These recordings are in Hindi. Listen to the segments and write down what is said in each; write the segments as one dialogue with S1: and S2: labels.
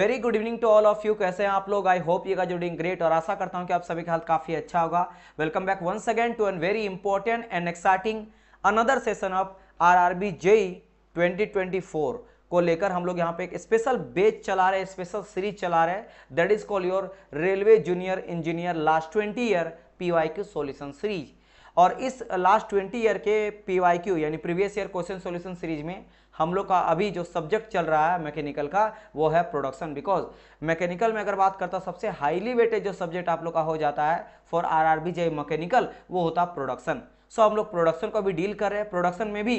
S1: Very good evening to all of you. कैसे हैं आप लोग? I hope you guys are doing great और आशा करता हूं कि आप सभी का हाल काफी अच्छा होगा। Welcome back once again to an very important and exciting another session of RRB JE 2024 को लेकर हम लोग यहाँ पे एक स्पेशल बैच चला रहे हैं, स्पेशल सीरीज चला रहे हैं, that is call your railway junior engineer last 20 year PYQ solution series. और इस लास्ट 20 ईयर के पीवाईक्यू यानी previous year question solution series में हम लोग का अभी जो सब्जेक्ट चल रहा है मैकेनिकल का वो है प्रोडक्शन। बिकॉज मैकेनिकल में अगर बात करता हूं सबसे हाईली वेटेड जो सब्जेक्ट आप लोग का हो जाता है फॉर आरआरबी जे मैकेनिकल वो होता है प्रोडक्शन। सो हम लोग प्रोडक्शन को भी डील कर रहे हैं। प्रोडक्शन में भी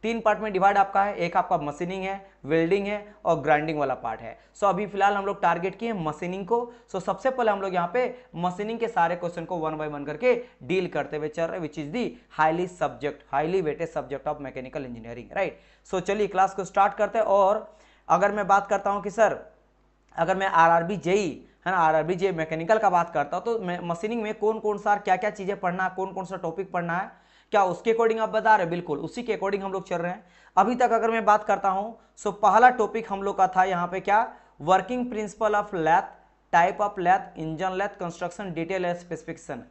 S1: 3 पार्ट में डिवाइड आपका है, एक आपका मशीनिंग है, वेल्डिंग है और ग्राइंडिंग वाला पार्ट है। सो अभी फिलहाल हम लोग टारगेट किए मशीनिंग को। सो सबसे पहले हम लोग यहाँ पे मशीनिंग के सारे क्वेश्चन को 1 बाय 1 करके डील करते हुए चल रहे, which is the highly weighted subject of mechanical engineering, right. So चलिए क्लास को स्टार्ट करते हैं। और अगर मैं बात करता हूँ कि सर अगर मैं आरआरबी जेई है ना, आरआरबी जे मैकेनिकल का बात करता हूँ तो मशीनिंग में कौन कौन सा क्या क्या चीजें पढ़ना है, कौन कौन सा टॉपिक पढ़ना है, क्या उसके अकॉर्डिंग आप बता रहे? बिल्कुल उसी के अकॉर्डिंग हम लोग चल रहे हैं अभी तक। अगर मैं बात करता हूं सो पहला टॉपिक हम लोग का था यहाँ पे क्या, working principle of lathe, type of lathe, engine lathe, construction detail and specification.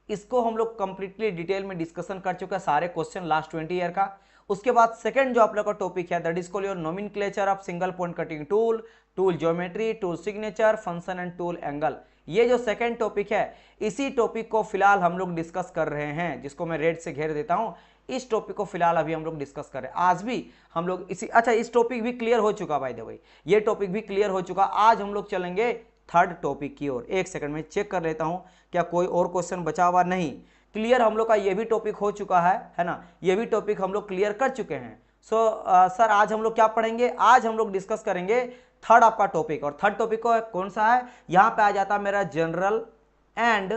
S1: इसको हम लोग कंप्लीटली डिटेल में डिस्कशन कर चुके हैं, सारे क्वेश्चन लास्ट 20 ईयर का। उसके बाद सेकंड जो आप लोग का टॉपिक है that is called your nomenclature of single point cutting tool, tool geometry, tool signature, function and tool angle. ये जो सेकंड टॉपिक है इसी टॉपिक को फिलहाल हम लोग डिस्कस कर रहे हैं, जिसको मैं रेड से घेर देता हूं। इस टॉपिक को फिलहाल अभी हम लोग डिस्कस कर रहे हैं। आज भी हम लोग इसी इस टॉपिक भी क्लियर हो चुका बाय द वे, ये टॉपिक भी क्लियर हो चुका। आज हम लोग चलेंगे थर्ड टॉपिक की ओर। एक सेकंड में चेक कर लेता हूं क्या कोई और क्वेश्चन बचा हुआ नहीं। क्लियर हम लोग का ये भी टॉपिक हो चुका है ना, ये भी टॉपिक हम लोग क्लियर कर चुके हैं। सो सर आज हम लोग क्या पढ़ेंगे? आज हम लोग डिस्कस करेंगे थर्ड आपका टॉपिक। और थर्ड टॉपिक को कौन सा है? यहां पे आ जाता है मेरा जनरल एंड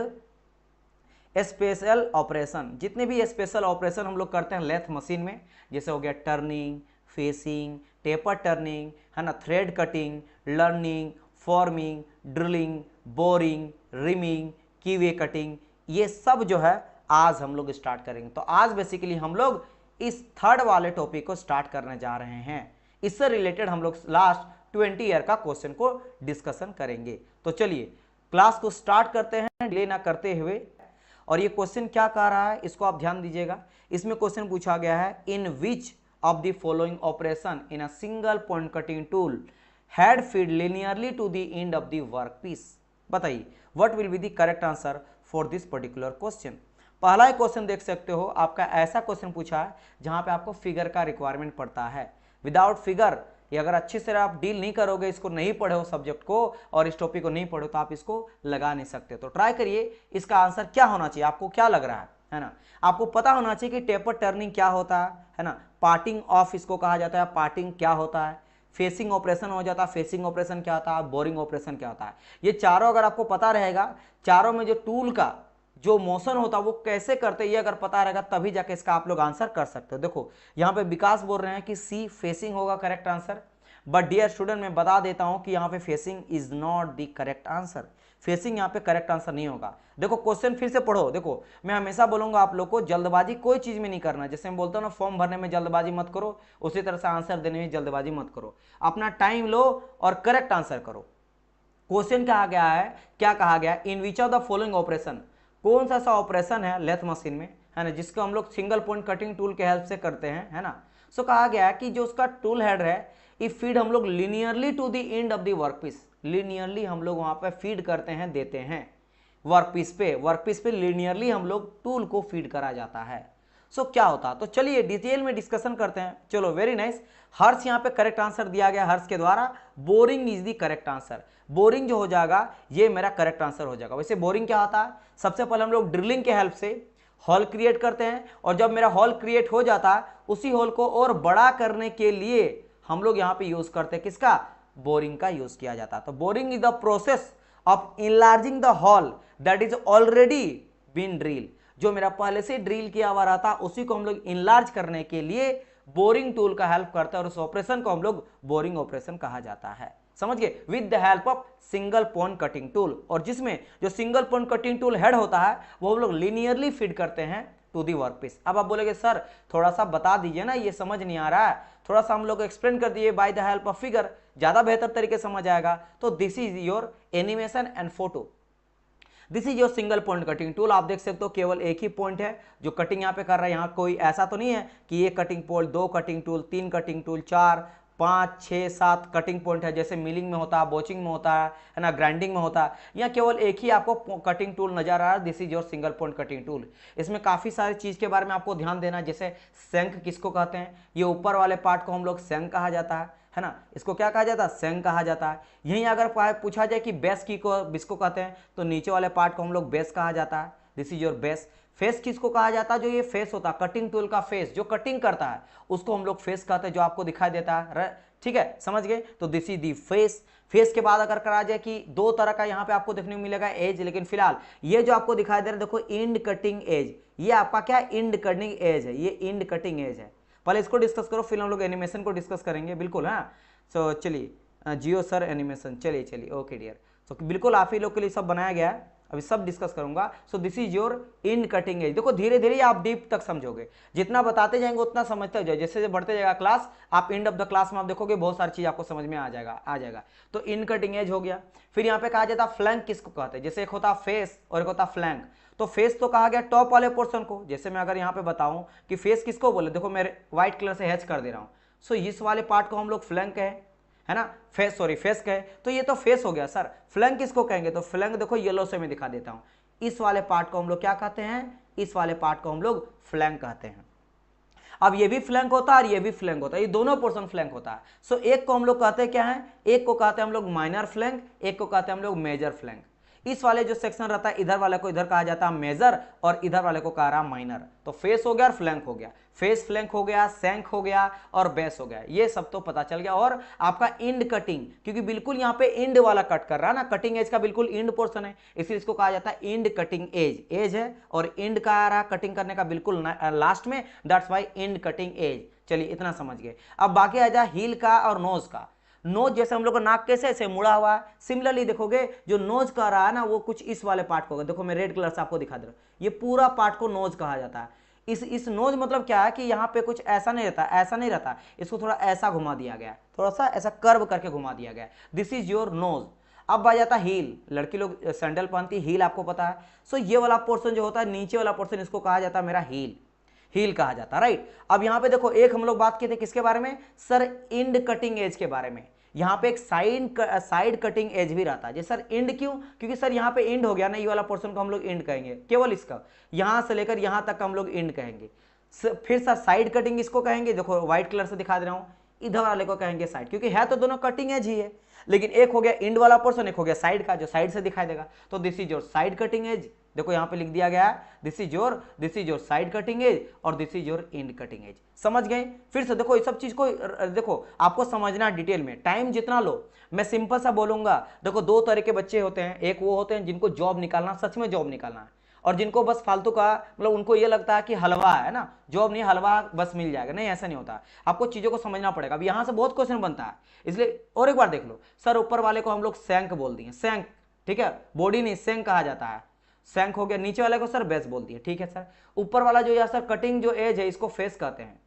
S1: स्पेशल ऑपरेशन। जितने भी स्पेशल ऑपरेशन हम लोग करते हैं लेथ मशीन में, जैसे हो गया टर्निंग, फेसिंग, टेपर टर्निंग है ना, thread cutting, knurling, forming, drilling, boring, reaming, keyway cutting, ये सब जो है आज हम लोग स्टार्ट करेंगे। तो आज बेसिकली हम लोग इस थर्ड वाले टॉपिक को स्टार्ट करने जा रहे हैं। इससे रिलेटेड हम लोग लास्ट 20 ईयर का क्वेश्चन को डिस्कशन करेंगे। तो चलिए क्लास को स्टार्ट करते हैं डिले ना करते हुए। और ये क्वेश्चन क्या कह रहा है इसको आप ध्यान दीजिएगा। इसमें क्वेश्चन पूछा गया है in which of the following operation in a single point cutting tool head feed linearly to the end of the work piece. बताइए what will be the correct answer for this particular question. पहला ही क्वेश्चन देख सकते हो, आपका ऐसा क्वेश्चन पूछा है जहां पे आपको फिगर का रिक्वायरमेंट पड़ता है। विदाउट फिगर ये अगर अच्छे से आप डील नहीं करोगे, इसको नहीं पढ़े हो सब्जेक्ट को और इस टॉपिक को नहीं पढ़ो तो आप इसको लगा नहीं सकते। तो ट्राई करिए इसका आंसर क्या होना चाहिए, आपको क्या लग रहा है ना। आपको पता होना चाहिए कि टेपर टर्निंग क्या होता है ना, पार्टिंग ऑफ इसको कहा जाता है, पार्टिंग क्या होता है, फेसिंग ऑपरेशन हो जाता है, फेसिंग ऑपरेशन क्या होता है, बोरिंग ऑपरेशन क्या होता है। ये चारों अगर आपको पता रहेगा, चारों में जो टूल का जो मोशन होता है वो कैसे करते हैं ये अगर पता रहेगा तभी जाके इसका आप लोग आंसर कर सकते हो। देखो यहाँ पे विकास बोल रहे हैं कि सी फेसिंग होगा correct answer, but dear student मैं बता देता हूं कि यहाँ पे facing is not the correct answer. Facing यहाँ पे करेक्ट आंसर नहीं होगा। देखो क्वेश्चन फिर से पढ़ो। देखो मैं हमेशा बोलूंगा आप लोग को जल्दबाजी कोई चीज में नहीं करना। जैसे मैं बोलता हूँ ना फॉर्म भरने में जल्दबाजी मत करो, उसी तरह से आंसर देने में जल्दबाजी मत करो। अपना टाइम लो और करेक्ट आंसर करो। क्वेश्चन कहा गया है, क्या कहा गया, in which of the following operation, कौन सा ऐसा ऑपरेशन है लेथ मशीन में है ना जिसको हम लोग सिंगल पॉइंट कटिंग टूल के हेल्प से करते हैं है ना। सो कहा गया है कि जो उसका टूल हेड है इफ फीड हम लोग linearly to the end of the workpiece, linearly हम लोग वहां पे फीड करते हैं, देते हैं वर्कपीस पे लिनियरली हम लोग टूल को फीड करा जाता है। सो क्या होता है, तो चलिए डिटेल में डिस्कशन करते हैं। चलो वेरी नाइस। हर्ष यहाँ पे करेक्ट आंसर दिया गया हर्ष के द्वारा, boring is the correct answer. Boring जो हो जाएगा ये मेरा करेक्ट आंसर हो जाएगा। वैसे बोरिंग क्या होता है, सबसे पहले हम लोग ड्रिलिंग के हेल्प से हॉल क्रिएट करते हैं और जब मेरा हॉल क्रिएट हो जाता है उसी हॉल को और बड़ा करने के लिए हम लोग यहाँ पे यूज करते हैं किसका, बोरिंग का यूज किया जाता है। तो boring is the process of enlarging the hole that is already been drill. जो मेरा पहले से ड्रिल किया हुआ रहता उसी को हम लोग इनलार्ज करने के लिए बोरिंग टूल का हेल्प करता है और उस ऑपरेशन को हम लोग बोरिंग ऑपरेशन कहा जाता है। समझ गए, with the help of single point cutting tool. और जिसमें जो single point cutting tool head होता है वो हम लोग लिनियरली फीड करते हैं टू दी वर्कपीस। अब आप बोलेगे सर थोड़ा सा बता दीजिए ना, ये समझ नहीं आ रहा है, थोड़ा सा हम लोग एक्सप्लेन कर दिए by the help of figure. ज्यादा बेहतर तरीके समझ आएगा। तो this is your animation and photo. This is your single point cutting tool. आप देख सकते हो केवल एक ही पॉइंट है जो कटिंग यहाँ पे कर रहा है। यहाँ कोई ऐसा तो नहीं है कि ये cutting point, 2 cutting tool, 3 cutting tool, 4 5 6 7 cutting point है जैसे मिलिंग में होता है, बोचिंग में होता है ना, ग्राइंडिंग में होता है। यहाँ केवल एक ही आपको कटिंग टूल नजर आ रहा है। This is your single point cutting tool. इसमें काफी सारी चीज के बारे में आपको ध्यान देना है, जैसे शंख किसको कहते हैं, ये ऊपर वाले पार्ट को हम लोग शंख कहा जाता है ना, इसको क्या कहा जाता है, शंख कहा जाता है। यहीं अगर पूछा जाए कि बेस किसको कहते हैं, तो नीचे वाले पार्ट को हम लोग बेस कहा जाता है। This is your base. Face किसको कहा जाता है, जो ये फेस होता है कटिंग टूल का फेस, जो कटिंग करता है उसको हम लोग फेस कहते हैं, जो आपको दिखाई देता है। ठीक है, समझ गए। तो this is the face. Face के बाद अगर करा जाए कि दो तरह का यहाँ पे आपको देखने को मिलेगा एज, लेकिन फिलहाल ये जो आपको दिखाई दे रहा है देखो, इंड कटिंग एज, ये आपका क्या इंड कटिंग एज है, ये इंड कटिंग एज है। पहले इसको डिस्कस करो, फिर हम लोग एनिमेशन को डिस्कस करेंगे। बिल्कुल, हाँ। सो चलिए, जियो सर एनिमेशन, चलिए ओके डियर। सो बिल्कुल आप ही लोग के लिए सब बनाया गया है, अभी सब डिस्कस करूंगा। So this is your end cutting edge. देखो धीरे धीरे आप डीप तक समझोगे, जितना बताते जाएंगे उतना समझते जाओ। जैसे बढ़ते जाएगा क्लास, आप एंड ऑफ द क्लास में आप देखोगे बहुत सारी चीज आपको समझ में आ जाएगा। तो इंड कटिंग एज हो गया। फिर यहाँ पे कहा जाता है फ्लैंक किसको कहते हैं, जैसे एक होता फेस और एक होता फ्लैंक। तो फेस तो कहा गया टॉप वाले पोर्शन को, जैसे मैं अगर यहाँ पे बताऊं कि फेस किसको बोले, देखो मैं व्हाइट कलर से हैच कर दे रहा हूँ। सो इस वाले पार्ट को हम लोग फ्लैंक है ना, फेस कहे, तो ये तो फेस हो गया सर। फ्लैंक किसको कहेंगे, तो फ्लैंक देखो येलो से मैं दिखा देता हूं, इस वाले पार्ट को हम लोग क्या कहते हैं, इस वाले पार्ट को हम लोग फ्लैंक कहते हैं। अब ये भी फ्लैंक होता है और ये भी फ्लैंक होता है, ये दोनों पोर्शन फ्लैंक होता है। सो एक को हम लोग कहते हैं क्या है, एक को कहते हैं हम लोग माइनर फ्लैंक, एक को कहते हैं हम लोग मेजर फ्लैंक। इस वाले जो सेक्शन रहता है, इधर वाले को इधर कहा जाता है मेजर और इधर वाले को कहा रहा माइनर। तो फेस हो गया और फ्लैंक हो गया, फेस फ्लैंक हो गया, सैंक हो गया और बेस हो गया, ये सब तो पता चल गया। और आपका इंड कटिंग, क्योंकि बिल्कुल यहाँ पे इंड वाला कट कर रहा है ना, कटिंग एज का बिल्कुल इंड पोर्शन है, इसलिए इसको कहा जाता है इंड कटिंग एज। एज है और इंड का आ रहा कटिंग करने का बिल्कुल लास्ट में, that's why end cutting edge. चलिए इतना समझ गए। अब बाकी आ जाए हील का और नोज का। नोज जैसे हम लोग का नाक कैसे ऐसे मुड़ा हुआ है, सिमिलरली देखोगे जो नोज कह रहा है ना, वो कुछ इस वाले पार्ट को होगा। देखो मैं रेड कलर से आपको दिखा दे रहा हूं, ये पूरा पार्ट को नोज कहा जाता है। इस नोज मतलब क्या है कि यहाँ पे कुछ ऐसा नहीं रहता, ऐसा नहीं रहता, इसको थोड़ा ऐसा घुमा दिया गया, थोड़ा सा ऐसा कर्व करके घुमा दिया गया। This is your nose. अब आ जाता हील, लड़की लोग सैंडल पहनती, हील आपको पता है। सो ये वाला पोर्शन जो होता है, नीचे वाला पोर्शन, इसको कहा जाता है मेरा हील, हील कहा जाता है, राइट। अब यहाँ पे देखो, एक हम लोग बात किए थे किसके बारे में सर, इंड कटिंग एज के बारे में। यहाँ पे एक साइड कटिंग एज भी रहता है। जैसे सर इंड क्यों, क्योंकि सर यहाँ पे इंड हो गया ना, ये वाला पोर्शन को हम लोग इंड कहेंगे, केवल इसका यहां से लेकर यहां तक हम लोग इंड कहेंगे। फिर सर साइड कटिंग इसको कहेंगे, देखो व्हाइट कलर से दिखा दे रहा हूं, इधर वाले को कहेंगे साइड, क्योंकि है तो दोनों कटिंग एज ही है, लेकिन एक हो गया इंड वाला पोर्शन, एक हो गया साइड का, जो साइड से दिखाई देगा। तो this is your side cutting edge. देखो यहाँ पे लिख दिया गया है, this is your side cutting edge और this is your end cutting edge. समझ गए। फिर से देखो, इस सब चीज को देखो आपको समझना डिटेल में, टाइम जितना लो। मैं सिंपल सा बोलूंगा, देखो दो तरह के बच्चे होते हैं, एक वो होते हैं जिनको जॉब निकालना, सच में जॉब निकालना है, और जिनको बस फालतू का, मतलब उनको ये लगता है कि हलवा है ना, जॉब नहीं, हलवा बस मिल जाएगा। नहीं, ऐसा नहीं होता, आपको चीजों को समझना पड़ेगा। अब यहां से बहुत क्वेश्चन बनता है, इसलिए और एक बार देख लो। सर ऊपर वाले को हम लोग सैंक बोल दिए, सैंक, ठीक है, बॉडी नहीं सैंक कहा जाता है, सैंक हो गया। नीचे वाले को सर बेस बोल दिए, ठीक है सर। ऊपर वाला जो यार सर कटिंग जो एज है, इसको फेस कहते हैं,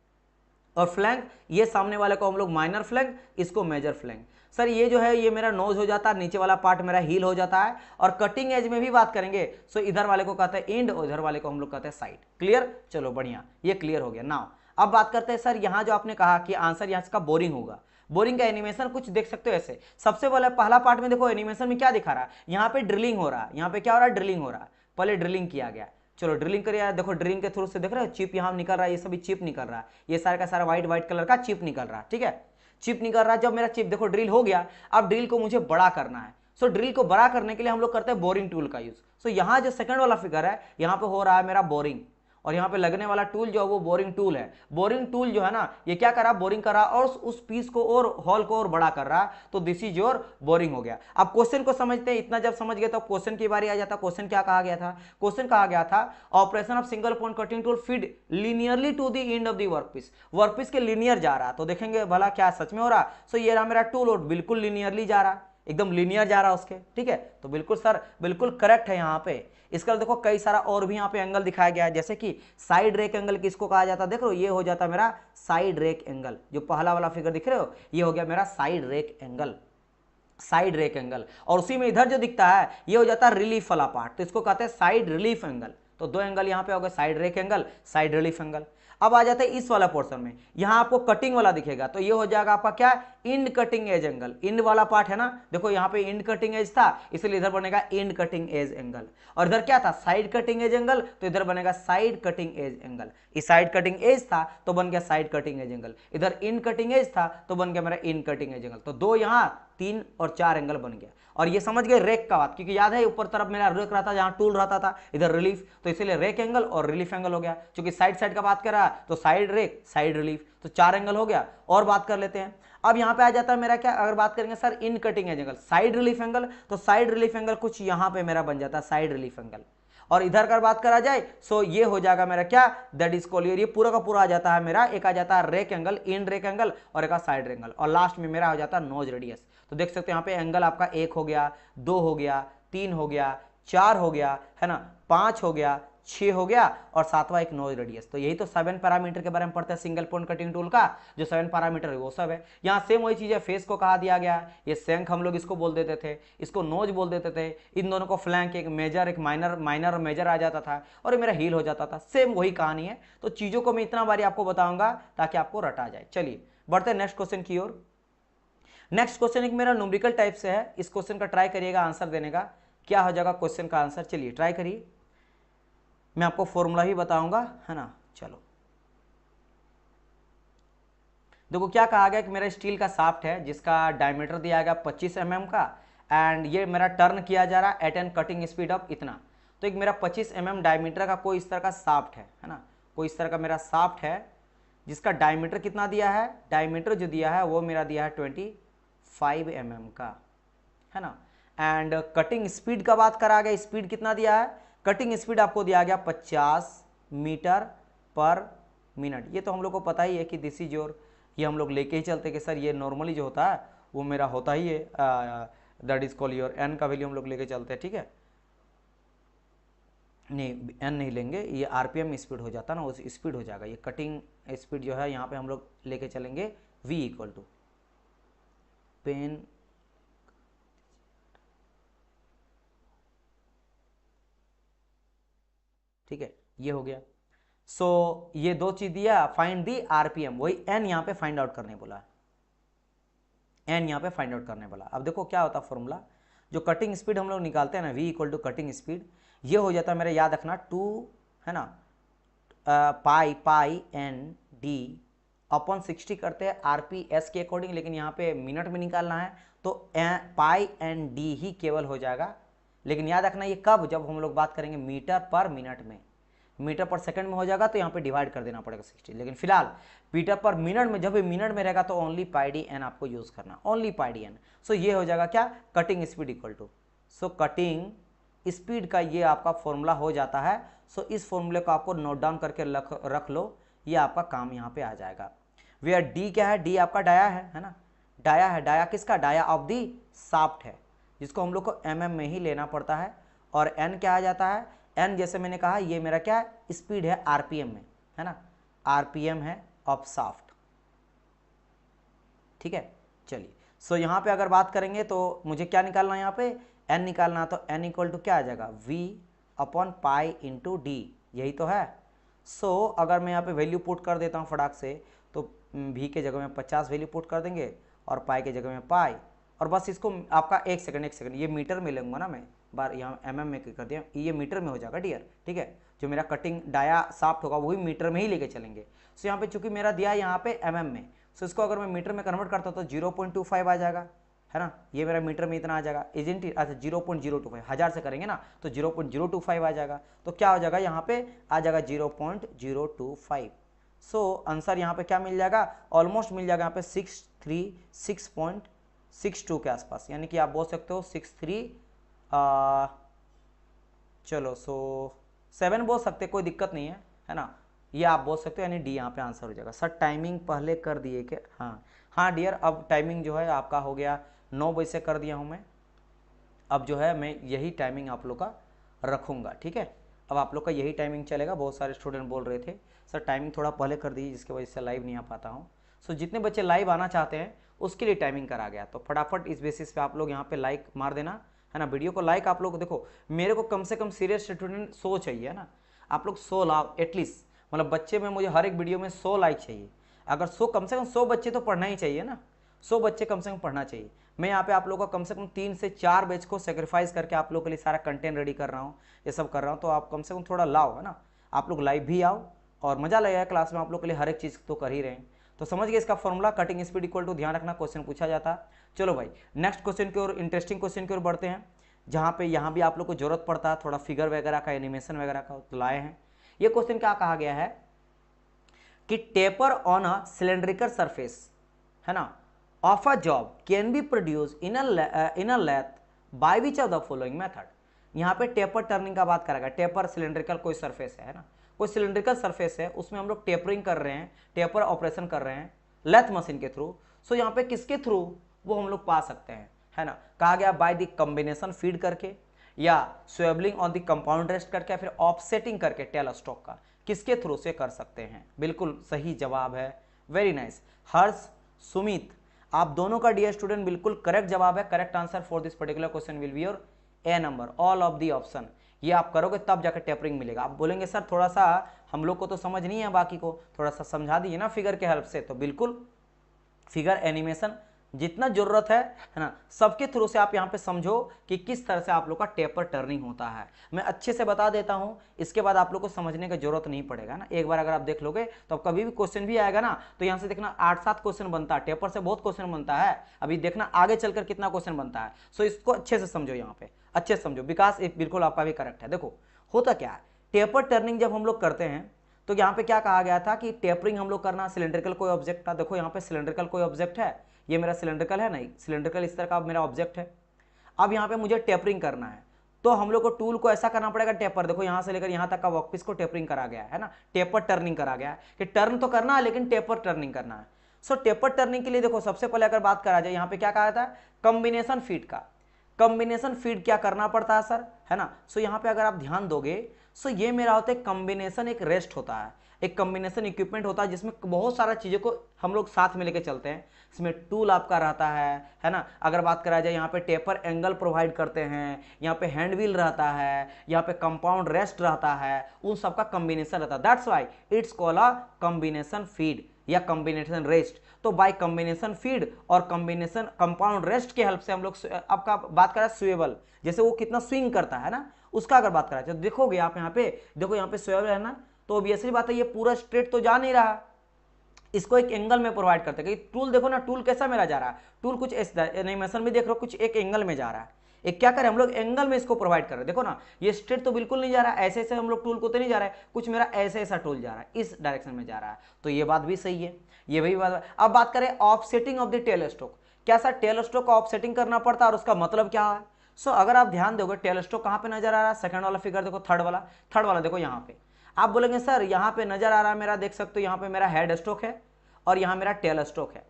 S1: और फ्लैंक, ये सामने वाले को हम लोग माइनर फ्लैंक, इसको मेजर फ्लैंक। सर ये जो है ये मेरा नोज हो जाता है, नीचे वाला पार्ट मेरा हील हो जाता है। और कटिंग एज में भी बात करेंगे, सो इधर वाले को कहते हैं इंड और इधर वाले को हम लोग कहते हैं साइड। क्लियर, चलो बढ़िया, ये क्लियर हो गया। नाउ अब बात करते हैं सर, यहाँ जो आपने कहा कि आंसर यहाँ इसका बोरिंग होगा, बोरिंग का एनिमेशन कुछ देख सकते हो ऐसे। सबसे पहला पार्ट में देखो एनिमेशन में क्या दिखा रहा है, यहाँ पे ड्रिलिंग हो रहा है, यहाँ पे क्या हो रहा है, ड्रिलिंग हो रहा है, पहले ड्रिलिंग किया गया। चलो ड्रिलिंग करिए, देखो ड्रिलिंग के थ्रू से देख रहे हो चिप यहाँ निकल रहा है, ये सभी चिप निकल रहा है, ये सारा का सारा व्हाइट कलर का चिप निकल रहा है, ठीक है, चिप निकल रहा है। जब मेरा चिप देखो ड्रिल हो गया, अब ड्रिल को मुझे बड़ा करना है। सो ड्रिल को बड़ा करने के लिए हम लोग करते हैं बोरिंग टूल का यूज। सो यहाँ जो सेकंड वाला फिगर है, यहाँ पे हो रहा है मेरा बोरिंग, और यहाँ पे लगने वाला टूल जो है वो बोरिंग टूल है। बोरिंग टूल जो है ना, ये क्या कर रहा है, बोरिंग कर रहा है और उस पीस को और हॉल को और बड़ा कर रहा है। तो दिस इज योर बोरिंग हो गया। अब क्वेश्चन को समझते हैं, इतना जब समझ गए तो क्वेश्चन की बारी आ जाता। क्वेश्चन क्या कहा गया था, क्वेश्चन कहा गया था operation of single point cutting tool feed linearly to the end of the workpiece. Workpiece के लीनियर जा रहा है, तो देखेंगे भला क्या सच में हो रहा। सो ये रहा मेरा टूल और बिल्कुल लीनियरली जा रहा है, एकदम लीनियर जा रहा है उसके, ठीक है। तो बिल्कुल सर बिल्कुल करेक्ट है यहाँ पे। इसका देखो कई सारा और भी यहाँ पे एंगल दिखाया गया है, जैसे कि साइड रेक एंगल किसको कहा जाता है, देख लो ये हो जाता है मेरा साइड रेक एंगल, जो पहला वाला फिगर दिख रहे हो ये हो गया मेरा side rake angle, side rake angle. और उसी में इधर जो दिखता है ये हो जाता है रिलीफ वाला पार्ट, तो इसको कहते हैं साइड रिलीफ एंगल। तो दो एंगल यहाँ पे हो गए, side rake angle, side relief angle. अब आ जाते हैं इस वाला पोर्शन में, यहां आपको कटिंग वाला दिखेगा, तो ये हो जाएगा आपका क्या, end cutting edge angle. End वाला पार्ट है ना, देखो यहाँ पे इंड कटिंग एज था इसलिए इधर बनेगा इंड कटिंग एज एंगल। और इधर क्या था, साइड कटिंग एज एंगल, तो इधर बनेगा साइड कटिंग एज एंगल। इस साइड कटिंग एज था तो बन गया साइड कटिंग एज एंगल, इधर इंड कटिंग एज था तो बन गया मेरा इंड कटिंग एज एंगल। तो दो यहाँ 3 और 4 एंगल बन गया। और ये समझ गए रेक का बात, क्योंकि याद है ऊपर तरफ मेरा रेक रहता, जहां टूल रहता था, इधर रिलीफ, तो इसीलिए रेक एंगल और रिलीफ एंगल हो गया। क्योंकि साइड साइड का बात कर रहा है तो साइड रेक साइड रिलीफ, तो 4 एंगल हो गया। और बात कर लेते हैं, अब यहां पे आ जाता है मेरा क्या, अगर बात करेंगे sir in cutting edge angle side relief angle, तो साइड रिलीफ एंगल कुछ यहां पे मेरा बन जाता है साइड रिलीफ एंगल। और इधर का बात करा जाए सो ये हो जाएगा मेरा क्या, दैट इज कॉल्ड, ये पूरा का पूरा आ जाता है मेरा, एक आ जाता है रेक एंगल, इन रेक एंगल, और एक साइड एंगल, और लास्ट में मेरा हो जाता है नोज रेडियस। तो देख सकते हो यहाँ पे एंगल आपका 1 हो गया, 2 हो गया, 3 हो गया, 4 हो गया, है ना, 5 हो गया, 6 हो गया, और 7वां एक नोज रेडियस। तो यही तो 7 पैरामीटर के बारे में पढ़ते हैं सिंगल पॉइंट कटिंग टूल का, जो 7 पैरामीटर है वो सब है। यहाँ सेम वही चीज है, फेस को कहा दिया गया, ये शंख हम लोग इसको बोल देते थे, इसको नोज बोल देते थे, इन दोनों को फ्लैंक, एक मेजर एक माइनर और मेजर आ जाता था, और ये मेरा हील हो जाता था। सेम वही कहानी है। तो चीजों को मैं इतना बारी आपको बताऊंगा ताकि आपको रटा जाए। चलिए बढ़ते हैं नेक्स्ट क्वेश्चन की ओर। नेक्स्ट क्वेश्चन एक मेरा न्यूमेरिकल टाइप से है, इस क्वेश्चन का ट्राई करिएगा आंसर देने का, क्या हो जाएगा क्वेश्चन का आंसर। चलिए ट्राई करिए, मैं आपको फॉर्मूला ही बताऊंगा, है ना। चलो देखो क्या कहा गया कि मेरा स्टील का शाफ्ट है जिसका डायमीटर दिया गया 25 mm का, एंड ये मेरा टर्न किया जा रहा है at an cutting speed of इतना। तो एक मेरा 25 mm डायमीटर का कोई इस तरह का शाफ्ट है ना, कोई इस तरह का मेरा शाफ्ट है जिसका डायमीटर कितना दिया है, डायमीटर जो दिया है वो मेरा दिया है 25 mm का, है ना। एंड कटिंग स्पीड का बात करा गया, स्पीड कितना दिया है, कटिंग स्पीड आपको दिया गया 50 मीटर पर मिनट। ये तो हम लोग को पता ही है कि दिस इज योर, ये हम लोग लेके ही चलते कि सर ये नॉर्मली जो होता है वो मेरा होता ही है, that is called your N का वैल्यू हम लोग लेके चलते हैं, ठीक है। नहीं एन नहीं लेंगे, ये आरपीएम स्पीड हो जाता है ना, उस स्पीड हो जाएगा। ये कटिंग स्पीड जो है यहाँ पे हम लोग लेके चलेंगे v इक्वल टू पेन, ठीक है, ये हो गया। सो ये दो चीज दिया, फाइंड दी आरपीएम, वही एन यहाँ पे फाइंड आउट करने बोला, एन यहाँ पे फाइंड आउट करने बोला। अब देखो क्या होता है फॉर्मूला, जो कटिंग स्पीड हम लोग निकालते हैं ना, v equal to cutting speed, ये हो जाता है मेरा, याद रखना 2, है ना, पाई एन डी अपॉन 60 करते हैं आरपीएस के अकॉर्डिंग, लेकिन यहाँ पे मिनट में निकालना है तो पाई एन डी ही केवल हो जाएगा। लेकिन याद रखना ये कब, जब हम लोग बात करेंगे मीटर पर मिनट में, मीटर पर सेकंड में हो जाएगा तो यहाँ पे डिवाइड कर देना पड़ेगा 60, लेकिन फिलहाल मीटर पर मिनट में, जब भी मिनट में रहेगा तो ओनली पाई डी एन आपको यूज करना, only pi D N. So ये हो जाएगा क्या, cutting speed equal to, so cutting speed का ये आपका फॉर्मूला हो जाता है। सो इस फॉर्मूले को आपको नोट डाउन करके रख लो, ये आपका काम यहाँ पे आ जाएगा। वेयर डी क्या है, डी आपका डाया है ना, डाया है, डाया किसका, डाया ऑफ दी शाफ्ट है, जिसको हम लोग को mm में ही लेना पड़ता है। और n क्या आ जाता है, n जैसे मैंने कहा ये मेरा क्या स्पीड है rpm में, है ना, rpm है ऑफ शाफ्ट, ठीक है। चलिए सो यहाँ पे अगर बात करेंगे तो मुझे क्या निकालना है, यहाँ पे n निकालना, तो n इक्वल टू क्या आ जाएगा, v upon pi into D, यही तो है। सो अगर मैं यहाँ पे वैल्यू पुट कर देता हूँ फटाक से, तो v के जगह में 50 वैल्यू पुट कर देंगे और पाई के जगह में पाई, और बस इसको आपका एक सेकंड ये मीटर में लूंगा ना मैं, बार यहाँ mm में कर दिया, ये मीटर में हो जाएगा डियर, ठीक है। जो मेरा कटिंग डाया शाफ्ट होगा वही मीटर में ही लेके चलेंगे। सो यहाँ पे चूंकि मेरा दिया यहाँ पे mm में, सो इसको अगर मैं मीटर में कन्वर्ट करता तो 0.25 आ जाएगा, है ना, ये मेरा मीटर में इतना आ जाएगा, इजंट इट, अच्छा 0.025, 1000 से करेंगे ना तो 0.025 आ जाएगा, तो क्या हो जाएगा यहाँ पे आ जाएगा 0.025। सो आंसर यहाँ पे क्या मिल जाएगा, ऑलमोस्ट मिल जाएगा यहाँ पे 636.62 के आसपास, यानी कि आप बोल सकते हो 63, चलो सो 7 बोल सकते, कोई दिक्कत नहीं है ना, ये आप बोल सकते हो, यानी डी यहाँ पे आंसर हो जाएगा। सर टाइमिंग पहले कर दिए क्या, हाँ डियर, अब टाइमिंग जो है आपका हो गया 9 बजे से कर दिया हूँ मैं। अब जो है मैं यही टाइमिंग आप लोग का रखूँगा, ठीक है। अब आप लोग का यही टाइमिंग चलेगा। बहुत सारे स्टूडेंट बोल रहे थे सर टाइमिंग थोड़ा पहले कर दीजिए, जिसकी वजह से लाइव नहीं आ पाता हूँ। सो जितने बच्चे लाइव आना चाहते हैं उसके लिए टाइमिंग करा गया, तो फटाफट इस बेसिस पे आप लोग यहाँ पे लाइक मार देना, है ना। वीडियो को लाइक आप लोग देखो, मेरे को कम से कम सीरियस स्टूडेंट 100 चाहिए ना। आप लोग 100 लाओ एटलीस्ट, मतलब बच्चे में मुझे हर एक वीडियो में 100 लाइक चाहिए। अगर 100 कम से कम 100 बच्चे तो पढ़ना ही चाहिए ना, 100 बच्चे कम से कम पढ़ना चाहिए। मैं यहाँ पे आप लोगों का कम से कम 3 से 4 बैच को सेक्रीफाइस करके आप लोगों के लिए सारा कंटेंट रेडी कर रहा हूँ, ये सब कर रहा हूँ। तो आप कम से कम थोड़ा लाओ, है ना। आप लोग लाइव भी आओ और मजा लगेगा क्लास में, आप लोग के लिए हर एक चीज़ तो कर ही रहे हैं। तो समझ गए इसका formula, cutting speed equal to, ध्यान रखना क्वेश्चन पूछा जाता। चलो भाई नेक्स्ट क्वेश्चन की ओर, इंटरेस्टिंग क्वेश्चन की ओर बढ़ते हैं, जहाँ पे यहाँ भी आप लोग को जरूरत पड़ता है थोड़ा फिगर वगैरह का, एनिमेशन वगैरह का, तो लाए हैं। ये क्वेश्चन क्या कहा गया है कि taper on a cylindrical surface, है ना, of a job can be produce in a lathe by which of the following method. यहाँ पे टेपर टर्निंग का बात करेगा। टेपर सिलेंड्रिकल कोई सरफेस है ना, कोई सिलेंड्रिकल सरफेस है, उसमें हम लोग टेपरिंग कर रहे हैं, टेपर ऑपरेशन कर रहे हैं लेथ मशीन के थ्रू। सो यहाँ पे किसके थ्रू वो हम लोग पा सकते हैं, है ना। कहा गया बाय द कॉम्बिनेशन फीड करके, या स्वेबलिंग ऑन द कंपाउंड रेस्ट करके, या फिर ऑफसेटिंग करके टेल स्टॉक का, किसके थ्रू से कर सकते हैं। बिल्कुल सही जवाब है, वेरी नाइस। हर्ष, सुमित, आप दोनों का डियर स्टूडेंट बिल्कुल करेक्ट जवाब है। Correct answer for this particular question will be your A number, all of the option. ये आप करोगे तब जाकर टेपरिंग मिलेगा। आप बोलेंगे सर थोड़ा सा हम लोग को तो समझ नहीं है, बाकी को थोड़ा सा समझा दीजिए ना फिगर के हेल्प से। तो बिल्कुल फिगर एनिमेशन जितना जरूरत है ना, सबके थ्रू से आप यहाँ पे समझो कि किस तरह से आप लोग का टेपर टर्निंग होता है। मैं अच्छे से बता देता हूँ, इसके बाद आप लोग को समझने की जरूरत नहीं पड़ेगा ना। एक बार अगर आप देख लोगे तो अब कभी भी क्वेश्चन भी आएगा ना, तो यहाँ से देखना 8-7 क्वेश्चन बनता है, टेपर से बहुत क्वेश्चन बनता है। अभी देखना आगे चलकर कितना क्वेश्चन बनता है। सो इसको अच्छे से समझो, यहाँ पे अच्छे से समझो। विकास बिल्कुल आपका भी करेक्ट है। देखो होता क्या है, टेपर टर्निंग जब हम लोग करते हैं तो यहाँ पे क्या कहा गया था कि टेपरिंग हम लोग करना, सिलेंड्रिकल कोई ऑब्जेक्ट था। देखो यहाँ पे सिलेंड्रिकल कोई ऑब्जेक्ट है, ये मेरा सिलेंड्रिकल है, नहीं सिलेंड्रिकल इस तरह का मेरा ऑब्जेक्ट है। अब यहाँ पे मुझे टेपरिंग करना है, तो हम लोग को टूल को ऐसा करना पड़ेगा टेपर। देखो यहाँ से लेकर यहाँ तक का वर्कपीस को टेपरिंग करा गया है ना, टेपर टर्निंग करा गया है कि टर्न तो करना है लेकिन टेपर टर्निंग करना है। सो टेपर टर्निंग के लिए देखो सबसे पहले अगर बात करा जाए, यहाँ पे क्या कहा था, कॉम्बिनेशन फीड का। कॉम्बिनेशन फीड क्या करना पड़ता है सर, है ना। सो यहाँ पे अगर आप ध्यान दोगे, सो ये मेरा होता है कॉम्बिनेशन, एक रेस्ट होता है, एक कॉम्बिनेशन इक्विपमेंट होता है जिसमें बहुत सारा चीज़ों को हम लोग साथ में लेके चलते हैं। इसमें टूल आपका रहता है ना। अगर बात करा जाए यहाँ पे टेपर एंगल प्रोवाइड करते हैं, यहाँ पे हैंड व्हील रहता है, यहाँ पे कंपाउंड रेस्ट रहता है, उन सबका कॉम्बिनेशन रहता है। That's why it's called a combination feed या कॉम्बिनेशन रेस्ट। तो बाय कॉम्बिनेशन फीड और कॉम्बिनेशन कंपाउंड रेस्ट के हेल्प से हम लोग, आपका बात करा स्वेबल, जैसे वो कितना स्विंग करता है ना, उसका अगर बात करा जाए तो देखोगे आप यहाँ पे, देखो यहाँ पे स्वेबल है ना, तो ऑब्वियसली बात है ये पूरा स्ट्रेट तो जा नहीं रहा, इसको एक एंगल में प्रोवाइड करते हैं। टूल देखो ना, टूल कैसा मेरा जा रहा है, टूल कुछ एनिमेशन में देख रहे हो कुछ एक एंगल में जा रहा है। एक क्या करें हम लोग, एंगल में इसको प्रोवाइड कर रहे हैं। देखो ना ये स्ट्रेट तो बिल्कुल नहीं जा रहा है, ऐसे ऐसे हम लोग टूल को तो नहीं जा रहा है, कुछ मेरा ऐसे ऐसा टूल जा रहा है, इस डायरेक्शन में जा रहा है। तो ये बात भी सही है, ये भी बात। अब बात करें offsetting of the tail stroke, क्या सर टेल स्ट्रोक का ऑफसेटिंग करना पड़ता है और उसका मतलब क्या है। सो अगर आप ध्यान दोगे टेल स्ट्रोक कहाँ पे नजर आ रहा है, सेकंड वाला फिगर देखो, थर्ड वाला देखो यहाँ पे। आप बोलेंगे सर यहाँ पे नजर आ रहा है मेरा, देख सकते हो यहाँ पे मेरा हेड स्ट्रोक है और यहाँ मेरा टेल स्ट्रोक है।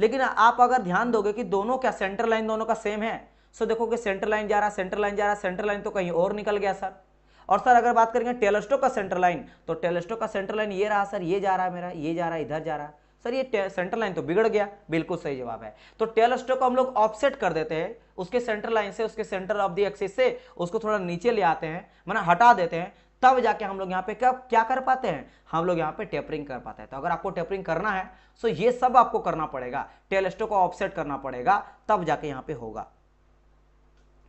S1: लेकिन आप अगर ध्यान दोगे कि दोनों क्या सेंटर लाइन दोनों का सेम है। सो देखो कि सेंटर लाइन जा रहा है, सेंटर लाइन जा रहा है, सेंटर लाइन तो कहीं और निकल गया सर। और सर अगर बात करेंगे टेल स्ट्रोक का सेंटर लाइन, तो टेल स्ट्रोक का सेंटर लाइन ये रहा सर, ये जा रहा है मेरा, ये जा रहा है, इधर जा रहा है सर, ये सेंटर लाइन तो बिगड़ गया। बिल्कुल सही जवाब है। तो टेल स्ट्रोक को हम लोग ऑफसेट कर देते हैं, उसके सेंटर लाइन से, उसके सेंटर ऑफ द एक्सिस से उसको थोड़ा नीचे ले आते हैं, माना हटा देते हैं, तब जाके हम लोग यहाँ पे क्या कर पाते हैं, हम लोग यहाँ पे टेपरिंग कर पाते हैं। तो अगर आपको टेपरिंग करना है तो ये सब आपको करना पड़ेगा, टेल स्ट्रोक को ऑफसेट करना पड़ेगा, तब जाके यहाँ पे होगा,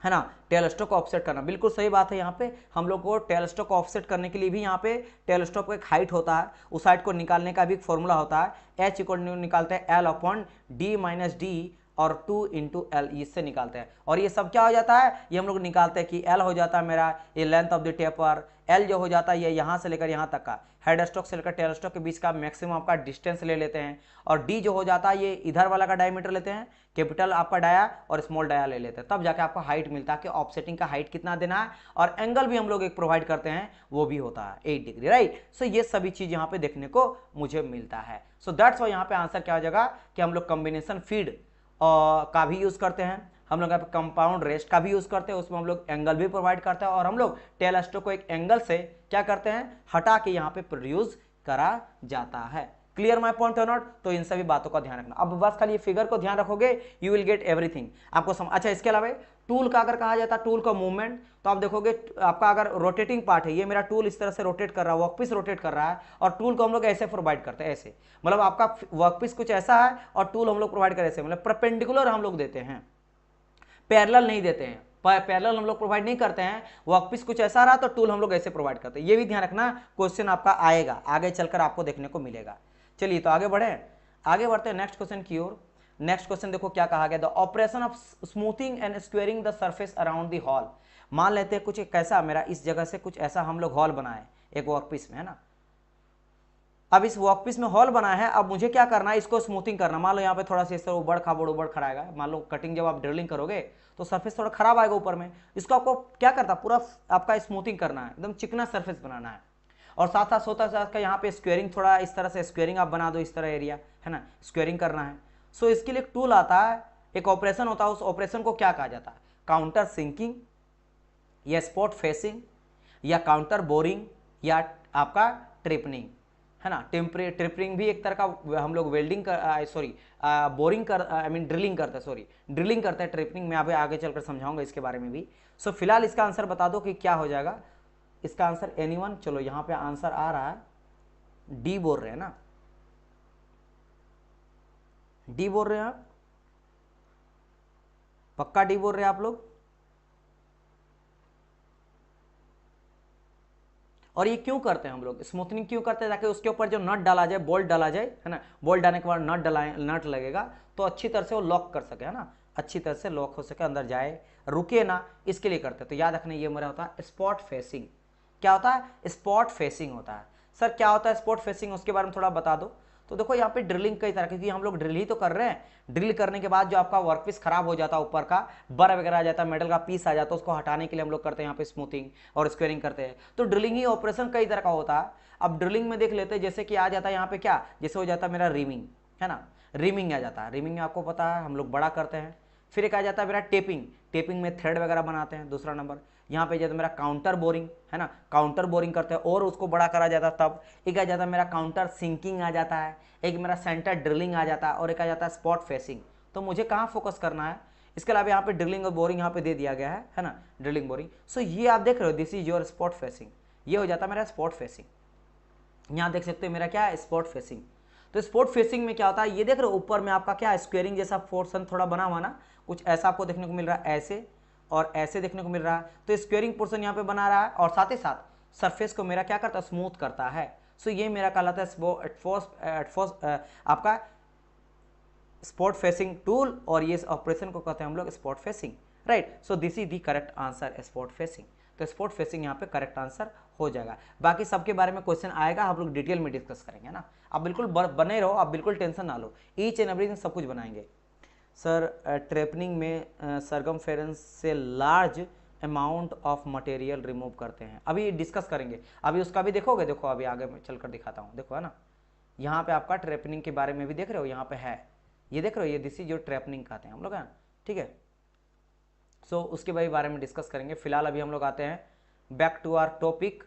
S1: है ना। टेल स्ट्रोक को ऑफसेट करना बिल्कुल सही बात है। यहाँ पे हम लोग को टेल स्ट्रोक को ऑफसेट करने के लिए भी यहाँ पे टेल स्ट्रोक को एक हाइट होता है, उस हाइट को निकालने का भी एक फॉर्मूला होता है, एच इक्वल निकालते हैं L upon D minus D और 2 इंटू एल, इससे निकालते हैं। और ये सब क्या हो जाता है, ये हम लोग निकालते हैं कि एल हो जाता है मेरा ये length of the taper, L जो हो जाता है ये यहाँ से लेकर यहाँ तक का, हेड स्ट्रोक से लेकर टेल स्ट्रोक के बीच का मैक्सिमम आपका डिस्टेंस ले लेते हैं। और डी जो हो जाता है ये इधर वाला का डायमीटर लेते हैं, कैपिटल आपका डाया और स्मॉल डाया ले लेते हैं, तब जाके आपको हाइट मिलता है कि ऑफसेटिंग का हाइट कितना देना है। और एंगल भी हम लोग एक प्रोवाइड करते हैं, वो भी होता है 8 डिग्री, राइट। सो ये सभी चीज यहाँ पे देखने को मुझे मिलता है। सो दैट्स वाई यहाँ पे आंसर क्या हो जाएगा कि हम लोग कॉम्बिनेशन फीड का भी यूज़ करते हैं, हम लोग यहाँ पे कंपाउंड रेस्ट का भी यूज़ करते हैं, उसमें हम लोग एंगल भी प्रोवाइड करते हैं, और हम लोग टेल स्ट्रोक को एक एंगल से क्या करते हैं, हटा के यहाँ पे प्रोड्यूस करा जाता है। क्लियर माय पॉइंट और नॉट? तो इन सभी बातों का ध्यान रखना। अब बस खाली फिगर को ध्यान रखोगे, यू विल गेट एवरीथिंग आपको अच्छा, इसके अलावा टूल का अगर कहा जाता है, टूल का मूवमेंट, तो आप देखोगे आपका अगर रोटेटिंग पार्ट है, ये मेरा टूल इस तरह से रोटेट कर रहा है, वर्कपीस रोटेट कर रहा है, और टूल को हम लोग ऐसे प्रोवाइड करते हैं, ऐसे, मतलब आपका वर्कपीस कुछ ऐसा है और टूल हम लोग प्रोवाइड कर ऐसे, मतलब परपेंडिकुलर हम लोग देते हैं, पैरेलल नहीं देते हैं, पैरेलल हम लोग प्रोवाइड नहीं करते हैं। वर्कपीस कुछ ऐसा रहा तो टूल हम लोग ऐसे प्रोवाइड करते हैं। ये भी ध्यान रखना, क्वेश्चन आपका आएगा, आगे चलकर आपको देखने को मिलेगा। चलिए तो आगे बढ़े, आगे बढ़ते हैं नेक्स्ट क्वेश्चन की ओर। नेक्स्ट क्वेश्चन देखो क्या कहा गया, the operation of smoothing and squaring the surface around the hall. मान लेते हैं कुछ कैसा, मेरा इस जगह से कुछ ऐसा हम लोग हॉल बनाए एक वर्कपीस में, है ना। अब इस वर्कपीस में हॉल बना है, अब मुझे क्या करना है, इसको स्मूथिंग करना। मान लो यहाँ पे थोड़ा सा इस तरह उबड़ खाड़ आएगा, मान लो कटिंग जब आप ड्रिलिंग करोगे तो सरफेस थोड़ा खराब आएगा ऊपर में, इसको आपको क्या करता पूरा आपका स्मूथिंग करना है, एकदम चिकना सरफेस बनाना है। और साथ साथ होता है यहाँ पे स्क्वेयरिंग, थोड़ा इस तरह से स्क्वेयरिंग आप बना दो, इस तरह एरिया है ना, स्क्वेयरिंग करना है। सो इसके लिए एक टूल आता है, एक ऑपरेशन होता है, उस ऑपरेशन को क्या कहा जाता है, काउंटर सिंकिंग या स्पॉट फेसिंग या काउंटर बोरिंग या आपका ट्रिपनिंग, है ना। ट्रिपनिंग भी एक तरह का हम लोग वेल्डिंग कर बोरिंग कर ड्रिलिंग करते हैं, ड्रिलिंग करते हैं, ट्रिपनिंग में आगे चलकर समझाऊंगा इसके बारे में भी। सो फिलहाल इसका आंसर बता दो कि क्या हो जाएगा इसका आंसर, एनीवन। चलो यहाँ पे आंसर आ रहा है डी बोल रहे हैं ना, डी बोल रहे हैं आप, पक्का डी बोल रहे हैं आप लोग। और ये क्यों करते हैं हम लोग, स्मूथनिंग क्यों करते हैं, ताकि उसके ऊपर जो नट डाला जाए, बोल्ट डाला जाए, है ना, बोल्ट डालने के बाद नट लगेगा तो अच्छी तरह से वो लॉक कर सके, है ना, अच्छी तरह से लॉक हो सके, अंदर जाए, रुके ना, इसके लिए करते हैं। तो याद रखना ये मेरा होता है स्पॉट फेसिंग। क्या होता है, स्पॉट फेसिंग होता है। सर क्या होता है स्पॉट फेसिंग, उसके बारे में थोड़ा बता दो। तो देखो यहाँ पे ड्रिलिंग कई तरह, क्योंकि हम लोग ड्रिल ही तो कर रहे हैं, ड्रिल करने के बाद जो आपका वर्कपीस खराब हो जाता है, ऊपर का बर वगैरह आ जाता है, मेटल का पीस आ जाता है, उसको हटाने के लिए हम लोग करते हैं यहाँ पे स्मूथिंग और स्क्वेयरिंग करते हैं। तो ड्रिलिंग ही ऑपरेशन कई तरह का होता है। अब ड्रिलिंग में देख लेते हैं, जैसे कि आ जाता है यहाँ पे क्या, जैसे हो जाता है मेरा रिमिंग, है ना, रिमिंग आ जाता है, रिमिंग में आपको पता है हम लोग बड़ा करते हैं। फिर एक आ जाता है मेरा टेपिंग, टेपिंग में थ्रेड वगैरह बनाते हैं, दूसरा नंबर। यहाँ पे जाता है मेरा काउंटर बोरिंग, है ना, काउंटर बोरिंग करते हैं और उसको बड़ा करा जाता है तब। एक आ जाता है मेरा काउंटर सिंकिंग आ जाता है, एक मेरा सेंटर ड्रिलिंग आ जाता है, और एक आ जाता है स्पॉट फेसिंग। तो मुझे कहाँ फोकस करना है, इसके अलावा यहाँ पे ड्रिलिंग और बोरिंग यहाँ पे दे दिया गया है ना, ड्रिलिंग बोरिंग। सो ये आप देख रहे हो, this is your spot facing, ये हो जाता है मेरा स्पॉट फेसिंग। यहाँ देख सकते हो मेरा क्या है, स्पॉट फेसिंग। तो स्पॉट फेसिंग में क्या होता है, ये देख रहे हो ऊपर में आपका क्या स्क्वेयरिंग जैसा पोर्शन थोड़ा बना हुआ ना, कुछ ऐसा आपको देखने को मिल रहा है, ऐसे और ऐसे देखने को मिल रहा है। तो स्क्वेयरिंग पोर्शन यहाँ पे बना रहा है और साथ ही साथ सरफेस को मेरा क्या करता है, स्मूथ करता है। सो ये मेरा कहलाता है आपका स्पॉट फेसिंग टूल, और ये ऑपरेशन को कहते हैं हम लोग spot facing, right. So this is the correct answer, spot facing. तो स्पॉट फेसिंग यहाँ पे करेक्ट आंसर हो जाएगा। बाकी सबके बारे में क्वेश्चन आएगा, हम लोग डिटेल में डिस्कस करेंगे ना। आप बिल्कुल बने रहो, आप बिल्कुल टेंशन ना लो, ईच एंड एवरीथिंग सब कुछ बनाएंगे। सर ट्रेपनिंग में सरकमफेरेंस से large amount of material remove करते हैं, अभी डिस्कस करेंगे, अभी उसका भी देखोगे। देखो अभी आगे मैं चलकर दिखाता हूँ, देखो है ना, यहाँ पे आपका ट्रेपनिंग के बारे में भी देख रहे हो, यहाँ पे है, ये देख रहे हो, ये दिस इज जो ट्रेपनिंग कहते हैं हम लोग, है ठीक है। सो उसके बारे में डिस्कस करेंगे। फिलहाल अभी हम लोग आते हैं back to our topic.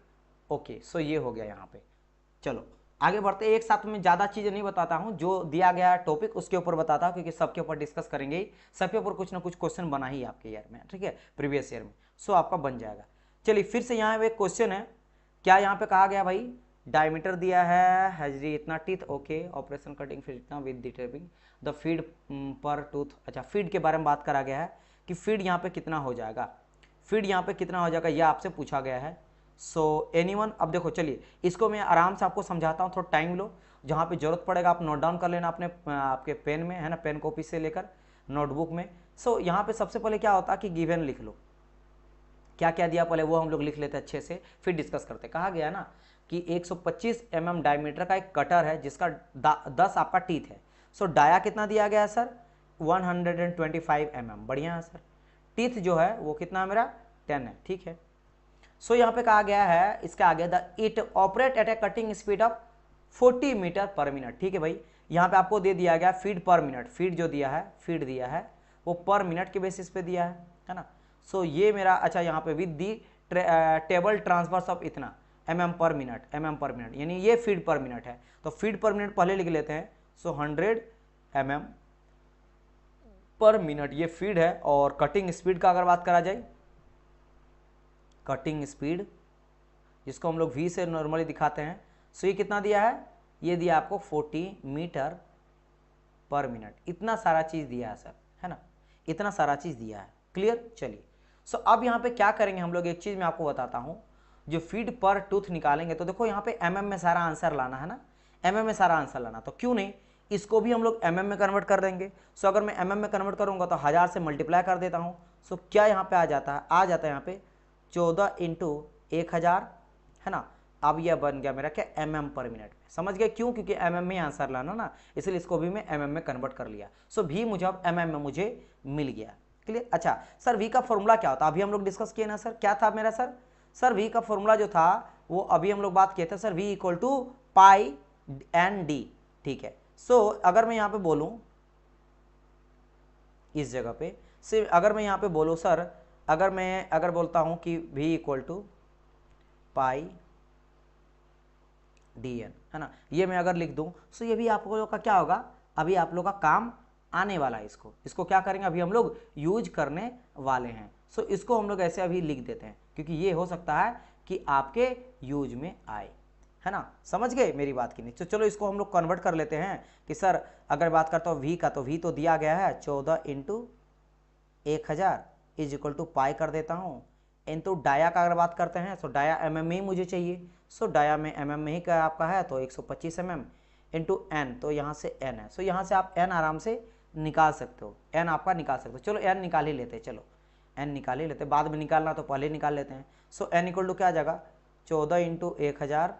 S1: Okay, so ये हो गया यहाँ पे। चलो आगे बढ़ते, एक साथ में ज़्यादा चीज़ें नहीं बताता हूँ, जो दिया गया है टॉपिक उसके ऊपर बताता हूँ, क्योंकि सबके ऊपर डिस्कस करेंगे ही, सबके ऊपर कुछ ना कुछ क्वेश्चन बना ही आपके ईयर में, ठीक है, प्रीवियस ईयर में। सो आपका बन जाएगा। चलिए फिर से यहाँ एक क्वेश्चन है, क्या यहाँ पे कहा गया भाई, डायमीटर दिया है, हैजरी इतना टीथ, ओके, ऑपरेशन कटिंग फिर इतना with the tapping, the feed per tooth. अच्छा, फीड के बारे में बात करा गया है कि फीड यहाँ पे कितना हो जाएगा, फीड यहाँ पे कितना हो जाएगा, यह आपसे पूछा गया है। सो एनीवन, अब देखो चलिए इसको मैं आराम से आपको समझाता हूँ, थोड़ा टाइम लो, जहाँ पे जरूरत पड़ेगा आप नोट डाउन कर लेना अपने आपके पेन में, है ना, पेन कॉपी से लेकर नोटबुक में। सो यहाँ पे सबसे पहले क्या होता है कि गिवन लिख लो, क्या क्या दिया पहले वो हम लोग लिख लेते हैं अच्छे से, फिर डिस्कस करते। कहा गया ना कि 125 mm डायमीटर का एक कटर है जिसका 10 आपका टीथ है। सो डाया कितना दिया गया है सर, 125 mm, बढ़िया है सर। टीथ जो है वो कितना है मेरा, 10 है, ठीक है। सो यहाँ पे कहा गया है, इसका आगे the it operate at a cutting speed of 40 meter per minute, ठीक है भाई। यहाँ पे आपको दे दिया गया फीड पर मिनट, फीड जो दिया है, फीड दिया है वो पर मिनट के बेसिस पे दिया है ना। सो ये मेरा, अच्छा यहाँ पे with the table transfers of इतना mm पर मिनट, mm पर मिनट, यानी ये फीड पर मिनट है। तो फीड पर मिनट पहले लिख लेते हैं। सो 100 mm पर मिनट ये फीड है। और कटिंग स्पीड का अगर बात करा जाए, कटिंग स्पीड जिसको हम लोग v से नॉर्मली दिखाते हैं, सो ये कितना दिया है, ये दिया आपको 40 मीटर पर मिनट। इतना सारा चीज दिया है सर, है ना, इतना सारा चीज दिया है। क्लियर। चलिए, सो अब यहाँ पे क्या करेंगे हम लोग, एक चीज मैं आपको बताता हूँ। जो फीड पर टूथ निकालेंगे तो देखो यहाँ पे mm में सारा आंसर लाना है ना, mm में सारा आंसर लाना, तो क्यों नहीं इसको भी हम लोग mm में कन्वर्ट कर देंगे। सो अगर मैं mm में कन्वर्ट करूंगा तो 1000 से मल्टीप्लाई कर देता हूँ। सो क्या यहाँ पे आ जाता है, आ जाता है यहाँ पे 14 इंटू 1000, है ना। अब यह बन गया मेरा क्या, mm पर मिनट। समझ गए क्यों, क्योंकि mm में आंसर लाना ना, इसलिए इसको भी मैं mm में कन्वर्ट कर लिया। सो v मुझे अब mm में मुझे मिल गया। क्लियर। अच्छा सर v का फॉर्मूला क्या होता है, अभी हम लोग डिस्कस किए ना सर, क्या था मेरा सर v का फॉर्मूला जो था वो अभी हम लोग बात किए थे sir, v equal to pi N D. ठीक है। सो अगर मैं यहाँ पे बोलूं इस जगह पे, सिर्फ अगर मैं यहाँ पे बोलूं सर, अगर बोलता हूं कि v equal to pi D N, है ना, ये मैं अगर लिख दूं, सो ये भी आप लोग का क्या होगा, अभी आप लोग का काम आने वाला है। इसको क्या करेंगे, अभी हम लोग यूज करने वाले हैं। सो इसको हम लोग ऐसे अभी लिख देते हैं, क्योंकि ये हो सकता है कि आपके यूज में आए, है ना। समझ गए मेरी बात की नहीं। तो चलो इसको हम लोग कन्वर्ट कर लेते हैं कि सर अगर बात करता हूँ वी का, तो वी तो दिया गया है 14 इंटू 1000 इज इक्वल टू पाई कर देता हूँ, इंटू डाया का अगर बात करते हैं, सो डाया mm में ही मुझे चाहिए। सो डाया में mm में ही का आपका है, तो 125 mm इंटू एन, तो यहाँ से n है। सो यहाँ से आप n आराम से निकाल सकते हो, n आपका निकाल सकते हो। चलो n निकाल ही लेते हैं, चलो n निकाल ही लेते हैं, बाद में निकालना तो पहले निकाल लेते हैं। सो n इक्वल टू क्या आ जाएगा, 14 into 1000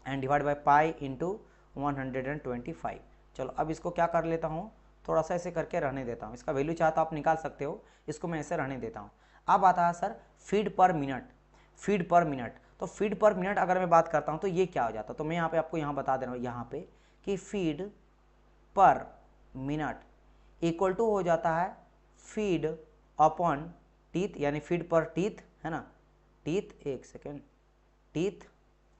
S1: and divide by pi into 125। चलो अब इसको क्या कर लेता हूँ, थोड़ा सा ऐसे करके रहने देता हूँ, इसका वैल्यू चाहता आप निकाल सकते हो, इसको मैं ऐसे रहने देता हूँ। अब आता है सर फीड पर मिनट, फीड पर मिनट। तो फीड पर मिनट अगर मैं बात करता हूँ तो ये क्या हो जाता है, तो मैं यहाँ पे आपको यहाँ बता दे रहा हूँ यहाँ पे कि फीड पर मिनट इक्वल टू हो जाता है फीड अपॉन टीथ, यानी फीड पर टीथ, है ना, टीथ, एक सेकेंड, टीथ,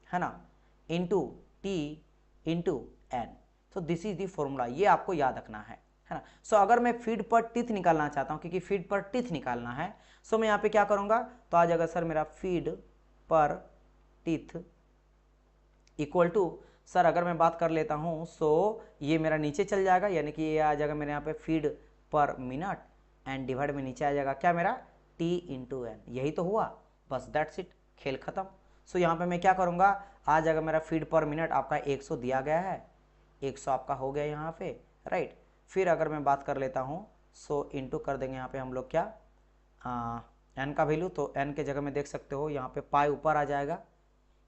S1: है ना, इंटू टी इंटू एन। तो दिस इज द फॉर्मूला, ये आपको याद रखना है ना। सो अगर मैं फीड पर टीथ निकालना चाहता हूँ, क्योंकि फीड पर टीथ निकालना है, सो मैं यहाँ पे क्या करूँगा, तो आ जाएगा सर मेरा फीड पर टीथ इक्वल टू, सर अगर मैं बात कर लेता हूँ, सो ये मेरा नीचे चल जाएगा, यानी कि ये आ जाएगा मेरे यहाँ पे फीड पर मिनट एंड डिवाइड में नीचे आ जाएगा क्या मेरा टी इंटू एन। यही तो हुआ, बस दैट्स इट, खेल खत्म। सो यहाँ पे मैं क्या करूँगा, आ जाएगा मेरा फीड पर मिनट आपका 100 दिया गया है, 100 आपका हो गया यहाँ पे, राइट। फिर अगर मैं बात कर लेता हूँ, सो इंटू कर देंगे यहाँ पे हम लोग क्या, एन का वैल्यू, तो एन के जगह में देख सकते हो यहाँ पे पाई ऊपर आ जाएगा,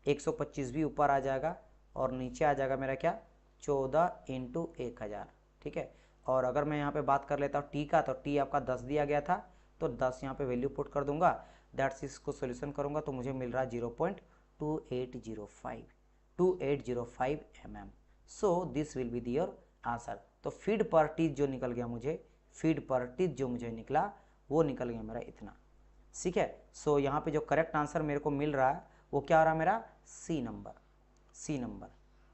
S1: 125 भी ऊपर आ जाएगा, और नीचे आ जाएगा मेरा क्या 14 इंटू 1000। ठीक है। और अगर मैं यहाँ पे बात कर लेता हूँ टी का, तो टी आपका 10 दिया गया था, तो 10 यहाँ पे वैल्यू पुट कर दूंगा, दैट्स इसको सोल्यूशन करूँगा तो मुझे मिल रहा है 0.2805 mm। So this will be your answer. तो फीड पर टीथ जो निकल गया मुझे, फीड पर टीथ जो मुझे निकला वो निकल गया मेरा इतना। ठीक है। सो यहाँ पे जो करेक्ट आंसर मेरे को मिल रहा है वो क्या आ रहा है मेरा सी नंबर, सी नंबर।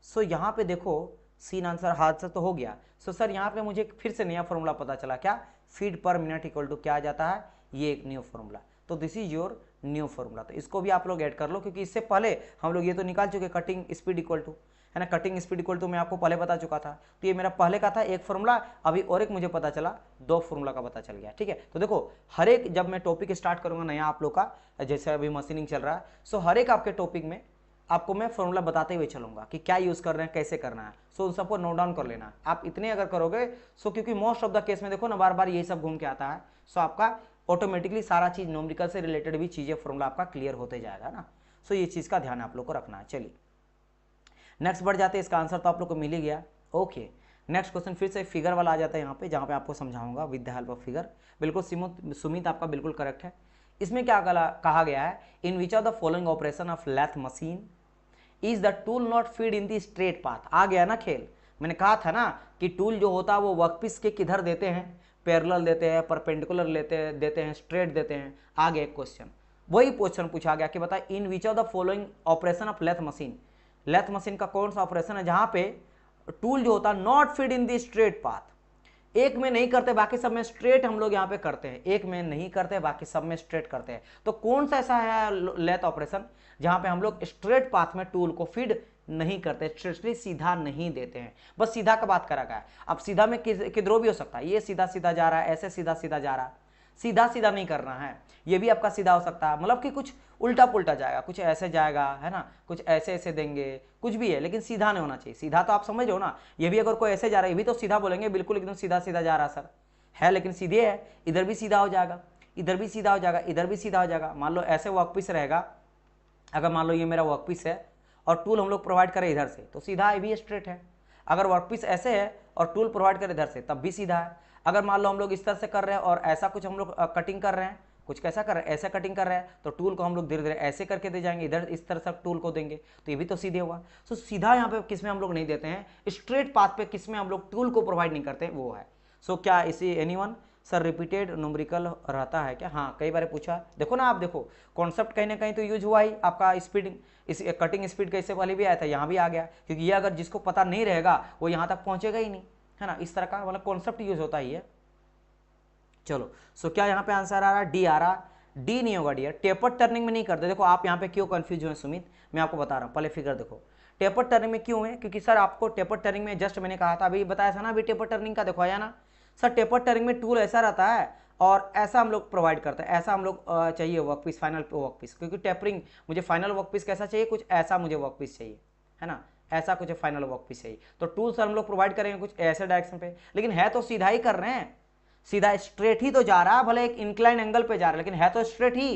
S1: सो यहाँ पे देखो सी आंसर हाथ से तो हो गया। सो सर यहाँ पे मुझे फिर से नया फॉर्मूला पता चला, क्या फीड पर मिनट इक्वल टू क्या आ जाता है, ये एक न्यू फॉर्मूला। तो this is your new formula, तो इसको भी आप लोग ऐड कर लो, क्योंकि इससे पहले हम लोग ये तो निकाल चुके कटिंग स्पीड इक्वल टू, है ना, कटिंग स्पीड इक्वल टू मैं आपको पहले बता चुका था। तो ये मेरा पहले का था एक फॉर्मूला, अभी और एक मुझे पता चला, 2 फॉर्मूला का पता चल गया। ठीक है। तो देखो हर एक, जब मैं टॉपिक स्टार्ट करूंगा नया आप लोग का, जैसे अभी मशीनिंग चल रहा है, सो हर एक आपके टॉपिक में आपको मैं फॉर्मूला बताते हुए चलूंगा कि क्या यूज कर रहे हैं, कैसे करना है। सो उन सबको नोट डाउन कर लेना है। आप इतने अगर करोगे, सो क्योंकि मोस्ट ऑफ द केस में देखो ना बार बार यही सब घूम के आता है, सो आपका ऑटोमेटिकली सारा चीज न्यूमेरिकल से रिलेटेड भी चीजें फॉर्मूला आपका क्लियर होते जाएगा ना। सो ये चीज का ध्यान आप लोग को रखना है। चलिए नेक्स्ट बढ़ जाते हैं, इसका आंसर तो आप लोग को मिल ही गया। ओके, नेक्स्ट क्वेश्चन फिर से फिगर वाला आ जाता है यहाँ पे, जहाँ पे आपको समझाऊंगा with the help of figure. बिल्कुल सुमित आपका बिल्कुल करेक्ट है। इसमें क्या कहा गया है, in which of the following operation of lathe machine is the tool not feed in the straight path. आ गया ना खेल। मैंने कहा था ना कि टूल जो होता है वो वर्कपीस के किधर देते हैं, पैरेलल देते हैं, परपेंडिकुलर देते हैं, स्ट्रेट देते हैं। आगे एक क्वेश्चन, वही क्वेश्चन पूछा गया कि बता in which of the following operation of lathe machine, lathe machine का कौन सा ऑपरेशन है जहां पे टूल जो होता है not fit in the straight path, एक में नहीं करते बाकी सब में स्ट्रेट हम लोग यहाँ पे करते हैं, एक में नहीं करते बाकी सब में स्ट्रेट करते हैं। तो कौन सा ऐसा है लेथ ऑपरेशन जहां पे हम लोग स्ट्रेट पाथ में टूल को फीड नहीं करते, स्ट्रेटली सीधा नहीं देते हैं, बस सीधा का बात करा गया है। अब सीधा में किधरों भी हो सकता है, ये सीधा सीधा जा रहा है, ऐसे सीधा सीधा जा रहा है, सीधा सीधा नहीं करना है, ये भी आपका सीधा हो सकता है, मतलब कि कुछ उल्टा पुल्टा जाएगा, कुछ ऐसे जाएगा है ना, कुछ ऐसे ऐसे देंगे, कुछ भी है लेकिन सीधा नहीं होना चाहिए। सीधा तो आप समझ हो ना, ये भी अगर कोई ऐसे जा रहा है ये भी तो सीधा बोलेंगे, बिल्कुल एकदम सीधा सीधा जा रहा सर है, लेकिन सीधे है, इधर भी सीधा हो जाएगा, इधर भी सीधा हो जाएगा, इधर भी सीधा हो जाएगा। मान लो ऐसे वर्कपीस रहेगा, अगर मान लो ये मेरा वर्कपीस है और टूल हम लोग प्रोवाइड करें इधर से तो सीधा है, भी स्ट्रेट है। अगर वर्कपीस ऐसे है और टूल प्रोवाइड करें इधर से तब भी सीधा है। अगर मान लो हम लोग इस तरह से कर रहे हैं और ऐसा कुछ हम लोग कटिंग कर रहे हैं, कुछ कैसा कर रहे हैं, ऐसा कटिंग कर रहे हैं, तो टूल को हम लोग धीरे धीरे ऐसे करके दे जाएंगे, इधर इस तरह से टूल को देंगे तो ये भी तो सीधे हुआ। सो सीधा यहाँ पे किसमें हम लोग नहीं देते हैं, स्ट्रेट पाथ पे किसमें हम लोग टूल को प्रोवाइड नहीं करते, वो है। सो क्या इसी एनीवन सर रिपीटेड न्यूमेरिकल रहता है क्या, हाँ कई बार पूछा। देखो ना आप, देखो कॉन्सेप्ट कहीं ना कहीं तो यूज हुआ ही, आपका स्पीड, इस कटिंग स्पीड कैसे वाली भी आया था, यहाँ भी आ गया, क्योंकि ये अगर जिसको पता नहीं रहेगा वो यहाँ तक पहुंचेगा ही नहीं, है ना, इस तरह का मतलब कॉन्सेप्ट यूज होता ही है। चलो सो क्या यहाँ पे आंसर आ रहा, डी आ रहा, डी नहीं होगा डियर, टेपर टर्निंग में नहीं करते। देखो आप यहाँ पे क्यों कंफ्यूज हुए सुमित, मैं आपको बता रहा हूँ, पहले फिगर देखो टेपर टर्निंग में क्यों है, क्योंकि सर आपको टेपर टर्निंग में जस्ट मैंने कहा था, अभी बताया था ना, अभी टेपर टर्निंग का देखो आया ना सर, टेपर टर्निंग में टूल ऐसा रहता है और ऐसा हम लोग प्रोवाइड करते हैं, ऐसा हम लोग चाहिए वर्कपीस, फाइनल वर्कपीस, क्योंकि टेपरिंग मुझे फाइनल वर्कपीस कैसा चाहिए, कुछ ऐसा मुझे वर्कपीस चाहिए, है ना, ऐसा कुछ फाइनल वर्कपीस चाहिए, तो टूल सर हम लोग प्रोवाइड करेंगे कुछ ऐसे डायरेक्शन पे, लेकिन है तो सीधा ही कर रहे हैं, सीधा स्ट्रेट ही तो जा रहा है, भले एक इंक्लाइन एंगल पे जा रहा है लेकिन है तो स्ट्रेट ही।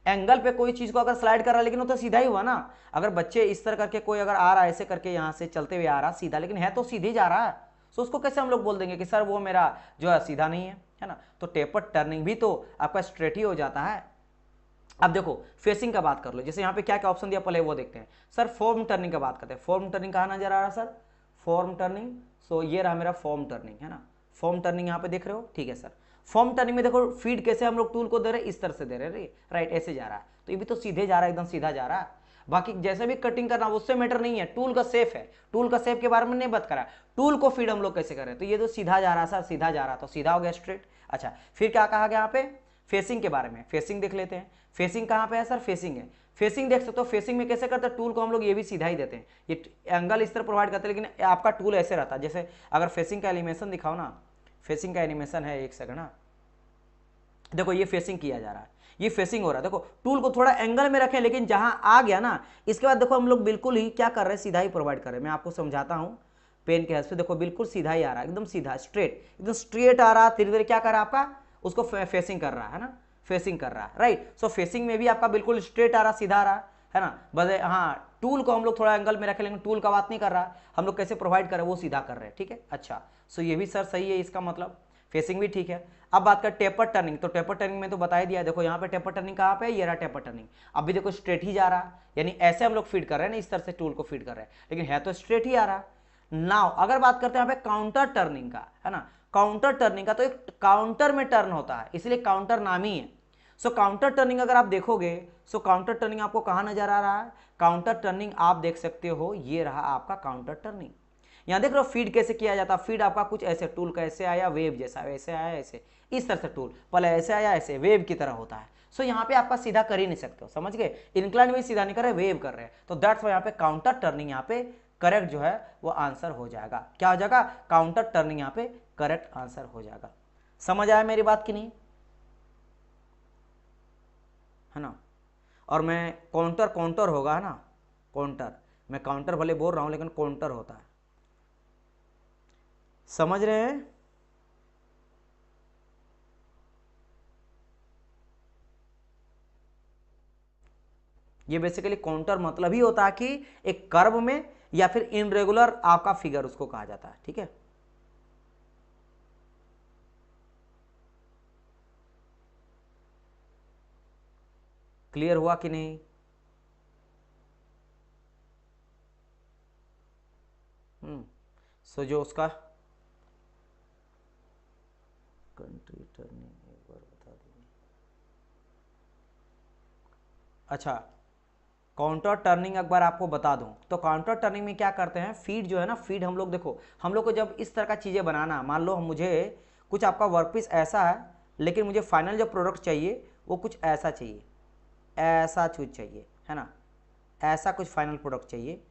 S1: एंगल पे कोई चीज को अगर स्लाइड कर रहा है लेकिन वो तो सीधा ही हुआ ना। अगर बच्चे इस तरह करके कोई अगर आ रहा है ऐसे करके यहाँ से चलते हुए आ रहा सीधा, लेकिन है तो सीधे जा रहा है, तो उसको कैसे हम लोग बोल देंगे कि सर वो मेरा जो है सीधा नहीं है ना। तो टेपर टर्निंग भी तो आपका स्ट्रेट ही हो जाता है। अब देखो फेसिंग का बात कर लो, जैसे यहाँ पे क्या क्या ऑप्शन दिया पहले वो देखते हैं। सर फॉर्म टर्निंग का बात करते हैं, फॉर्म टर्निंग कहाँ नजर आ रहा है सर, फॉर्म टर्निंग, सो ये रहा मेरा फॉर्म टर्निंग, है ना, फॉर्म टर्निंग यहाँ पे देख रहे हो, ठीक है सर। फॉर्म टर्निंग में देखो फीड कैसे हम लोग टूल को दे रहे हैं, इस तरह से दे रहे हैं, राइट, ऐसे जा रहा है, तो ये भी तो सीधे जा रहा है, एकदम सीधा जा रहा है। बाकी जैसे भी कटिंग करना उससे मैटर नहीं है, टूल का सेफ है, टूल का सेफ के बारे में नहीं बात करा, टूल को फीड हम लोग कैसे करें, तो ये तो सीधा जा रहा है सर, सीधा जा रहा तो सीधा हो गया स्ट्रेट। अच्छा फिर क्या कहा गया यहाँ पे, फेसिंग के बारे में, फेसिंग देख लेते हैं। फेसिंग कहाँ पे है सर, फेसिंग है, फेसिंग देख सकते हो, फेसिंग में कैसे करते हैं, टूल को हम लोग ये भी सीधा ही देते हैं, ये एंगल इस तरह प्रोवाइड करते हैं, लेकिन आपका टूल ऐसे रहता है। जैसे अगर फेसिंग का एनिमेशन दिखाओ ना, फेसिंग का एनिमेशन है, एक सेकंड ना, देखो ये फेसिंग किया जा रहा है, ये फेसिंग हो रहा है, देखो टूल को थोड़ा एंगल में रखें, लेकिन जहां आ गया ना इसके बाद देखो हम लोग बिल्कुल ही क्या कर रहे हैं, सीधा ही प्रोवाइड कर रहे हैं। मैं आपको समझाता हूं पेन के हेल्प से, देखो बिल्कुल सीधा ही आ रहा है, एकदम सीधा स्ट्रेट, एकदम स्ट्रेट आ रहा है, धीरे धीरे क्या कर रहा है आपका, उसको फेसिंग कर रहा है ना, फेसिंग कर रहा है, राइट। सो फेसिंग में भी आपका बिल्कुल स्ट्रेट आ रहा, सीधा आ रहा है ना, बस हाँ टूल को हम लोग थोड़ा एंगल में रखें, लेकिन टूल का बात नहीं कर रहा, हम लोग कैसे प्रोवाइड कर रहे हैं वो सीधा कर रहे हैं, ठीक है। अच्छा सो ये भी सर सही है, इसका मतलब फेसिंग भी ठीक है। अब बात कर टेपर टर्निंग, तो टेपर टर्निंग में तो बता ही दिया, देखो यहाँ पे टेपर टर्निंग कहाँ पे, ये रहा टेपर टर्निंग, अब भी देखो स्ट्रेट ही जा रहा है, यानी ऐसे हम लोग फीड कर रहे हैं ना, इस तरह से टूल को फीड कर रहे हैं, लेकिन है तो स्ट्रेट ही आ रहा। नाउ अगर बात करते हैं यहाँ पे काउंटर टर्निंग का, है ना, काउंटर टर्निंग का, तो एक काउंटर में टर्न होता है, इसलिए काउंटर नाम ही है। सो काउंटर टर्निंग अगर आप देखोगे, सो काउंटर टर्निंग आपको कहाँ नजर आ रहा है, काउंटर टर्निंग आप देख सकते हो, ये रहा आपका काउंटर टर्निंग। यहाँ देख रहे हो फीड कैसे किया जाता है, फीड आपका कुछ ऐसे टूल का ऐसे आया, वेव जैसा वैसे आया, ऐसे इस तरह से टूल पहले ऐसे आया, ऐसे वेव की तरह होता है। सो यहाँ पे आपका सीधा कर ही नहीं सकते हो, समझ गए, इंक्लाइन भी सीधा नहीं कर रहे, वेव कर रहे हैं, तो दैट्स वाई यहाँ पे काउंटर टर्निंग यहाँ पे करेक्ट जो है वो आंसर हो जाएगा। क्या हो जाएगा, काउंटर टर्निंग यहाँ पे करेक्ट आंसर हो जाएगा। समझ आया मेरी बात की नहीं, है ना। और मैं काउंटर काउंटर होगा, है ना, काउंटर, मैं काउंटर भले बोल रहा हूं लेकिन काउंटर होता है, समझ रहे हैं। ये बेसिकली काउंटर मतलब ही होता है कि एक कर्व में या फिर इनरेगुलर आपका फिगर उसको कहा जाता है, ठीक है। क्लियर हुआ कि नहीं, सो जो उसका कंट्री टर्निंग एक बार बता दीजिए। अच्छा, काउंटर टर्निंग एक बार आपको बता दूं तो काउंटर टर्निंग में क्या करते हैं, फीड जो है ना, फीड हम लोग देखो, हम लोग को जब इस तरह का चीज़ें बनाना, मान लो मुझे कुछ आपका वर्कपीस ऐसा है, लेकिन मुझे फाइनल जो प्रोडक्ट चाहिए वो कुछ ऐसा चाहिए, ऐसा चीज चाहिए, है ना, ऐसा कुछ फाइनल प्रोडक्ट चाहिए।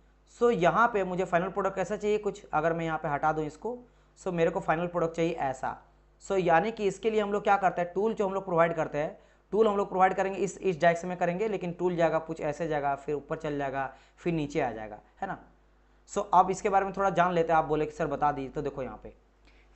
S1: सो यहाँ पे मुझे फाइनल प्रोडक्ट कैसा चाहिए कुछ, अगर मैं यहाँ पे हटा दूँ इसको, सो मेरे को फाइनल प्रोडक्ट चाहिए ऐसा। सो यानी कि इसके लिए हम लोग क्या करते हैं, टूल जो हम लोग प्रोवाइड करते हैं, टूल हम लोग प्रोवाइड करेंगे इस डायरेक्शन में करेंगे, लेकिन टूल जाएगा कुछ ऐसे जाएगा, फिर ऊपर चल जाएगा, फिर नीचे आ जाएगा, है ना। सो अब इसके बारे में थोड़ा जान लेते हैं। आप बोले कि सर बता दीजिए, तो देखो यहाँ पे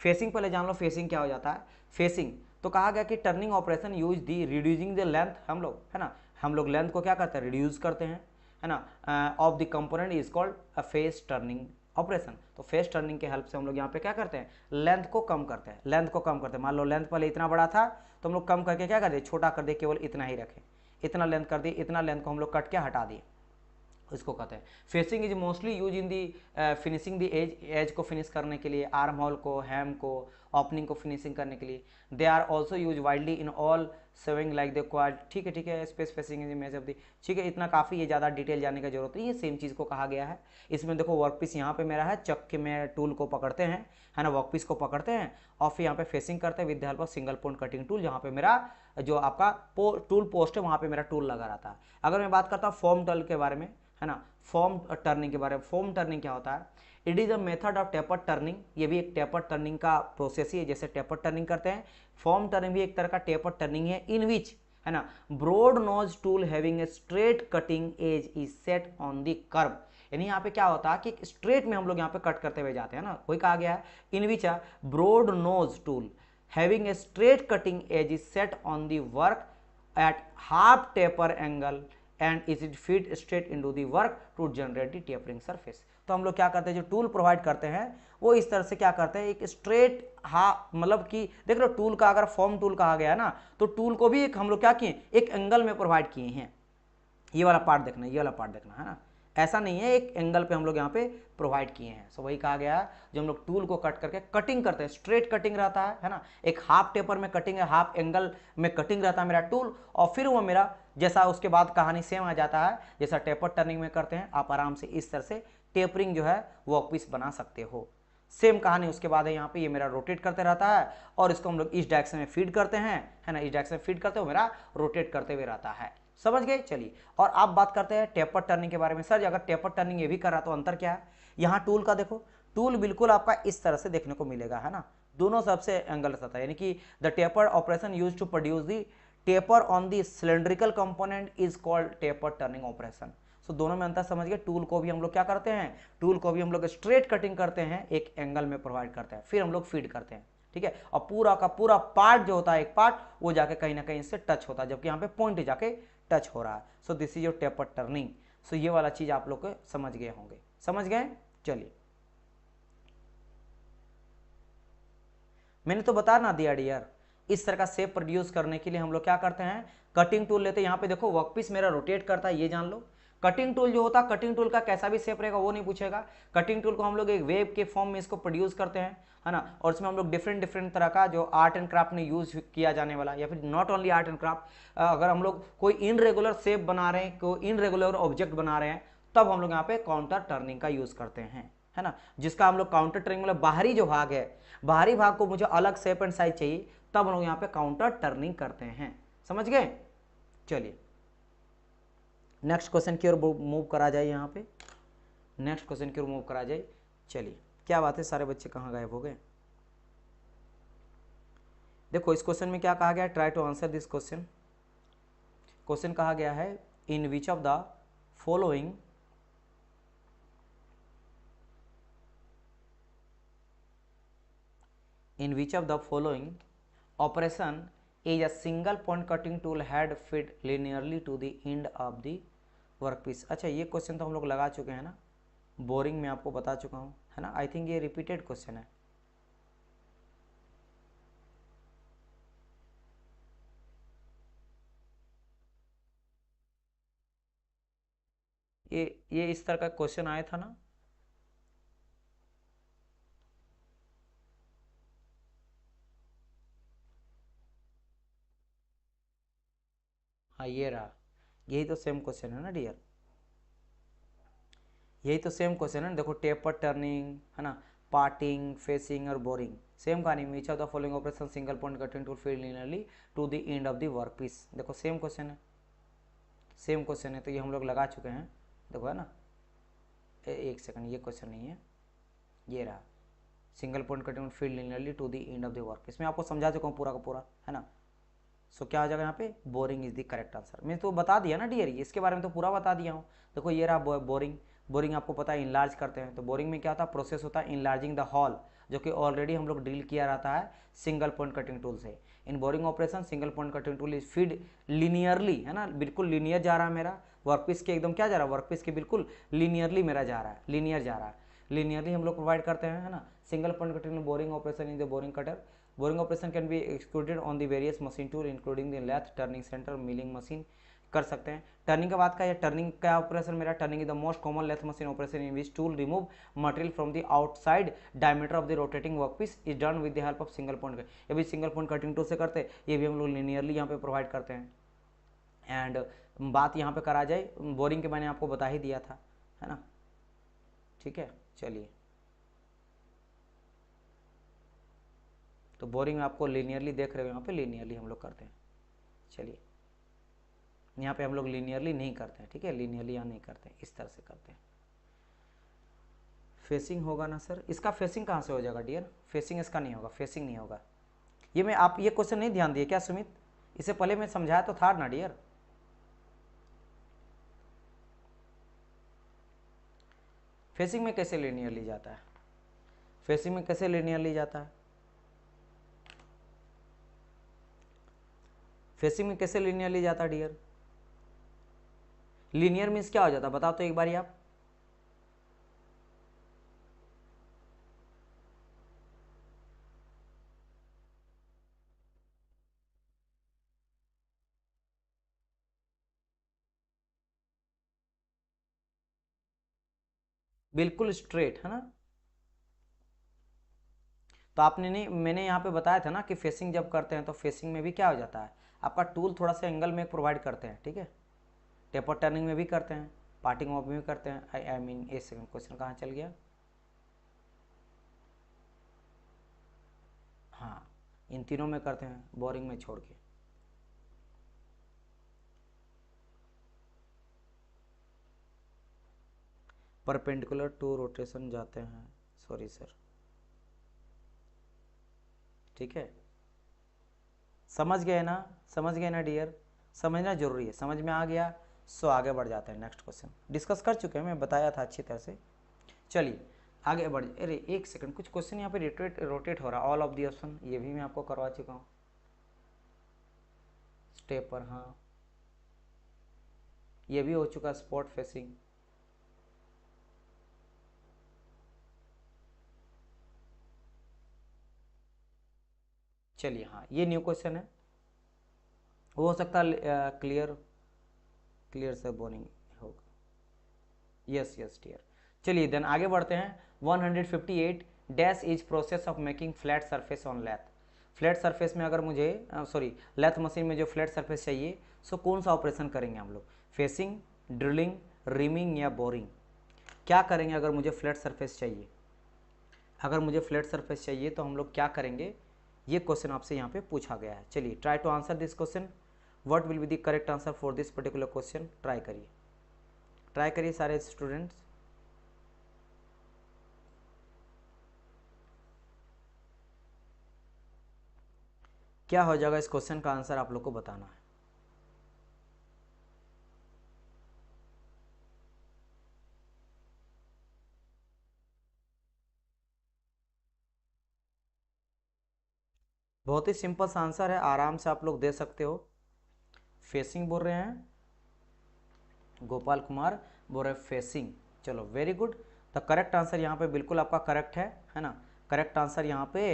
S1: फेसिंग पहले जान लो, फेसिंग क्या हो जाता है। फेसिंग तो कहा गया कि turning operation use the reducing the length, हम लोग, है ना, हम लोग लेंथ को क्या करते हैं, रिड्यूस करते हैं, है ना, of the component is called a face turning operation. तो फेस टर्निंग के हेल्प से हम लोग यहाँ पे क्या करते हैं, लेंथ को कम करते हैं, लेंथ को कम करते हैं। मान लो लेंथ पहले इतना बड़ा था तो हम लोग कम करके क्या कर दिए, छोटा कर दिए, केवल इतना ही रखें, इतना लेंथ कर दिए, इतना लेंथ को हम लोग कट के हटा दिए, इसको कहते हैं facing. Is mostly use in the finishing the edge, edge को फिनिश करने के लिए, आर्म होल को, हैम को, ओपनिंग को फिनिशिंग करने के लिए। They are also use widely in all saving like the quad, ठीक है, ठीक है, space facing is image of the, ठीक है, इतना काफ़ी, ये ज़्यादा डिटेल जाने की जरूरत नहीं, ये सेम चीज़ को कहा गया है। इसमें देखो वर्कपीस यहाँ पे मेरा है, चक के में टूल को पकड़ते हैं, है ना, वर्कपीस को पकड़ते हैं और फिर यहाँ पे फेसिंग करते हैं with the help of single point cutting tool, जहाँ पे मेरा जो आपका टूल पोस्ट है वहाँ पे मेरा टूल लगा रहता है। अगर मैं बात करता हूँ फॉर्म टूल के बारे में, है ना, फॉर्म टर्निंग के बारे में, फॉर्म टर्निंग क्या होता है, it is a method of taper turning, ये भी एक टेपर टर्निंग का प्रोसेस ही है, जैसे टेपर टर्निंग करते हैं, फॉर्म टर्निंग भी एक तरह का टेपर टर्निंग है, इन विच, है ना, broad nose tool having a straight cutting edge is set on the curve. यानी यहाँ पे क्या होता है कि स्ट्रेट में हम लोग यहाँ पे कट करते हुए जाते हैं ना, वही कहा गया है, in which a broad nose tool having a straight cutting edge is set on the work at half taper angle and is it feed straight into the work to generate the tapering surface। तो हम लोग क्या करते हैं, जो टूल प्रोवाइड करते हैं वो इस तरह से क्या करते हैं, एक स्ट्रेट मतलब कि देख लो, टूल का अगर फॉर्म टूल कहा गया है ना, तो टूल को भी एक हम लोग क्या किए, एक एंगल में प्रोवाइड किए हैं। ये वाला पार्ट देखना, ये वाला पार्ट देखना, है ना, ऐसा नहीं है, एक एंगल पे हम लोग यहाँ पे प्रोवाइड किए हैं। सो वही कहा गया है, जो हम लोग टूल को कट करके कटिंग करते हैं, स्ट्रेट कटिंग रहता है ना, एक हाफ टेपर में कटिंग है, हाफ एंगल में कटिंग रहता है मेरा टूल, और फिर वो मेरा जैसा उसके बाद कहानी सेम आ जाता है, जैसा टेपर टर्निंग में करते हैं, आप आराम से इस तरह से टेपरिंग जो है वर्कपीस बना सकते हो। सेम कहानी उसके बाद है, यहाँ पे ये मेरा रोटेट करते रहता है और इसको हम लोग इस डायरेक्शन में फीड करते हैं, है ना, इस डायरेक्शन में फीड करते हुए मेरा रोटेट करते हुए रहता है। समझ गए, चलिए। और आप बात करते हैं टेपर टर्निंग के बारे में। सर अगर टेपर टर्निंग ये भी कर रहा तो अंतर क्या है, यहाँ टूल का देखो, टूल बिल्कुल आपका इस तरह से देखने को मिलेगा, है ना, दोनों सबसे एंगल रहता है, यानी कि the taper operation use to produce the taper on the cylindrical component is called taper turning operation. So दोनों में अंतर समझ गए। टूल को भी हम लोग क्या करते हैं, टूल को भी हम लोग स्ट्रेट कटिंग करते हैं, एक एंगल में प्रोवाइड करते हैं, फिर हम लोग फीड करते हैं, ठीक है, और पूरा का पूरा पार्ट जो होता है, एक पार्ट वो जाके कहीं ना कहीं इससे टच होता है, जबकि यहाँ पे पॉइंट जाके टच हो रहा है। So this is your taper turning. So ये वाला चीज आप लोग को समझ गए होंगे, समझ गए, चलिए। मैंने तो बता ना दिया डियर, इस तरह का शेप प्रोड्यूस करने के लिए हम लोग क्या करते हैं, कटिंग टूल लेते हैं। यहाँ पे देखो वर्कपीस मेरा रोटेट करता है, ये जान लो। कटिंग टूल जो होता है, कटिंग टूल का कैसा भी शेप रहेगा वो नहीं पूछेगा। कटिंग टूल को हम लोग एक वेब के फॉर्म में इसको प्रोड्यूस करते हैं, है ना, और इसमें हम लोग डिफरेंट डिफरेंट तरह का जो आर्ट एंड क्राफ्ट में यूज किया जाने वाला, या फिर not only art and craft, अगर हम लोग कोई इनरेगुलर शेप बना रहे हैं, कोई इनरेगुलर ऑब्जेक्ट बना रहे हैं, तब हम लोग यहाँ पे काउंटर टर्निंग का यूज करते हैं, है ना, जिसका हम लोग काउंटर टर्निंग मतलब बाहरी जो भाग है, बाहरी भाग को मुझे अलग शेप एंड साइज चाहिए, तब हम लोग यहाँ पे काउंटर टर्निंग करते हैं, समझ गए। चलिए नेक्स्ट क्वेश्चन की ओर मूव करा जाए, यहाँ पे नेक्स्ट क्वेश्चन की ओर मूव करा जाए। चलिए, क्या बात है, सारे बच्चे कहाँ गायब हो गए। देखो इस क्वेश्चन में क्या कहा गया है, try to answer this question. Question कहा गया है, in which of the following in which of the following operation is a single point cutting tool head fit linearly to the end of the workpiece. अच्छा ये क्वेश्चन तो हम लोग लगा चुके हैं ना, बोरिंग में आपको बता चुका हूँ, है ना, आई थिंक ये रिपीटेड क्वेश्चन है। ये इस तरह का क्वेश्चन आया था ना, हाँ ये रहा, यही तो सेम क्वेश्चन है ना डियर, यही तो सेम क्वेश्चन है ना। देखो टेपर टर्निंग है ना, पार्टिंग, फेसिंग और बोरिंग, सेम कहानी में each of the following operation single point cutting tool feed linearly to the end of the work piece. देखो सेम क्वेश्चन है, सेम क्वेश्चन है, तो ये हम लोग लगा चुके हैं। देखो है ना, एक सेकंड, ये क्वेश्चन नहीं है, ये रहा single point cutting field linearly to the end of the work, इसमें आपको समझा चुका हूँ पूरा का पूरा, है ना। सो क्या हो जाएगा यहाँ पे, boring is the correct answer. मैं तो बता दिया ना डियर, इसके बारे में तो पूरा बता दिया हूँ। देखो ये रहा बोरिंग, बोरिंग आपको पता है इनलार्ज करते हैं, तो बोरिंग में क्या होता है, प्रोसेस होता है इनलार्जिंग द हॉल, जो कि ऑलरेडी हम लोग डील किया रहता है सिंगल पॉइंट कटिंग टूल से। In boring operation single point cutting tool is feed linearly, है ना, बिल्कुल लीनियर जा रहा है मेरा वर्कपीस के, एकदम क्या जा रहा है, वर्कपीस के बिल्कुल लीनियरली मेरा जा रहा है, लीनियर जा रहा है, लीनियरली हम लोग प्रोवाइड करते हैं, है ना। Single point cutting boring operation in the boring cutter, boring operation can be excluded on the various machine tool including the lathe, turning center, milling machine कर सकते हैं। टर्निंग के बाद का, टर्निंग का ऑपरेशन मेरा, turning is the most common lathe machine operation in which tool remove material from the outside diameter of the rotating workpiece is done with the help of single point. ये भी सिंगल पॉइंट कटिंग टूल से करते हैं, ये भी हम लोग लिनियरली यहाँ पे प्रोवाइड करते हैं। एंड बात यहाँ पे करा जाए, बोरिंग के मैंने आपको बता ही दिया था, है ना, ठीक है। चलिए, तो बोरिंग में आपको लीनियरली देख रहे हो, यहाँ पे लीनियरली हम लोग करते हैं। चलिए, यहाँ पे हम लोग लीनियरली नहीं करते हैं, ठीक है, लीनियरली यहाँ नहीं करते हैं, इस तरह से करते हैं। फेसिंग होगा ना सर, इसका फेसिंग कहाँ से हो जाएगा डियर, फेसिंग इसका नहीं होगा, फेसिंग नहीं होगा। ये मैं, आप ये क्वेश्चन नहीं ध्यान दिए क्या सुमित, इससे पहले मैं समझाया तो था ना डियर। फेसिंग में कैसे लीनियरली जाता है, फेसिंग में कैसे लीनियरली जाता है, फेसिंग में कैसे लीनियरली जाता है डियर। लीनियर मीन्स क्या हो जाता है, बताओ तो एक बार आप। बिल्कुल स्ट्रेट, है ना। तो आपने नहीं, मैंने यहाँ पे बताया था ना कि फेसिंग जब करते हैं तो फेसिंग में भी क्या हो जाता है, आपका टूल थोड़ा सा एंगल में प्रोवाइड करते हैं, ठीक है। टेपर टर्निंग में भी करते हैं, पार्टिंग ऑफ में भी करते हैं। आई मीन एक सेकंड, क्वेश्चन कहाँ चल गया, हाँ, इन तीनों में करते हैं, बोरिंग में छोड़ के। परपेंडिकुलर टू रोटेशन जाते हैं, सॉरी सर, ठीक है। समझ गए ना, समझ गए ना डियर, समझना जरूरी है, समझ में आ गया। सो आगे बढ़ जाते हैं, नेक्स्ट क्वेश्चन डिस्कस कर चुके हैं, मैं बताया था अच्छी तरह से। चलिए आगे बढ़, अरे एक सेकंड, कुछ क्वेश्चन यहाँ पे रोटेट हो रहा है, ऑल ऑफ दी ऑप्शन, ये भी मैं आपको करवा चुका हूँ स्टेप पर, हाँ ये भी हो चुका, स्पॉट फेसिंग। चलिए हाँ, ये न्यू क्वेश्चन है, वो हो सकता है क्लियर, क्लियर से बोरिंग होगा, यस यस डियर। चलिए देन आगे बढ़ते हैं। 158 dash is process of making flat surface on lathe. Flat surface में अगर मुझे सॉरी लैथ मशीन में जो फ्लैट सरफेस चाहिए, सो कौन सा ऑपरेशन करेंगे हम लोग, फेसिंग, ड्रिलिंग, रिमिंग या बोरिंग। क्या करेंगे अगर मुझे फ्लैट सरफेस चाहिए, अगर मुझे फ्लैट सरफेस चाहिए तो हम लोग क्या करेंगे, ये क्वेश्चन आपसे यहाँ पे पूछा गया है। चलिए try to answer this question, what will be the correct answer for this particular question. Try करिए, ट्राई करिए सारे स्टूडेंट्स। क्या हो जाएगा, इस क्वेश्चन का आंसर आप लोग को बताना है। बहुत ही सिंपल सा आंसर है, आराम से आप लोग दे सकते हो। फेसिंग बोल रहे हैं, गोपाल कुमार बोल रहे फेसिंग, चलो very good. The correct answer यहाँ पे बिल्कुल आपका करेक्ट है ना। करेक्ट आंसर यहाँ पे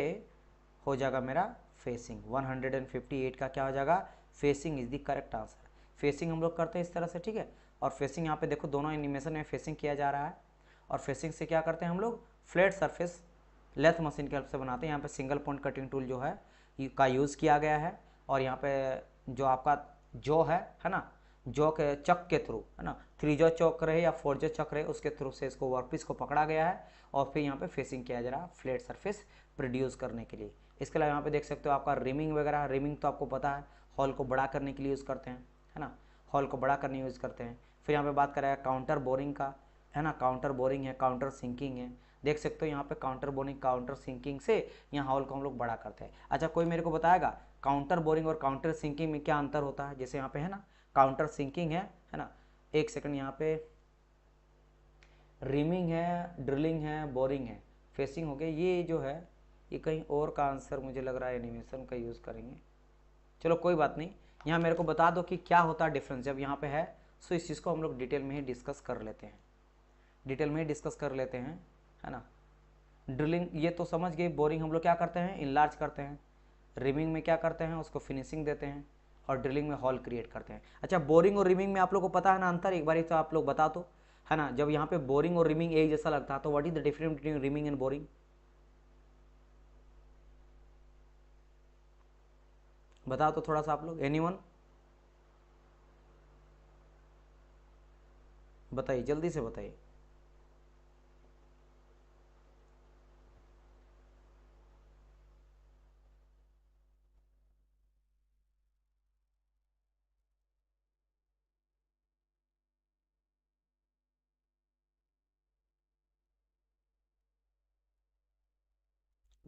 S1: हो जाएगा मेरा फेसिंग। 158 का क्या हो जाएगा, facing is the correct answer. Facing हम लोग करते हैं इस तरह से, ठीक है। और फेसिंग यहाँ पे देखो दोनों एनिमेशन में फेसिंग किया जा रहा है, और फेसिंग से क्या करते हैं हम लोग, फ्लैट सरफेस लेथ मशीन की हेल्प से बनाते हैं। यहाँ पे सिंगल पॉइंट कटिंग टूल जो है का यूज़ किया गया है, और यहाँ पे जो आपका जो है ना, जो के चक के थ्रू, है ना, 3 जो चौक रहे या 4 जो चक रहे उसके थ्रू से इसको वर्कपीस को पकड़ा गया है और फिर यहाँ पे फेसिंग किया जा रहा है फ्लैट सरफेस प्रोड्यूस करने के लिए। इसके अलावा यहाँ पे देख सकते हो आपका रिमिंग वगैरह, रिमिंग तो आपको पता है हॉल को बड़ा करने के लिए यूज़ करते हैं, है ना, हॉल को बड़ा करने यूज़ करते हैं। फिर यहाँ पे बात करें काउंटर बोरिंग का, है ना, काउंटर बोरिंग है, काउंटर सिंकिंग है, देख सकते हो यहाँ पे काउंटर बोरिंग, काउंटर सिंकिंग से यहाँ हॉल को हम लोग बड़ा करते हैं। अच्छा, कोई मेरे को बताएगा काउंटर बोरिंग और काउंटर सिंकिंग में क्या अंतर होता है? जैसे यहाँ पे है ना काउंटर सिंकिंग है ना, एक सेकंड, यहाँ पे रिमिंग है, ड्रिलिंग है, बोरिंग है, फेसिंग हो गया, ये जो है ये कहीं और का आंसर मुझे लग रहा है एनिमेशन का यूज़ करेंगे। चलो कोई बात नहीं, यहाँ मेरे को बता दो कि क्या होता है डिफरेंस जब यहाँ पे है। सो इस चीज़ को हम लोग डिटेल में ही डिस्कस कर लेते हैं, डिटेल में ही डिस्कस कर लेते हैं, है ना। ड्रिलिंग ये तो समझ गए, बोरिंग हम लोग क्या करते हैं, इनलार्ज करते हैं, रिमिंग में क्या करते हैं, उसको फिनिशिंग देते हैं, और ड्रिलिंग में हॉल क्रिएट करते हैं। अच्छा, बोरिंग और रिमिंग में आप लोग को पता है ना अंतर, एक बार तो आप लोग बता दो, है ना। जब यहाँ पे बोरिंग और रिमिंग एक जैसा लगता है तो what is the difference between rhyming and boring? बताओ तो थोड़ा सा आप लोग, एनीवन बताइए, जल्दी से बताइए।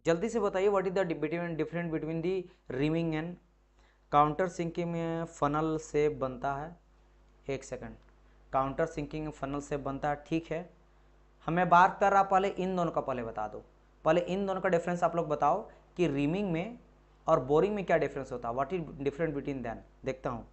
S1: जल्दी से बताइए, what is the different between the reaming and counter sinking में फनल से बनता है। एक सेकंड, काउंटर सिंकिंग फनल से बनता है, ठीक है। हमें बात कर रहा, पहले इन दोनों का पहले बता दो, पहले इन दोनों का डिफरेंस आप लोग बताओ कि रिमिंग में और बोरिंग में क्या डिफरेंस होता है, what is different between than. देखता हूँ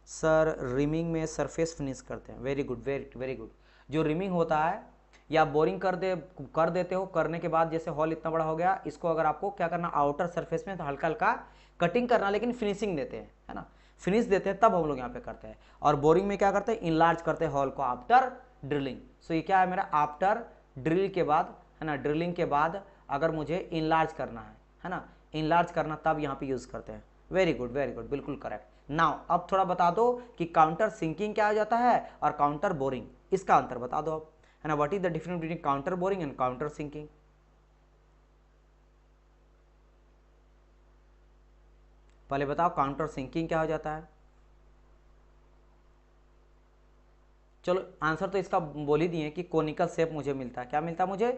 S1: सर, रिमिंग में सरफेस फिनिश करते हैं, very good, very very good. जो रिमिंग होता है या बोरिंग कर देते हो, करने के बाद जैसे हॉल इतना बड़ा हो गया, इसको अगर आपको क्या करना, आउटर सरफेस में तो हल्का हल्का कटिंग करना, लेकिन फिनिशिंग देते हैं, है ना, फिनिश देते हैं, तब हम लोग यहाँ पे करते हैं। और बोरिंग में क्या करते हैं, इनलार्ज करते हैं हॉल को आफ्टर ड्रिलिंग। सो ये क्या है मेरा, आफ्टर ड्रिल के बाद, है ना, ड्रिलिंग के बाद अगर मुझे इनलार्ज करना है ना, इनलार्ज करना, तब यहाँ पे यूज करते हैं। वेरी गुड, वेरी गुड, बिल्कुल करेक्ट। नाउ अब थोड़ा बता दो कि काउंटर सिंकिंग क्या हो जाता है और काउंटर बोरिंग, इसका अंतर बता दो आप, है ना। What is the difference between counter boring and counter sinking? पहले बताओ काउंटर सिंकिंग क्या हो जाता है। चलो आंसर तो इसका बोल ही दिए कि कोनिकल शेप मुझे मिलता है, क्या मिलता है मुझे,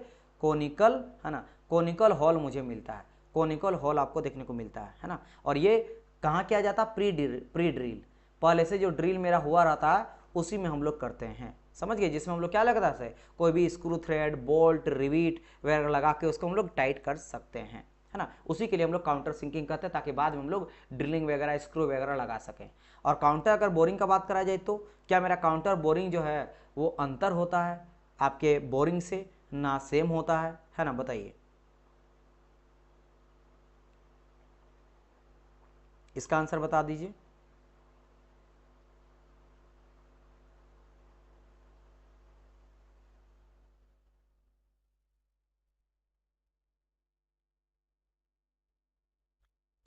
S1: कोनिकल, है ना, कोनिकल हॉल मुझे मिलता है, कोनिकल हॉल आपको देखने को मिलता है ना। और ये कहाँ किया जाता है, प्री ड्रिल, पहले से जो ड्रिल मेरा हुआ रहता है उसी में हम लोग करते हैं, समझ गए, जिसमें हम लोग क्या लगता है, कोई भी स्क्रू थ्रेड, बोल्ट, रिवीट वगैरह लगा के उसको हम लोग टाइट कर सकते हैं, है ना। उसी के लिए हम लोग काउंटर सिंकिंग करते हैं, ताकि बाद में हम लोग ड्रिलिंग वगैरह, स्क्रू वगैरह लगा सकें। और काउंटर अगर बोरिंग का बात करा जाए तो क्या मेरा काउंटर बोरिंग जो है वो अंतर होता है आपके बोरिंग से, ना सेम होता है ना, बताइए इसका आंसर बता दीजिए।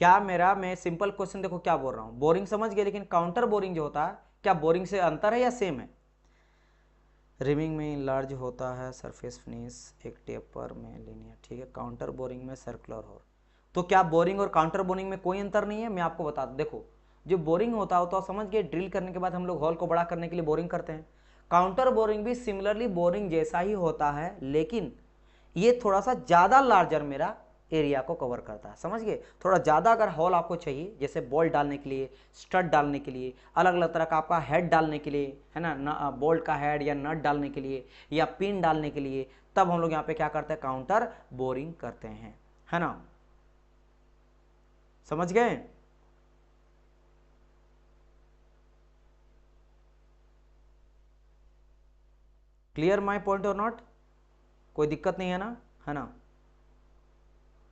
S1: क्या मेरा, मैं सिंपल क्वेश्चन देखो क्या बोल रहा हूं, बोरिंग समझ गए, लेकिन काउंटर बोरिंग जो होता है क्या बोरिंग से अंतर है या सेम है? रिमिंग में लार्ज होता है सरफेस फिनिश, एक टेपर में लीनियर, ठीक है। काउंटर बोरिंग में सर्कुलर हो, तो क्या बोरिंग और काउंटर बोरिंग में कोई अंतर नहीं है? मैं आपको बता दूं, देखो जो बोरिंग होता हो तो आप समझ गए, ड्रिल करने के बाद हम लोग हॉल को बड़ा करने के लिए बोरिंग करते हैं। काउंटर बोरिंग भी सिमिलरली बोरिंग जैसा ही होता है, लेकिन ये थोड़ा सा ज़्यादा लार्जर मेरा एरिया को कवर करता है, समझ गए। थोड़ा ज़्यादा अगर हॉल आपको चाहिए, जैसे बोल्ट डालने के लिए, स्टड डालने के लिए, अलग अलग तरह का आपका हेड डालने के लिए, है ना, बोल्ट का हेड या नट डालने के लिए या पिन डालने के लिए, तब हम लोग यहाँ पे क्या करते हैं, काउंटर बोरिंग करते हैं, है ना, समझ गए। क्लियर माई पॉइंट और नॉट, कोई दिक्कत नहीं है ना, है ना।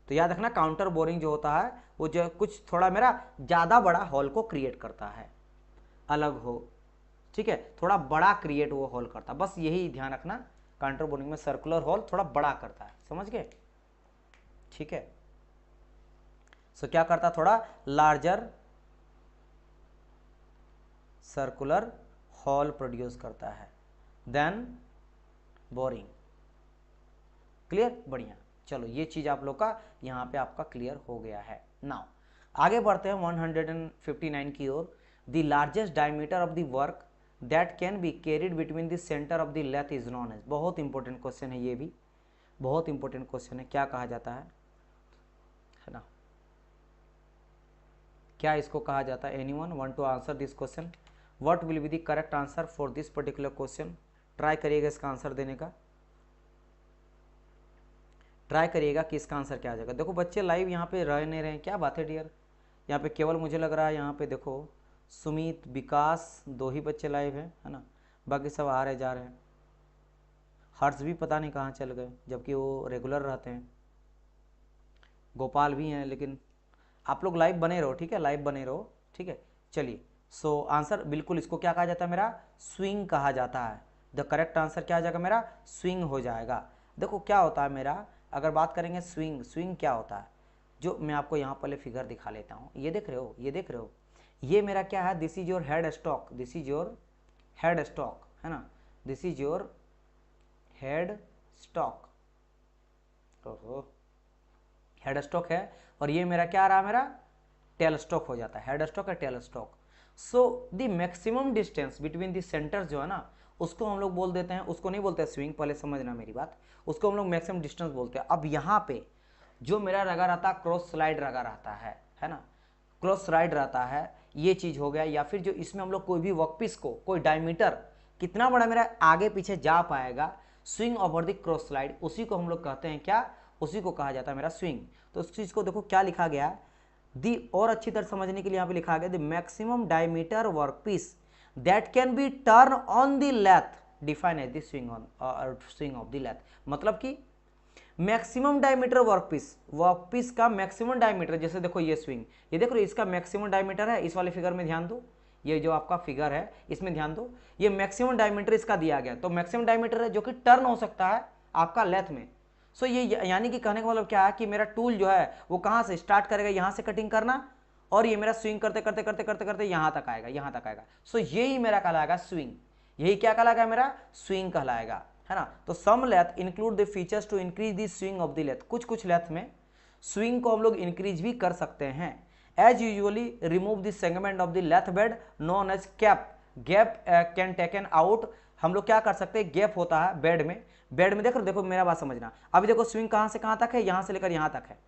S1: तो याद रखना काउंटर बोरिंग जो होता है वो जो कुछ थोड़ा मेरा ज़्यादा बड़ा हॉल को क्रिएट करता है, अलग हो, ठीक है, थोड़ा बड़ा क्रिएट वो हॉल करता है, बस यही ध्यान रखना। काउंटर बोरिंग में सर्कुलर हॉल थोड़ा बड़ा करता है, समझ गए, ठीक है। सो क्या करता, थोड़ा लार्जर सर्कुलर हॉल प्रोड्यूस करता है देन बोरिंग। क्लियर, बढ़िया। चलो ये चीज आप लोग का यहाँ पे आपका क्लियर हो गया है। नाउ आगे बढ़ते हैं 159 की ओर। The largest diameter of the work that can be carried between the centre of the lathe is known as. बहुत इंपॉर्टेंट क्वेश्चन है, ये भी बहुत इंपॉर्टेंट क्वेश्चन है। क्या कहा जाता है ना, क्या इसको कहा जाता है? Anyone want to answer this question? What will be the correct answer for this particular question? Try करिएगा इसका आंसर देने का, ट्राई करिएगा कि इसका आंसर क्या आ जाएगा। देखो बच्चे लाइव यहाँ पे रह नहीं रहे हैं, क्या बात है डियर? यहाँ पे केवल मुझे लग रहा है यहाँ पे देखो सुमित, विकास, 2 ही बच्चे लाइव हैं, है ना, बाकी सब आ रहे जा रहे हैं। हर्ष भी पता नहीं कहाँ चल गए, जबकि वो रेगुलर रहते हैं। गोपाल भी हैं, लेकिन आप लोग लाइव बने रहो, ठीक है, लाइव बने रहो, ठीक है। चलिए, सो आंसर बिल्कुल इसको क्या कहा जाता है मेरा? स्विंग कहा जाता है। द करेक्ट आंसर क्या आ जाएगा मेरा? स्विंग हो जाएगा। देखो क्या होता है मेरा, अगर बात करेंगे स्विंग, स्विंग क्या होता है, जो मैं आपको यहाँ पहले फिगर दिखा लेता हूँ। ये देख रहे हो, ये देख रहे हो, ये मेरा क्या है? This is your head stock, this is your head stock, है ना, this is your head stock. ओहो, हेड स्टॉक है, और ये मेरा क्या आ रहा है? मेरा टेल स्टॉक हो जाता है। हेड स्टॉक है, tell stock. So the maximum distance between the centres जो है ना, उसको हम लोग बोल देते हैं, उसको नहीं बोलते स्विंग, पहले समझना मेरी बात, उसको हम लोग मैक्सिमम डिस्टेंस बोलते हैं। अब यहाँ पे जो मेरा रगा रहता है, क्रॉस स्लाइड रगा रहता है ना, क्रॉस स्लाइड रहता है, ये चीज हो गया। या फिर जो इसमें हम लोग कोई भी वर्कपीस को, कोई डायमीटर कितना बड़ा मेरा आगे पीछे जा पाएगा, swing over the cross slide, उसी को हम लोग कहते हैं क्या? उसी को कहा जाता है मेरा स्विंग। तो उस चीज को देखो क्या लिखा गया, दी, और अच्छी तरह समझने के लिए यहाँ पे लिखा गया the maximum diameter workpiece that can be turn on the lathe define as the swing on swing of the lathe. मतलब कि मैक्सिमम डायमीटर वर्कपीस, वर्कपीस का मैक्सिमम डायमीटर, जैसे देखो ये स्विंग, ये देखो इसका मैक्सिमम डायमीटर है। इस वाले फिगर में ध्यान दो, ये जो आपका फिगर है इसमें ध्यान दो, ये मैक्सिमम डायमीटर इसका दिया गया, तो मैक्सिमम डायमीटर है जो कि टर्न हो सकता है आपका लेथ में। सो ये यानी कि कहने का मतलब क्या है कि मेरा टूल जो है वो कहाँ से स्टार्ट करेगा? यहाँ से कटिंग करना, और ये मेरा स्विंग करते करते करते करते करते यहाँ तक आएगा, यहाँ तक आएगा। सो यही मेरा कहलाएगा स्विंग, यही क्या कहलाएगा मेरा? स्विंग कहलाएगा, है ना। तो some lathe include the features to increase the swing of the lathe. कुछ कुछ लेथ में स्विंग को हम लोग इंक्रीज भी कर सकते हैं। As usually remove the segment of the lathe bed known as cap, gap can taken out. हम लोग क्या कर सकते हैं? गैप होता है बेड में, बेड में देखो मेरा बात समझना। अभी देखो स्विंग कहां से कहां तक है? यहां से लेकर यहां तक है,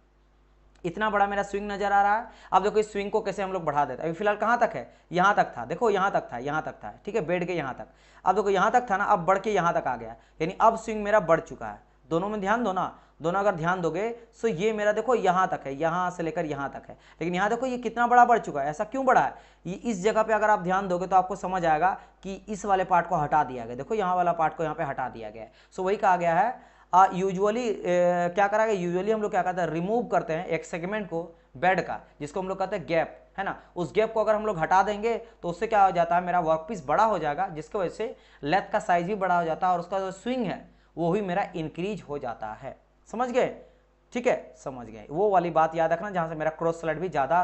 S1: इतना बड़ा मेरा स्विंग नजर आ रहा है। अब देखो इस स्विंग को कैसे हम लोग बढ़ा देते हैं। अभी फिलहाल कहां तक है? यहां तक था, देखो यहां तक था, यहां तक था, ठीक है, बेड के यहां तक। अब देखो यहां तक था ना, अब बढ़ के यहां तक आ गया, यानी अब स्विंग मेरा बढ़ चुका है। दोनों में ध्यान दो ना, दोनों अगर ध्यान दोगे तो ये मेरा देखो यहां तक है, यहां से लेकर यहां तक है, लेकिन यहां देखो ये कितना बड़ा बढ़ चुका है। ऐसा क्यों बढ़ा है? ये इस जगह पे अगर आप ध्यान दोगे तो आपको समझ आएगा कि इस वाले पार्ट को हटा दिया गया, देखो यहाँ वाला पार्ट को यहाँ पे हटा दिया गया है। सो वही कहा गया है यूजुअली क्या करा गया? यूजुअली हम लोग क्या कहते हैं? रिमूव करते हैं एक सेगमेंट को बेड का, जिसको हम लोग कहते हैं गैप, है ना। उस गैप को अगर हम लोग हटा देंगे तो उससे क्या हो जाता है? मेरा वर्कपीस बड़ा हो जाएगा, जिसकी वजह से लेथ का साइज भी बड़ा हो जाता है, और उसका जो स्विंग है वो भी मेरा इंक्रीज हो जाता है। समझ गए? ठीक है, समझ गए। वो वाली बात याद रखना जहां से मेरा क्रॉस स्लाइड भी ज्यादा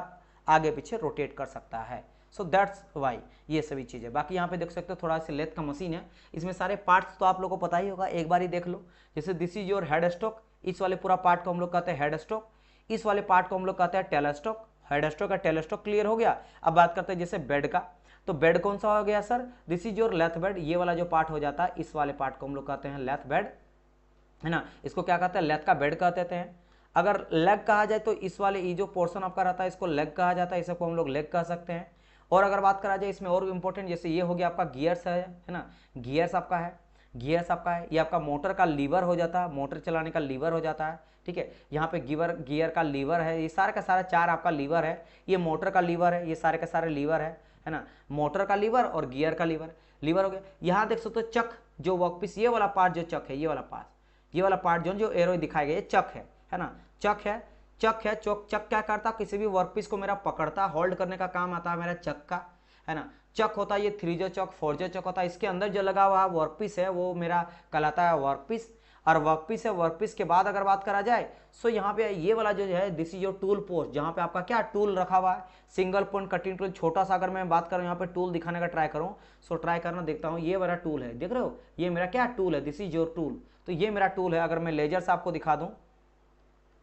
S1: आगे पीछे रोटेट कर सकता है। सो दैट्स वाई ये सभी चीजें। बाकी यहाँ पे देख सकते हो थोड़ा सा लेथ का मशीन है, इसमें सारे पार्ट्स तो आप लोगों को पता ही होगा, एक बार ही देख लो। जैसे this is your head stock, इस वाले पूरा पार्ट को हम लोग कहते हैं हेड स्टॉक, इस वाले पार्ट को हम लोग कहते हैं टेल स्टॉक। हेड स्टॉक का टेल स्टॉक क्लियर हो गया। अब बात करते हैं जैसे बेड का, तो बेड कौन सा हो गया sir? This is your lathe bed. ये वाला जो पार्ट हो जाता है, इस वाले पार्ट को हम लोग कहते हैं लेथ बेड, है ना। इसको क्या कहते हैं? लेथ का बेड कहते हैं। अगर लेग कहा जाए तो इस वाले ये जो पोर्शन आपका रहता है इसको लेग कहा जाता है, इसको हम लोग लेग कह सकते हैं। और अगर बात करा जाए इसमें और इंपॉर्टेंट, जैसे ये हो गया आपका गियर्स है ना, गियर्स आपका है, गियर्स आपका है, ये आपका मोटर का लीवर हो जाता है, मोटर चलाने का लीवर हो जाता है, ठीक है। यहाँ पे गियर का लीवर है, ये सारा का सारा 4 आपका लीवर है, ये मोटर का लीवर है, ये सारे के सारे लीवर है ना, मोटर का लीवर और गियर का लीवर हो गया। यहाँ देख सकते हो चक, जो वर्कपीस, ये वाला पार्ट जो चक है, ये वाला पार्ट जो एरो दिखाया गया, ये चक है ना, चक है। चक क्या करता? किसी भी वर्कपीस को मेरा पकड़ता, होल्ड करने का काम आता है मेरा चक का, है ना। चक होता है ये 3J चक, 4J चक होता है, इसके अंदर जो लगा हुआ वर्कपीस है वो मेरा कहलाता है वर्कपीस। और वर्कपीस है, वर्कपीस के बाद अगर बात करा जाए सो यहाँ पे ये वाला जो है this is your tool post, जहाँ पे आपका क्या टूल रखा हुआ है, सिंगल पॉइंट कटिंग टूल। छोटा सा अगर मैं बात करूँ यहाँ पे टूल दिखाने का ट्राई करूँ, सो ट्राई करना, देखता हूँ ये वाला टूल है, देख रहे हो ये मेरा क्या टूल है, दिस इज योर टूल। तो ये मेरा टूल है। अगर मैं लेजर से आपको दिखा दूँ,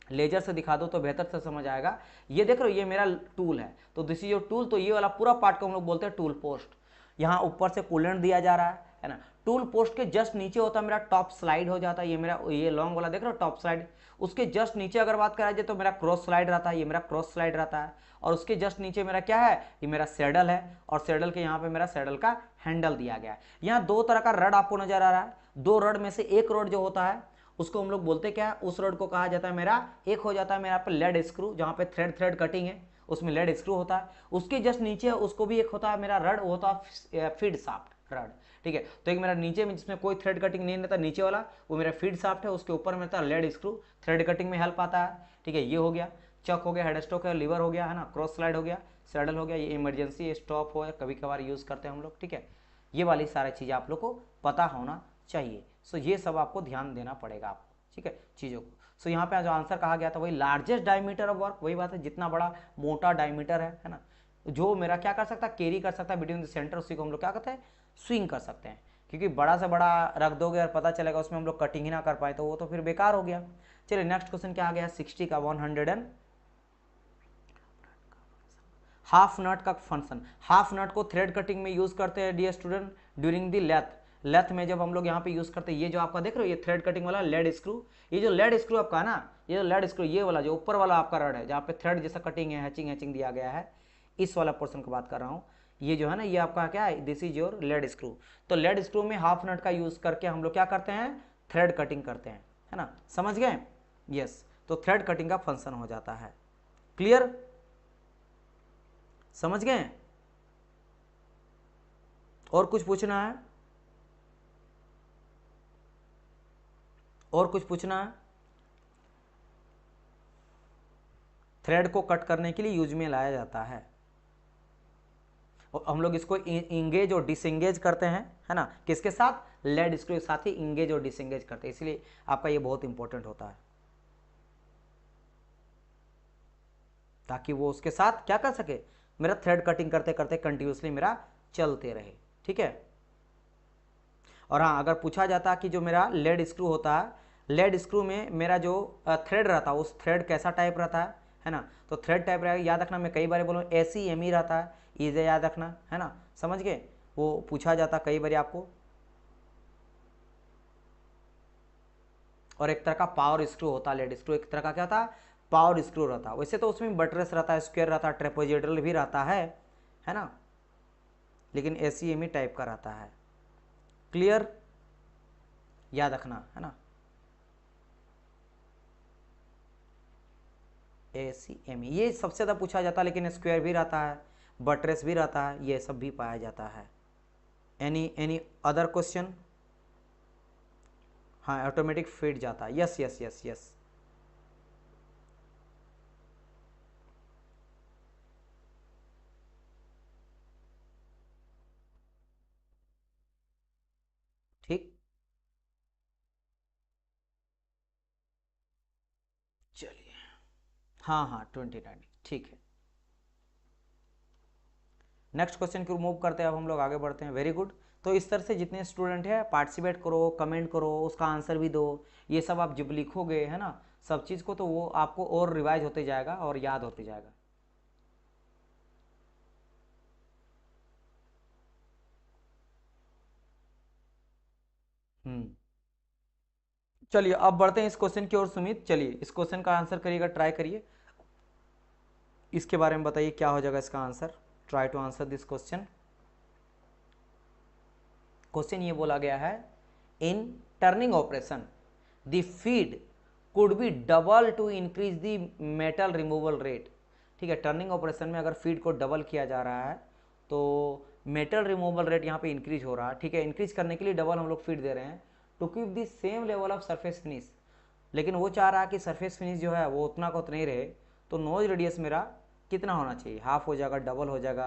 S1: लेजर से दिखा दो तो बेहतर से समझ आएगा। ये देख रहे हो ये मेरा टूल है, तो दिस इज योर टूल। तो ये वाला पूरा पार्ट को हम लोग बोलते हैं टूल पोस्ट। यहाँ ऊपर से कूलेंट दिया जा रहा है ना। टूल पोस्ट के जस्ट नीचे होता है मेरा टॉप स्लाइड हो जाता है, ये मेरा ये लॉन्ग वाला देख रहे हो टॉप स्लाइड। उसके जस्ट नीचे अगर बात करा जाए तो मेरा क्रॉस स्लाइड रहता है, ये मेरा क्रॉस स्लाइड रहता है। और उसके जस्ट नीचे मेरा क्या है, ये मेरा सैडल है, और सैडल के यहाँ पे मेरा सैडल का हैंडल दिया गया है। यहाँ दो तरह का रड आपको नजर आ रहा है। दो रड में से एक रड जो होता है उसको हम लोग बोलते क्या है, उस रड को कहा जाता है मेरा, एक हो जाता है मेरा पे लेड स्क्रू, जहाँ पे थ्रेड कटिंग है उसमें लेड स्क्रू होता है। उसके जस्ट नीचे उसको भी एक होता है मेरा रड, वो होता है फीड शाफ्ट रड, ठीक है। तो एक मेरा नीचे में जिसमें कोई थ्रेड कटिंग नहीं रहता, नीचे वाला वो मेरा फीड शाफ्ट है, उसके ऊपर में रहता है लेड स्क्रू, थ्रेड कटिंग में हेल्प आता है, ठीक है। ये हो गया चक हो गया, हेड स्टॉक है, लीवर हो गया है ना, क्रॉस स्लाइड हो गया, सैडल हो गया, ये इमरजेंसी स्टॉप हो, कभी कभार यूज करते हैं हम लोग, ठीक है। ये वाली सारी चीज़ें आप लोग को पता होना चाहिए। सो ये सब आपको ध्यान देना पड़ेगा आपको, ठीक है, चीज़ों को। सो यहाँ पे जो आंसर कहा गया था वही लार्जेस्ट डायमीटर ऑफ वर्क, वही बात है, जितना बड़ा मोटा डायमीटर है ना, जो मेरा क्या कर सकता है, कैरी कर सकता है बिटवीन द सेंटर, उसी को हम लोग क्या कहते हैं, स्विंग कर सकते हैं। क्योंकि बड़ा से बड़ा रख दोगे और पता चलेगा उसमें हम लोग कटिंग ही ना कर पाए तो वो तो फिर बेकार हो गया। चलिए नेक्स्ट क्वेश्चन क्या आ गया, 60 का 100 एंड हाफ नट का फंक्शन। हाफ नट को थ्रेड कटिंग में यूज करते हैं dear student during the lathe में जब हम लोग यहाँ पे यूज करते हैं। ये जो आपका देख रहे हो ये थ्रेड कटिंग वाला लेड स्क्रू, ये जो लेड स्क्रू आपका है ना, ये जो लेड स्क्रू ये वाला जो ऊपर वाला आपका रड है जहाँ पे थ्रेड जैसा कटिंग है, हैचिंग दिया गया है, इस वाला पोर्शन की बात कर रहा हूँ। ये जो है ना ये आपका क्या है, this is your lead screw. तो लेड स्क्रू में हाफ नट का यूज करके हम लोग क्या करते हैं, थ्रेड कटिंग करते हैं, है ना, समझ गए, यस। तो थ्रेड कटिंग का फंक्शन हो जाता है। क्लियर, समझ गए। और कुछ पूछना है, और कुछ पूछना है। थ्रेड को कट करने के लिए यूज में लाया जाता है, और हम लोग इसको इंगेज और डिसएंगेज करते हैं, है ना, किसके साथ, लेड स्क्रू के साथ ही इंगेज और डिसएंगेज करते हैं, इसलिए आपका ये बहुत इंपॉर्टेंट होता है, ताकि वो उसके साथ क्या कर सके, मेरा थ्रेड कटिंग करते करते कंटिन्यूसली मेरा चलते रहे, ठीक है। और हाँ, अगर पूछा जाता कि जो मेरा लेड स्क्रू होता है, लेड स्क्रू में मेरा जो थ्रेड रहता है उस थ्रेड कैसा टाइप रहता है ना, तो थ्रेड टाइप रहेगा, याद रखना, मैं कई बार बोलूँ ACME रहता है, इसे याद रखना, है ना, समझ गए। वो पूछा जाता कई बार आपको। और एक तरह का पावर स्क्रू होता है लेड स्क्रू, एक तरह का क्या था, पावर स्क्रू रहता है। वैसे तो उसमें बटरेस रहता है, स्क्वायर रहता है, ट्रेपेजोइडल भी रहता है ना, लेकिन ACME टाइप का रहता है। क्लियर, याद रखना, है ना, ACME ये सबसे ज़्यादा पूछा जाता है, लेकिन स्क्वायर भी रहता है, बटरेस भी रहता है, ये सब भी पाया जाता है। Any other question. हाँ, ऑटोमेटिक फिट जाता है, यस यस यस यस। ठीक, चलिए, हाँ हाँ 29, ठीक है। नेक्स्ट क्वेश्चन की मूव करते हैं, अब हम लोग आगे बढ़ते हैं, वेरी गुड। तो इस तरह से जितने स्टूडेंट हैं पार्टिसिपेट करो, कमेंट करो, उसका आंसर भी दो, ये सब आप जब लिखोगे है ना सब चीज़ को, तो वो आपको और रिवाइज होते जाएगा और याद होते जाएगा। चलिए अब बढ़ते हैं इस क्वेश्चन की ओर। सुमित चलिए इस क्वेश्चन का आंसर करिएगा, ट्राई करिए, इसके बारे में बताइए क्या हो जाएगा इसका आंसर। Try to answer this question. Question ये बोला गया है, in turning operation the feed could be double to increase the metal removal rate. ठीक है, टर्निंग ऑपरेशन में अगर फीड को डबल किया जा रहा है तो मेटल रिमूवल रेट यहाँ पे इंक्रीज हो रहा है। ठीक है, इंक्रीज करने के लिए डबल हम लोग फीड दे रहे हैं to keep the same level of surface finish. लेकिन वो चाह रहा है कि सरफेस फिनिश जो है वो उतना का उतना ही रहे, तो नोज रेडियस मेरा कितना होना चाहिए, हाफ हो जाएगा, डबल हो जाएगा,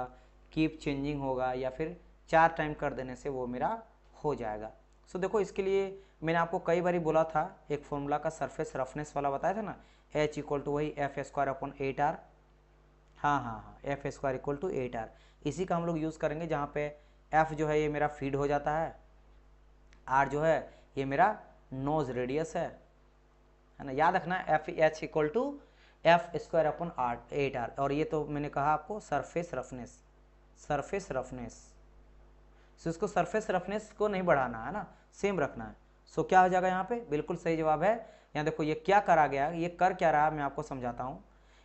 S1: कीप चेंजिंग होगा, या फिर 4 टाइम कर देने से वो मेरा हो जाएगा। सो देखो इसके लिए मैंने आपको कई बार बोला था, एक फॉर्मूला का सरफेस रफनेस वाला बताया था ना, H इक्वल टू वही एफ स्क्वायर अपॉन 8R। हाँ, F square equal to 8R। इसी का हम लोग यूज़ करेंगे, जहाँ पे एफ जो है ये मेरा फीड हो जाता है, आर जो है ये मेरा नोज रेडियस है ना। याद रखना F H equal to F square upon 8R। और ये तो मैंने कहा आपको surface roughness, surface roughness. So इसको सरफेस रफनेस को नहीं बढ़ाना है ना, सेम रखना है। सो क्या हो जाएगा यहाँ पे, बिल्कुल सही जवाब है। यहाँ देखो ये क्या करा गया, ये कर क्या रहा मैं आपको समझाता हूँ।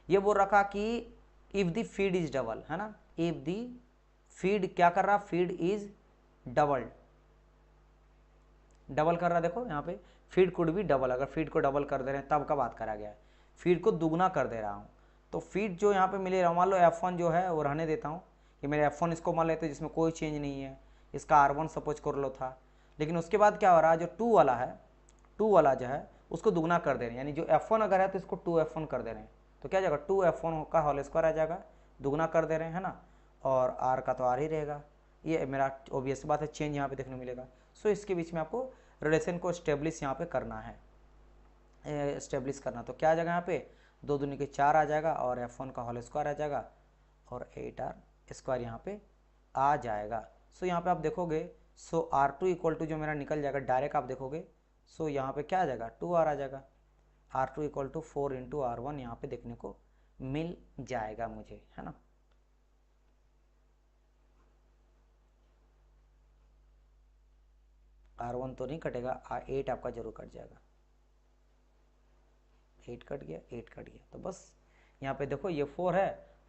S1: ये बोल रखा कि if the feed is double, है ना, इफ द फीड क्या कर रहा, फीड इज डबल, डबल कर रहा। देखो यहाँ पे फीड कुड भी डबल, अगर फीड को डबल कर दे रहे हैं तब का बात करा गया है, फीड को दुगना कर दे रहा हूँ। तो फीड जो यहाँ पे मिले रहा, मान लो F1 जो है वो रहने देता हूँ, ये मेरे F1 इसको मान लेते हैं जिसमें कोई चेंज नहीं है, इसका R1 सपोज कर लो था। लेकिन उसके बाद क्या हो रहा है, जो 2 वाला है, 2 वाला जो है उसको दुगना कर दे रहे हैं, यानी जो F1 अगर है तो इसको 2F1 कर दे रहे हैं। तो क्या जाएगा, 2F1 का होल स्क्वायर आ जाएगा, दुगना कर दे रहे हैं, है ना। और R का तो R ही रहेगा, ये मेरा ऑब्वियस बात है, चेंज यहाँ पे देखने मिलेगा। सो इसके बीच में आपको रिलेशन को स्टेब्लिश यहाँ पे करना है, स्टेब्लिश करना। तो क्या आ जाएगा यहाँ पे, 2 दूनी के 4 आ जाएगा और F1 का होल स्क्वायर आ जाएगा और 8R स्क्वायर यहाँ पे आ जाएगा। सो यहाँ पे आप देखोगे, सो R2 इक्वल टू जो मेरा निकल जाएगा डायरेक्ट, आप देखोगे सो यहाँ पे क्या आ जाएगा, 2R आ जाएगा। R2 equal to 4 into R1 यहाँ पे देखने को मिल जाएगा मुझे, है ना। R1 तो नहीं कटेगा, 8 आपका जरूर कट जाएगा, 8 कट गया, 8 कट गया। तो बस यहाँ पे देखो ये 4 है,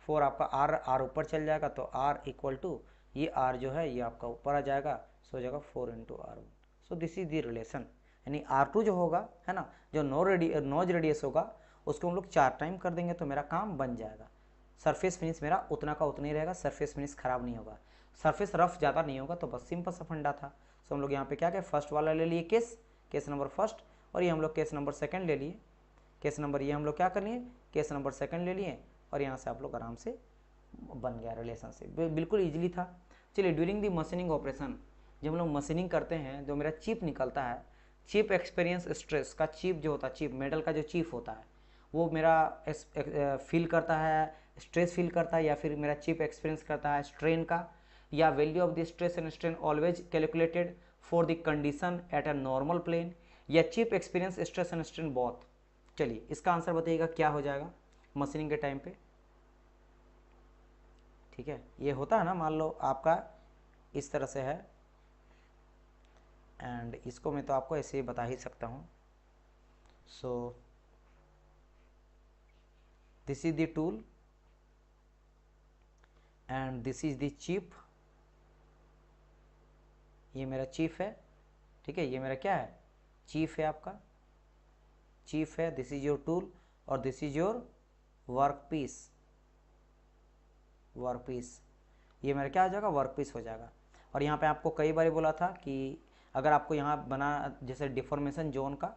S1: 4 आपका R ऊपर चल जाएगा, तो R इक्वल टू ये R जो है ये आपका ऊपर आ जाएगा, सो हो जाएगा 4 into R1। So this is the relation, यानी R2 जो होगा, है ना, जो नोज रेडियस होगा उसको हम लोग 4 टाइम कर देंगे तो मेरा काम बन जाएगा। सरफेस फिनिश मेरा उतना का उतना ही रहेगा, सरफेस फिनिश खराब नहीं होगा, सरफेस रफ ज़्यादा नहीं होगा। तो बस सिंपल सा फंडा था। सो हम लोग यहाँ पे क्या क्या फर्स्ट वाला ले लिए केस नंबर फर्स्ट, और ये हम लोग केस नंबर सेकंड ले लिए, केस नंबर ये हम लोग क्या कर लिए, केस नंबर सेकंड ले लिए, और यहाँ से आप लोग आराम से बन गया रिलेशनशिप, बिल्कुल ईजिली था। चलिए, ड्यूरिंग दी मशीनिंग ऑपरेशन, जब हम लोग मशीनिंग करते हैं, जो मेरा चिप निकलता है, चिप एक्सपीरियंस स्ट्रेस का, चिप जो होता है, चिप मेटल का जो चिप होता है वो मेरा फील करता है, स्ट्रेस फील करता है, या फिर मेरा चिप एक्सपीरियंस करता है स्ट्रेन का, या value of the stress and strain always calculated for the condition at a normal plane, या chip experience stress and strain both. चलिए इसका आंसर बताइएगा क्या हो जाएगा मशीनिंग के टाइम पे। ठीक है, ये होता है ना, मान लो आपका इस तरह से है, एंड इसको मैं तो आपको ऐसे ही बता ही सकता हूँ। सो this is the tool and this is the chip, ये मेरा चीफ है, ठीक है, ये मेरा क्या है, चीफ है, आपका चीफ है, दिस इज योर टूल, और this is your work piece, work piece, ये मेरा क्या हो जाएगा, वर्क पीस हो जाएगा। और यहाँ पे आपको कई बार बोला था कि अगर आपको यहाँ बना जैसे डिफॉर्मेशन जोन का,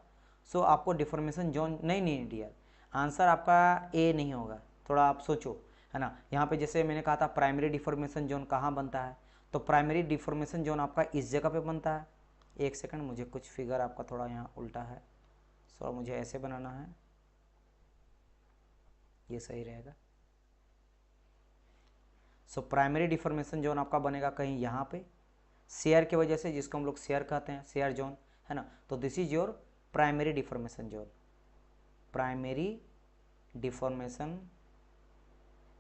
S1: सो आपको डिफॉर्मेशन जोन नहीं डियर, आंसर आपका ए नहीं होगा, थोड़ा आप सोचो, है ना। यहाँ पे जैसे मैंने कहा था प्राइमरी डिफॉर्मेशन जोन कहाँ बनता है, तो प्राइमरी डिफॉर्मेशन जोन आपका इस जगह पे बनता है। एक सेकंड, मुझे कुछ फिगर आपका थोड़ा यहाँ उल्टा है, सो मुझे ऐसे बनाना है, ये सही रहेगा। सो प्राइमरी डिफॉर्मेशन जोन आपका बनेगा कहीं यहाँ पे, शेयर की वजह से, जिसको हम लोग शेयर कहते हैं, शेयर जोन, है ना। तो this is your primary deformation zone, primary deformation,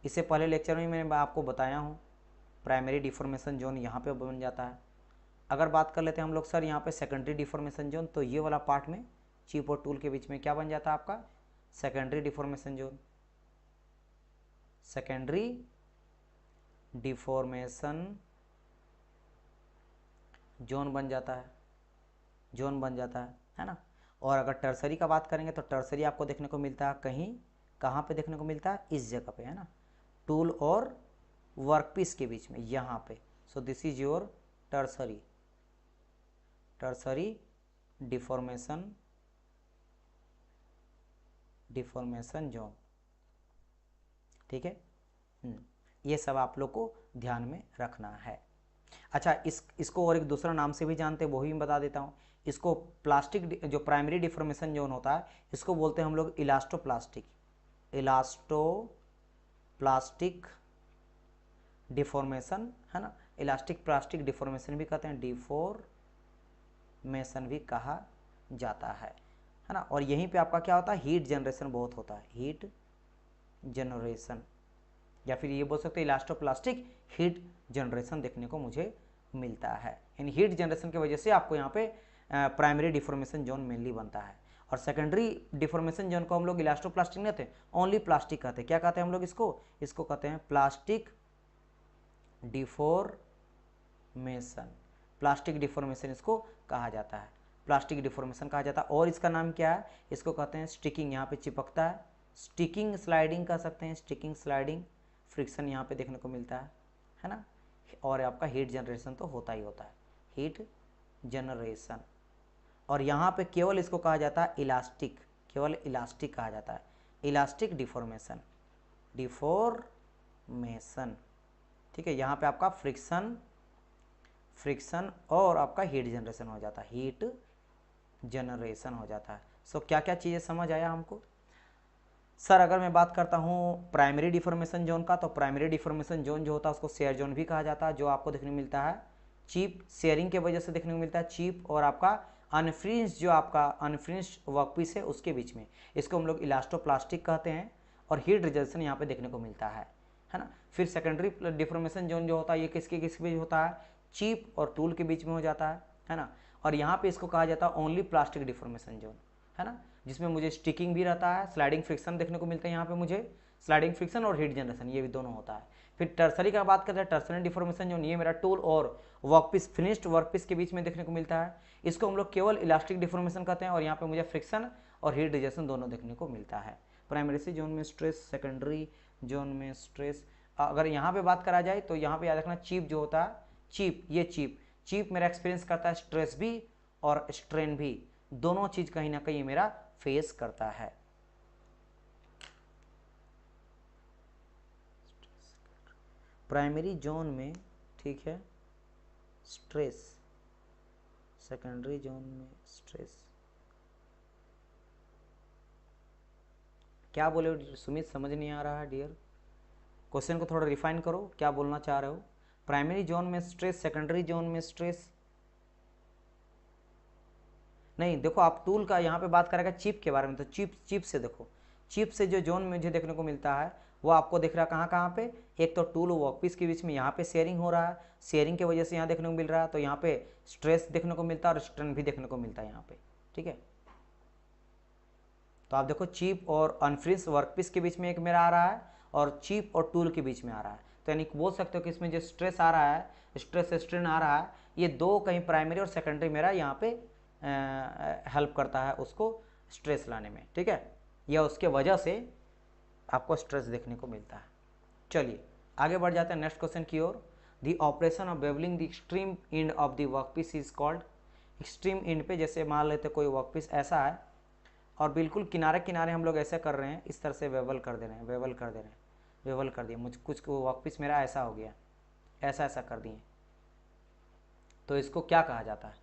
S1: इससे पहले लेक्चर में मैंने आपको बताया हूँ प्राइमरी डिफॉर्मेशन जोन यहाँ पे बन जाता है। अगर बात कर लेते हैं हम लोग सर यहाँ पे सेकेंडरी डिफॉर्मेशन जोन, तो ये वाला पार्ट में चिप और टूल के बीच में क्या बन जाता है आपका, secondary deformation zone, secondary deformation zone बन जाता है, जोन बन जाता है ना। और अगर टर्सरी का बात करेंगे तो टर्सरी आपको देखने को मिलता है कहीं, कहाँ पे देखने को मिलता है, इस जगह पे, है ना, टूल और वर्कपीस के बीच में, यहाँ पे। सो this is your tertiary, tertiary deformation, deformation zone, ठीक है। ये सब आप लोग को ध्यान में रखना है। अच्छा, इसको और एक दूसरा नाम से भी जानते हैं, वो भी मैं बता देता हूँ। इसको प्लास्टिक जो प्राइमरी डिफॉर्मेशन जोन होता है इसको बोलते हैं हम लोग इलास्टोप्लास्टिक, इलास्टोप्लास्टिक डिफॉर्मेशन, है ना। इलास्टिक प्लास्टिक डिफॉर्मेशन भी कहते हैं, डिफॉर्मेशन भी कहा जाता है ना। और यहीं पे आपका क्या होता है, हीट जनरेशन बहुत होता है, हीट जनरेशन, या फिर ये बोल सकते हैं इलास्टोप्लास्टिक हीट जनरेशन देखने को मुझे मिलता है। इन हीट जनरेशन की वजह से आपको यहाँ पे प्राइमरी डिफॉर्मेशन जोन मेनली बनता है। और सेकेंडरी डिफॉर्मेशन जोन को हम लोग इलास्टोप्लास्टिक नहीं कहते, ओनली प्लास्टिक कहते हैं। क्या कहते हैं हम लोग इसको कहते हैं प्लास्टिक डिफॉर्मेशन, प्लास्टिक डिफॉर्मेशन इसको कहा जाता है, प्लास्टिक डिफॉर्मेशन कहा जाता है। और इसका नाम क्या है, इसको कहते हैं स्टिकिंग, यहाँ पे चिपकता है, स्टिकिंग स्लाइडिंग कह सकते हैं, स्टिकिंग स्लाइडिंग, फ्रिक्शन यहाँ पे देखने को मिलता है ना। और आपका हीट जनरेशन तो होता ही होता है, हीट जनरेशन। और यहाँ पे केवल इसको कहा जाता है इलास्टिक, केवल इलास्टिक कहा जाता है, इलास्टिक डिफॉर्मेशन, डिफॉर्मेशन, ठीक है। यहाँ पे आपका फ्रिक्शन और आपका हीट जनरेशन हो जाता है, हीट जनरेशन हो जाता है। सो क्या क्या चीज़ें समझ आया हमको सर? अगर मैं बात करता हूँ प्राइमरी डिफॉर्मेशन जोन का, तो प्राइमरी डिफॉर्मेशन जोन जो होता है उसको शेयर जोन भी कहा जाता है, जो आपको देखने को मिलता है चीप शेयरिंग के वजह से देखने को मिलता है, चीप और आपका अनफ्रिंज्ड, जो आपका अनफ्रिंज्ड वर्कपीस है उसके बीच में, इसको हम लोग इलास्टोप्लास्टिक कहते हैं। और हीट रिजल्शन यहाँ पे देखने को मिलता है ना। फिर सेकेंडरी डिफॉर्मेशन जोन जो होता है ये किसके बीच होता है, चीप और टूल के बीच में हो जाता है ना। और यहाँ पे इसको कहा जाता है ओनली प्लास्टिक डिफॉर्मेशन जोन, है ना, जिसमें मुझे स्टिकिंग भी रहता है, स्लाइडिंग फ्रिक्शन देखने को मिलता है यहाँ पे मुझे, स्लाइडिंग फ्रिक्शन और हीट जनरेशन ये भी दोनों होता है। फिर टर्सरी का बात करते हैं, टर्सरी डिफॉर्मेशन जोन, ये मेरा टूल और वर्कपीस, फिनिश्ड वर्कपीस के बीच में देखने को मिलता है, इसको हम लोग केवल इलास्टिक डिफॉर्मेशन कहते हैं। और यहाँ पे मुझे फ्रिक्शन और हीट रिजेक्शन दोनों देखने को मिलता है। प्राइमरी जोन में स्ट्रेस, सेकेंडरी जोन में स्ट्रेस। अगर यहाँ पे बात करा जाए तो यहाँ पे याद रखना चीप जो होता है, चीप, ये चीप मेरा एक्सपीरियंस करता है स्ट्रेस भी और स्ट्रेन भी, दोनों चीज कहीं ना कहीं मेरा फेस करता है। प्राइमरी जोन में, ठीक है, स्ट्रेस, सेकेंडरी जोन में स्ट्रेस। क्या बोले सुमित, समझ नहीं आ रहा है डियर, क्वेश्चन को थोड़ा रिफाइन करो, क्या बोलना चाह रहे हो? प्राइमरी जोन में स्ट्रेस, सेकेंडरी जोन में स्ट्रेस नहीं। देखो आप टूल का यहाँ पे बात करेगा चिप के बारे में, तो चिप से देखो, चिप से जो जोन मुझे देखने को मिलता है वो आपको दिख रहा है कहाँ पे, एक तो टूल वर्कपीस के बीच में यहाँ पे शेयरिंग हो रहा है, शेयरिंग की वजह से यहाँ देखने को मिल रहा है, तो यहाँ पे स्ट्रेस देखने को मिलता है और स्ट्रेन भी देखने को मिलता है यहाँ पे, ठीक है। तो आप देखो चिप और अनफ्रिंज्ड वर्कपीस के बीच में एक मेरा आ रहा है और चिप और टूल के बीच में आ रहा है, तो यानी बोल सकते हो कि इसमें जो स्ट्रेस आ रहा है, स्ट्रेस स्ट्रेन आ रहा है, ये दो कहीं प्राइमरी और सेकेंडरी मेरा यहाँ पे हेल्प करता है उसको स्ट्रेस लाने में, ठीक है, या उसके वजह से आपको स्ट्रेस देखने को मिलता है। चलिए आगे बढ़ जाते हैं नेक्स्ट क्वेश्चन की ओर। The operation of bevelling the extreme end of the workpiece is called, extreme end पे जैसे मान लेते कोई वर्कपीस ऐसा है और बिल्कुल किनारे किनारे हम लोग ऐसे कर रहे हैं, इस तरह से वेवल कर दे रहे हैं, वेवल कर दे रहे हैं, वेवल कर दिया, मुझ कुछ वर्कपीस मेरा ऐसा हो गया, ऐसा ऐसा कर दिए, तो इसको क्या कहा जाता है?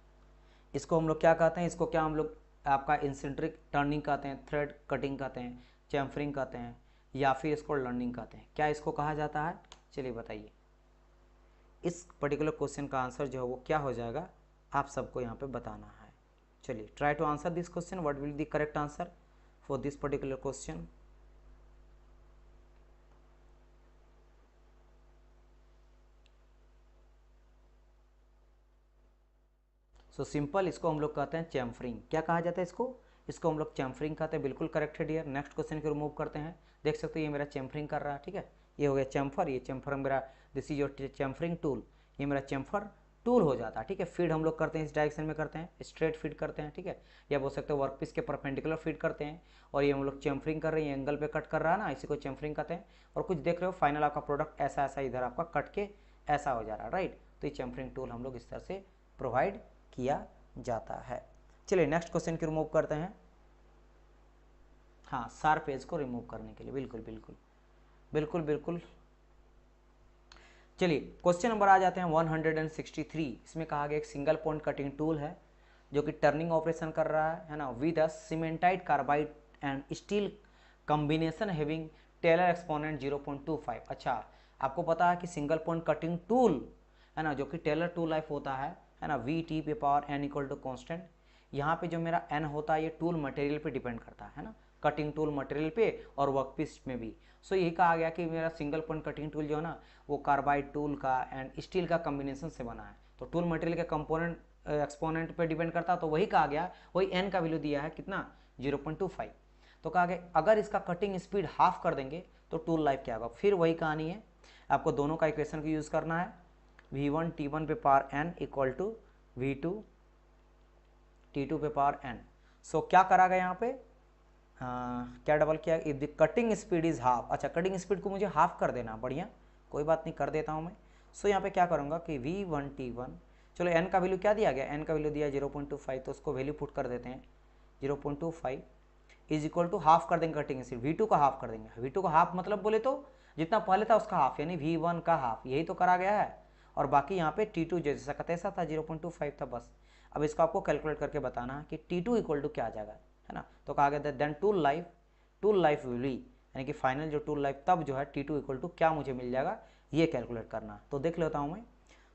S1: इसको हम लोग क्या कहते हैं, इसको क्या हम लोग आपका इंसेंट्रिक टर्निंग कहते हैं, थ्रेड कटिंग कहते हैं, चैम्फरिंग कहते हैं, या फिर इसको लर्निंग कहते हैं, क्या इसको कहा जाता है? चलिए बताइए। इस पर्टिकुलर क्वेश्चन का आंसर जो है वो क्या हो जाएगा, आप सबको यहाँ पे बताना है। चलिए try to answer this question, what will the correct answer for this particular question. So simple, इसको हम लोग कहते हैं चैम्फरिंग। क्या कहा जाता है इसको हम लोग चैम्फरिंग कहते हैं, बिल्कुल करेक्ट है डियर। नेक्स्ट क्वेश्चन को रिमूव करते हैं, देख सकते हो ये मेरा चैम्फरिंग कर रहा है, ठीक है, ये हो गया चैम्फर, ये चैम्फर मेरा, this is your chamfering tool, ये मेरा चैम्फर टूल हो जाता है, ठीक है। फीड हम लोग करते हैं इस डायरेक्शन में करते हैं, स्ट्रेट फीड करते हैं, ठीक है, या बोल सकते हो वर्कपीस के परपेंडिकुलर फीड करते हैं, और ये हम लोग चैम्फरिंग कर रहे हैं, एंगल पे कट कर रहा है ना, इसी को चैम्फरिंग कहते हैं। और कुछ देख रहे हो फाइनल आपका प्रोडक्ट ऐसा ऐसा इधर आपका कट के ऐसा हो जा रहा है, राइट, तो ये चैम्फरिंग टूल हम लोग इस तरह से प्रोवाइड किया जाता है। चलिए नेक्स्ट क्वेश्चन को रिमूव करते हैं। हाँ, शार्प एज को रिमूव करने के लिए, बिल्कुल बिल्कुल बिल्कुल बिल्कुल। चलिए क्वेश्चन नंबर आ जाते हैं 163। इसमें कहा गया एक सिंगल पॉइंट कटिंग टूल है जो कि टर्निंग ऑपरेशन कर रहा है ना, with a cementite carbide and steel combination having Taylor exponent 0.25। अच्छा, आपको पता है कि सिंगल पॉइंट कटिंग टूल है ना, जो कि टेलर टूल लाइफ होता है ना, वी टी पे power n equal to constant. यहाँ पे जो मेरा एन होता है ये टूल मटेरियल पे डिपेंड करता है ना, कटिंग टूल मटेरियल पे और वर्कपीस में भी। सो यही कहा गया कि मेरा सिंगल पॉइंट कटिंग टूल जो है ना वो कार्बाइड टूल का एंड स्टील का कॉम्बिनेशन से बना है। तो टूल मटेरियल के कंपोनेंट एक्सपोनेंट पे डिपेंड करता है, तो वही कहा गया, वही एन का वैल्यू दिया है कितना 0.25। तो कहा गया अगर इसका कटिंग स्पीड हाफ कर देंगे तो टूल लाइफ क्या होगा। फिर वही कहानी है, आपको दोनों का इक्वेशन को यूज़ करना है, v1 t1 पे power n equal to v2 t2 पे पावर n। सो क्या करा गया यहाँ पे, क्या डबल किया, if the cutting speed is half. अच्छा, कटिंग स्पीड को मुझे हाफ कर देना, बढ़िया, कोई बात नहीं, कर देता हूँ मैं। सो यहाँ पे क्या करूँगा कि v1 t1, चलो n का वैल्यू क्या दिया गया, n का वैल्यू दिया 0.25, तो उसको वैल्यू पुट कर देते हैं 0.25 इज इक्वल टू हाफ कर देंगे कटिंग स्पीड, v2 का हाफ कर देंगे। v2 का हाफ मतलब बोले तो जितना पहले था उसका हाफ, यानी v1 का हाफ, यही तो करा गया है। और बाकी यहाँ पे t2 जैसा का तैसा था, 0.25 था बस। अब इसको आपको कैलकुलेट करके बताना है कि t2 इक्वल टू क्या आ जाएगा, है ना। तो कहा गया then tool life will be, यानी कि फाइनल जो टूल लाइफ तब जो है t2 इक्वल टू क्या मुझे मिल जाएगा, ये कैलकुलेट करना। तो देख लेता हूँ मैं।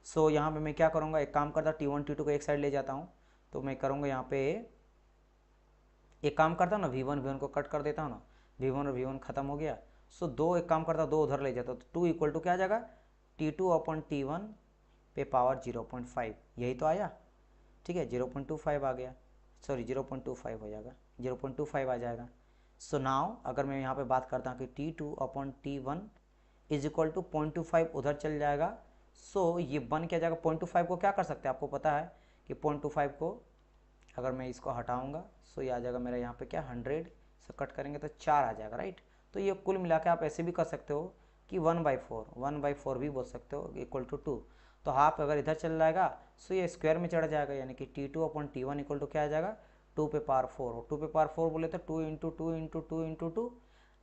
S1: सो यहाँ पे मैं क्या करूँगा, एक काम करता, t1 t2 को एक साइड ले जाता हूँ। तो मैं करूँगा यहाँ पे एक काम करता हूँ ना, v1 को कट कर देता हूँ ना, v1 और v1 खत्म हो गया। सो दो एक काम करता, दो उधर ले जाता, तो 2 इक्वल टू क्या आ जाएगा, t2 अपॉन t1 पे पावर 0.5, यही तो आया, ठीक है, 0.25 आ गया, सॉरी 0.25 हो जाएगा, 0.25 आ जाएगा। सो नाउ अगर मैं यहाँ पे बात करता हूँ कि t2 upon t1 is equal to 0.25 उधर चल जाएगा। सो ये बन क्या जाएगा, 0.25 को क्या कर सकते हैं, आपको पता है कि 0.25 को अगर मैं इसको हटाऊंगा सो ये आ जाएगा मेरा यहाँ पे क्या 100 से कट करेंगे तो 4 आ जाएगा, राइट। तो ये कुल मिला के आप ऐसे भी कर सकते हो कि 1/4 भी बोल सकते हो इक्वल टू 2। तो हाफ अगर इधर चल जाएगा सो ये स्क्वायर में चढ़ जाएगा, यानी कि t2 upon t1 equal to क्या आ जाएगा, 2 पे पावर 4। 2 पे पावर 4 बोले तो 2 इंटू 2 इंटू 2 इंटू 2,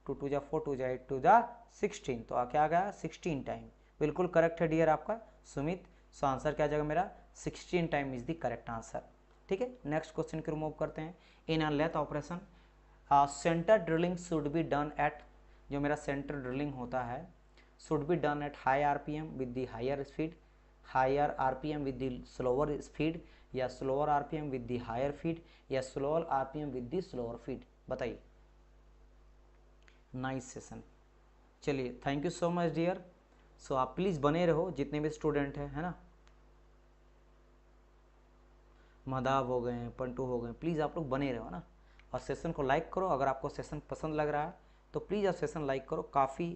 S1: 2 2 जा 4, 2 जा 8, 2 जा 16, तो क्या आ गया 16 टाइम। बिल्कुल करेक्ट है डियर आपका सुमित। सो आंसर क्या आ जाएगा मेरा 16 time is the correct answer, ठीक है। नेक्स्ट क्वेश्चन को रिमूव करते हैं। In a lathe operation centre drilling should be done at, जो मेरा सेंटर ड्रिलिंग होता है should be done at high RPM with the higher speed, higher RPM with the slower speed, या slower RPM with the higher feed, या slower RPM with the slower feed, बताइए। नाइस सेशन, चलिए thank you so much dear. So आप प्लीज़ बने रहो, जितने भी स्टूडेंट हैं, है ना, मदाब हो गए, पंटू हो गए, प्लीज़ आप लोग बने रहो ना, और सेशन को लाइक करो। अगर आपको सेशन पसंद लग रहा है तो प्लीज़ आप सेशन लाइक करो। काफ़ी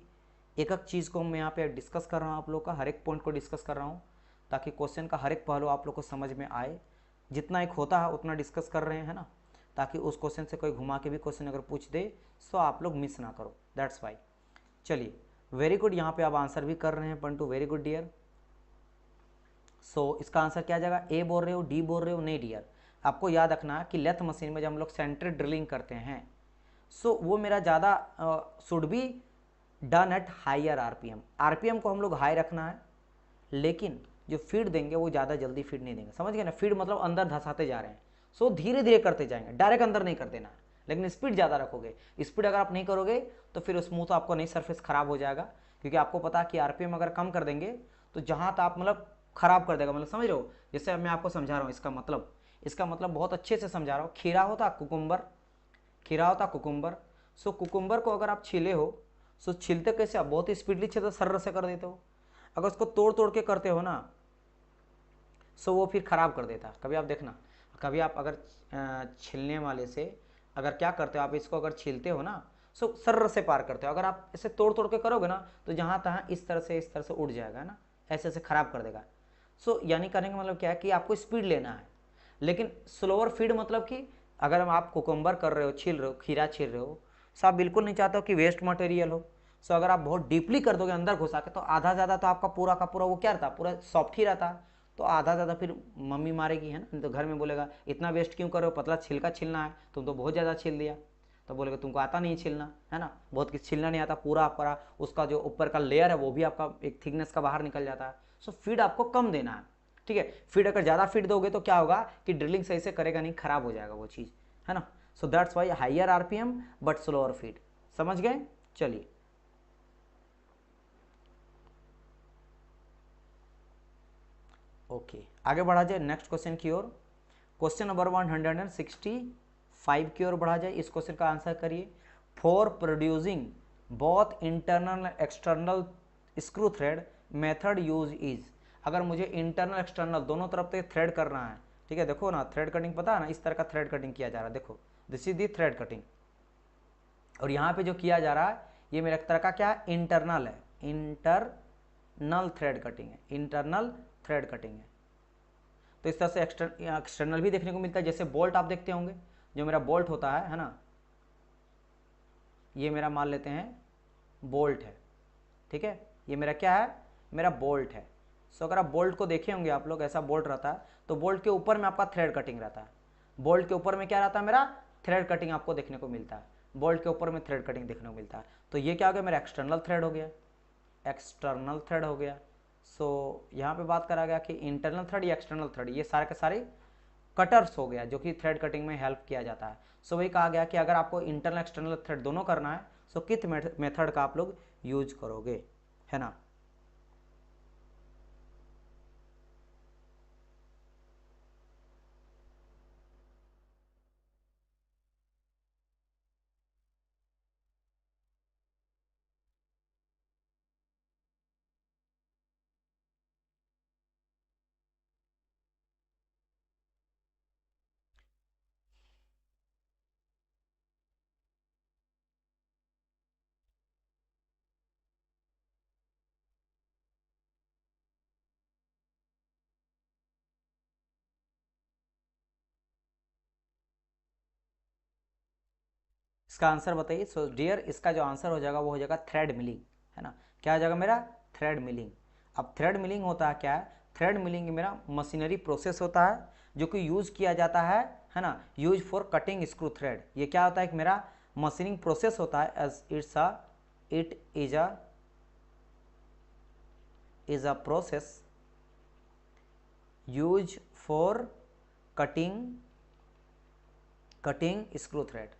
S1: एक एक चीज़ को मैं यहाँ पे डिस्कस कर रहा हूँ, आप लोग का हर एक पॉइंट को डिस्कस कर रहा हूँ, ताकि क्वेश्चन का हर एक पहलू आप लोग को समझ में आए। जितना एक होता है उतना डिस्कस कर रहे हैं ना, ताकि उस क्वेश्चन से कोई घुमा के भी क्वेश्चन अगर पूछ दे तो आप लोग मिस ना करो, दैट्स वाई। चलिए वेरी गुड, यहाँ पे आप आंसर भी कर रहे हैं पंटू, वेरी गुड डियर। सो इसका आंसर क्या आ जाएगा, ए बोल रहे हो, डी बोल रहे हो, नहीं डियर। आपको याद रखना कि लेथ मशीन में जब हम लोग सेंटर ड्रिलिंग करते हैं सो वो मेरा ज़्यादा should be done at higher RPM. RPM को हम लोग हाई रखना है, लेकिन जो फीड देंगे वो ज़्यादा जल्दी फीड नहीं देंगे, समझ गए ना। फीड मतलब अंदर धंसाते जा रहे हैं, सो धीरे धीरे करते जाएंगे, डायरेक्ट अंदर नहीं कर देना, लेकिन स्पीड ज़्यादा रखोगे। स्पीड अगर आप नहीं करोगे तो फिर स्मूथ आपको नहीं, सरफेस खराब हो जाएगा, क्योंकि आपको पता है कि आरपीएम अगर कम कर देंगे तो जहाँ तक आप मतलब खराब कर देगा, मतलब समझ रहे हो। जैसे मैं आपको समझा रहा हूँ, इसका मतलब बहुत अच्छे से समझा रहा हूँ। खीरा होता कुकुम्बर, सो कुकुम्बर को अगर आप छीले हो सो छीलते कैसे, आप बहुत ही स्पीडली छीलते, सर्र से कर देते हो। अगर उसको तोड़ तोड़ के करते हो ना सो वो फिर ख़राब कर देता है। कभी आप देखना, कभी आप अगर छीलने वाले से अगर क्या करते हो, आप इसको अगर छीलते हो ना सो सर्र से पार करते हो। अगर आप इसे तोड़ तोड़ के करोगे ना तो जहाँ तहाँ इस तरह से उड़ जाएगा ना, ऐसे ऐसे ख़राब कर देगा। सो यानी करने का मतलब क्या है कि आपको स्पीड लेना है, लेकिन स्लोअर फीड मतलब कि अगर आप कुकुम्बर कर रहे हो, छील रहे हो, खीरा छील रहे हो, सो आप बिल्कुल नहीं चाहते हो कि वेस्ट मटेरियल हो। सो अगर आप बहुत डीपली कर दोगे अंदर घुसा के तो आधा ज़्यादा तो आपका पूरा का पूरा वो क्या रहता, पूरा सॉफ्ट ही रहता, तो आधा ज़्यादा फिर मम्मी मारेगी, है ना, तो घर में बोलेगा इतना वेस्ट क्यों कर रहे हो, पतला छिलका छीलना है, तुम तो बहुत ज़्यादा छील दिया। तो बोलेगा तुमको आता नहीं छिलना, है ना, बहुत किसी छिलना नहीं आता, पूरा आपका उसका जो ऊपर का लेयर है वो भी आपका एक थिकनेस का बाहर निकल जाता है। सो फीड आपको कम देना है, ठीक है। फीड अगर ज़्यादा फीड दोगे तो क्या होगा कि ड्रिलिंग सही से करेगा नहीं, खराब हो जाएगा वो चीज़, है ना। So that's why higher RPM but slower feed. समझ गए? चलिए ओके आगे बढ़ा जाए नेक्स्ट क्वेश्चन की ओर। क्वेश्चन नंबर 165 की ओर बढ़ा जाए। इस क्वेश्चन का आंसर करिए। For producing both internal external screw thread method use is. अगर मुझे इंटरनल एक्सटर्नल दोनों तरफ से थ्रेड करना है, ठीक है, देखो ना थ्रेड कटिंग पता है ना, इस तरह का थ्रेड कटिंग किया जा रहा है, देखो this is the thread cutting. और यहाँ पे जो किया जा रहा है ये मेरा एक तरह का क्या है, इंटरनल है, इंटरनल थ्रेड कटिंग है, इंटरनल थ्रेड कटिंग है। तो इस तरह से एक्सटर्नल भी देखने को मिलता है, जैसे बोल्ट आप देखते होंगे, जो मेरा बोल्ट होता है ना, ये मेरा मान लेते हैं बोल्ट है, ठीक है, ये मेरा क्या है, मेरा बोल्ट है। सो अगर आप बोल्ट को देखे होंगे आप लोग, ऐसा बोल्ट रहता है, तो बोल्ट के ऊपर में आपका थ्रेड कटिंग रहता है, बोल्ट के ऊपर में क्या रहता है, मेरा थ्रेड कटिंग आपको देखने को मिलता है, बोल्ट के ऊपर में थ्रेड कटिंग देखने को मिलता है। तो ये क्या हो गया, मेरा एक्सटर्नल थ्रेड हो गया, एक्सटर्नल थ्रेड हो गया। सो यहाँ पे बात करा गया कि इंटरनल थ्रेड या एक्सटर्नल थ्रेड, ये सारे के सारे कटर्स हो गया जो कि थ्रेड कटिंग में हेल्प किया जाता है। सो वही कहा गया कि अगर आपको इंटरनल एक्सटर्नल थ्रेड दोनों करना है, सो किस मेथड का आप लोग यूज करोगे, है ना। इसका आंसर बताइए। सो डियर इसका जो आंसर हो जाएगा वो हो जाएगा थ्रेड मिलिंग, है ना। क्या हो जाएगा मेरा, थ्रेड मिलिंग। अब थ्रेड मिलिंग होता है क्या है, थ्रेड मिलिंग मेरा मशीनरी प्रोसेस होता है जो कि यूज किया जाता है ना, use for cutting screw thread. ये क्या होता है कि मेरा मशीनिंग प्रोसेस होता है, as it is a process use for cutting screw thread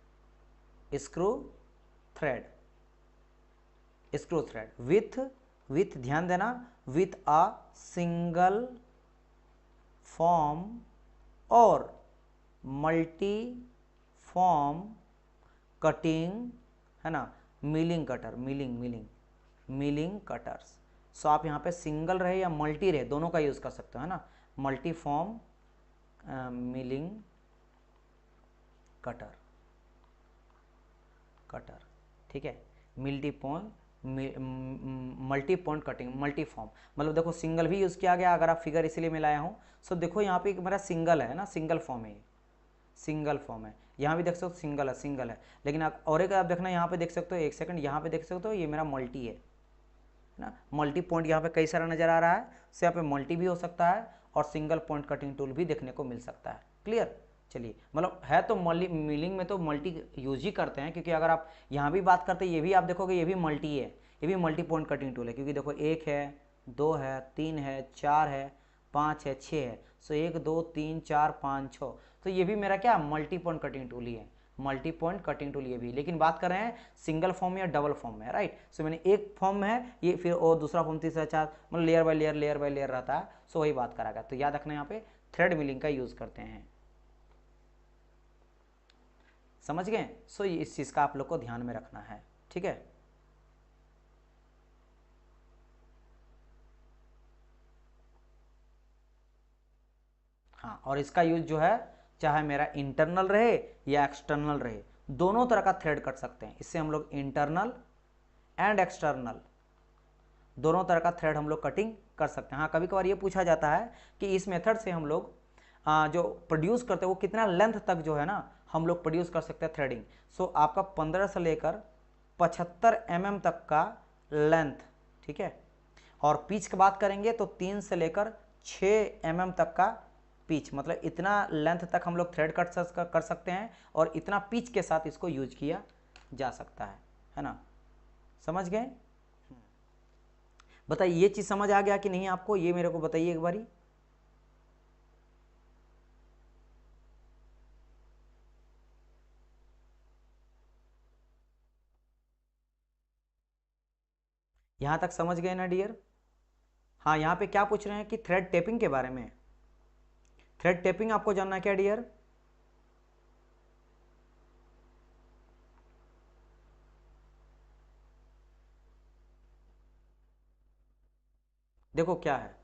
S1: with ध्यान देना, विथ अ सिंगल फॉर्म और मल्टी फॉर्म कटिंग, है ना, मिलिंग कटर्स। सो आप यहाँ पे सिंगल रहे या मल्टी रहे दोनों का यूज कर सकते हो, है ना, मल्टी फॉर्म मिलिंग कटर, ठीक है, multi point cutting, multi form, मतलब देखो सिंगल भी यूज़ किया गया, अगर आप फिगर इसीलिए मैं लाया हूँ। सो देखो यहाँ पे मेरा सिंगल है ना, सिंगल फॉर्म है, सिंगल फॉर्म है, यहाँ भी देख सकते हो सिंगल है, लेकिन आप और एक आप देखना यहाँ पे देख सकते हो, एक सेकंड यहाँ पे देख सकते हो, ये मेरा मल्टी है ना, मल्टी पॉइंट यहाँ पे कई सारा नजर आ रहा है। सो यहाँ पे मल्टी भी हो सकता है और सिंगल पॉइंट कटिंग टूल भी देखने को मिल सकता है। क्लियर? चलिए, मतलब है तो मिलिंग में तो मल्टी यूज ही करते हैं, क्योंकि अगर आप यहाँ भी बात करते हैं, ये भी आप देखोगे ये भी मल्टी है, ये भी मल्टी पॉइंट कटिंग टूल है, क्योंकि देखो 1 है, 2 है, 3 है, 4 है, 5 है, 6 है। सो 1 2 3 4 5 6, तो ये भी मेरा क्या मल्टी पॉइंट कटिंग टूल ही है, मल्टी पॉइंट कटिंग टूल ये भी। लेकिन बात कर रहे हैं सिंगल फॉर्म या डबल फॉर्म में, राइट। सो मैंने एक फॉर्म है ये, फिर और दूसरा फॉर्म, तीसरा, चार, मतलब लेयर बाय लेयर रहता है। सो वही बात करा गया, तो याद रखना यहाँ पे थ्रेड मिलिंग का यूज करते हैं। समझ गए? सो इस चीज का आप लोग को ध्यान में रखना है, ठीक है। हाँ, और इसका यूज जो है चाहे मेरा इंटरनल रहे या एक्सटर्नल रहे, दोनों तरह का थ्रेड कर सकते हैं। इससे हम लोग इंटरनल एंड एक्सटर्नल दोनों तरह का थ्रेड हम लोग कटिंग कर सकते हैं। हाँ, कभी कभार ये पूछा जाता है कि इस मेथड से हम लोग जो प्रोड्यूस करते हैं वो कितना लेंथ तक जो है ना हम लोग प्रोड्यूस कर सकते हैं थ्रेडिंग। सो आपका 15 से लेकर 75 mm तक का लेंथ, ठीक है। और पिच की बात करेंगे तो 3 से लेकर 6 mm तक का पिच, मतलब इतना लेंथ तक हम लोग थ्रेड कट कर सकते हैं और इतना पिच के साथ इसको यूज किया जा सकता है ना। समझ गए? बताइए ये चीज़ समझ आ गया कि नहीं आपको, ये मेरे को बताइए एक बारी। यहां तक समझ गए ना डियर? हाँ, यहाँ पे क्या पूछ रहे हैं कि थ्रेड टेपिंग के बारे में। थ्रेड टेपिंग आपको जानना क्या डियर? देखो क्या है,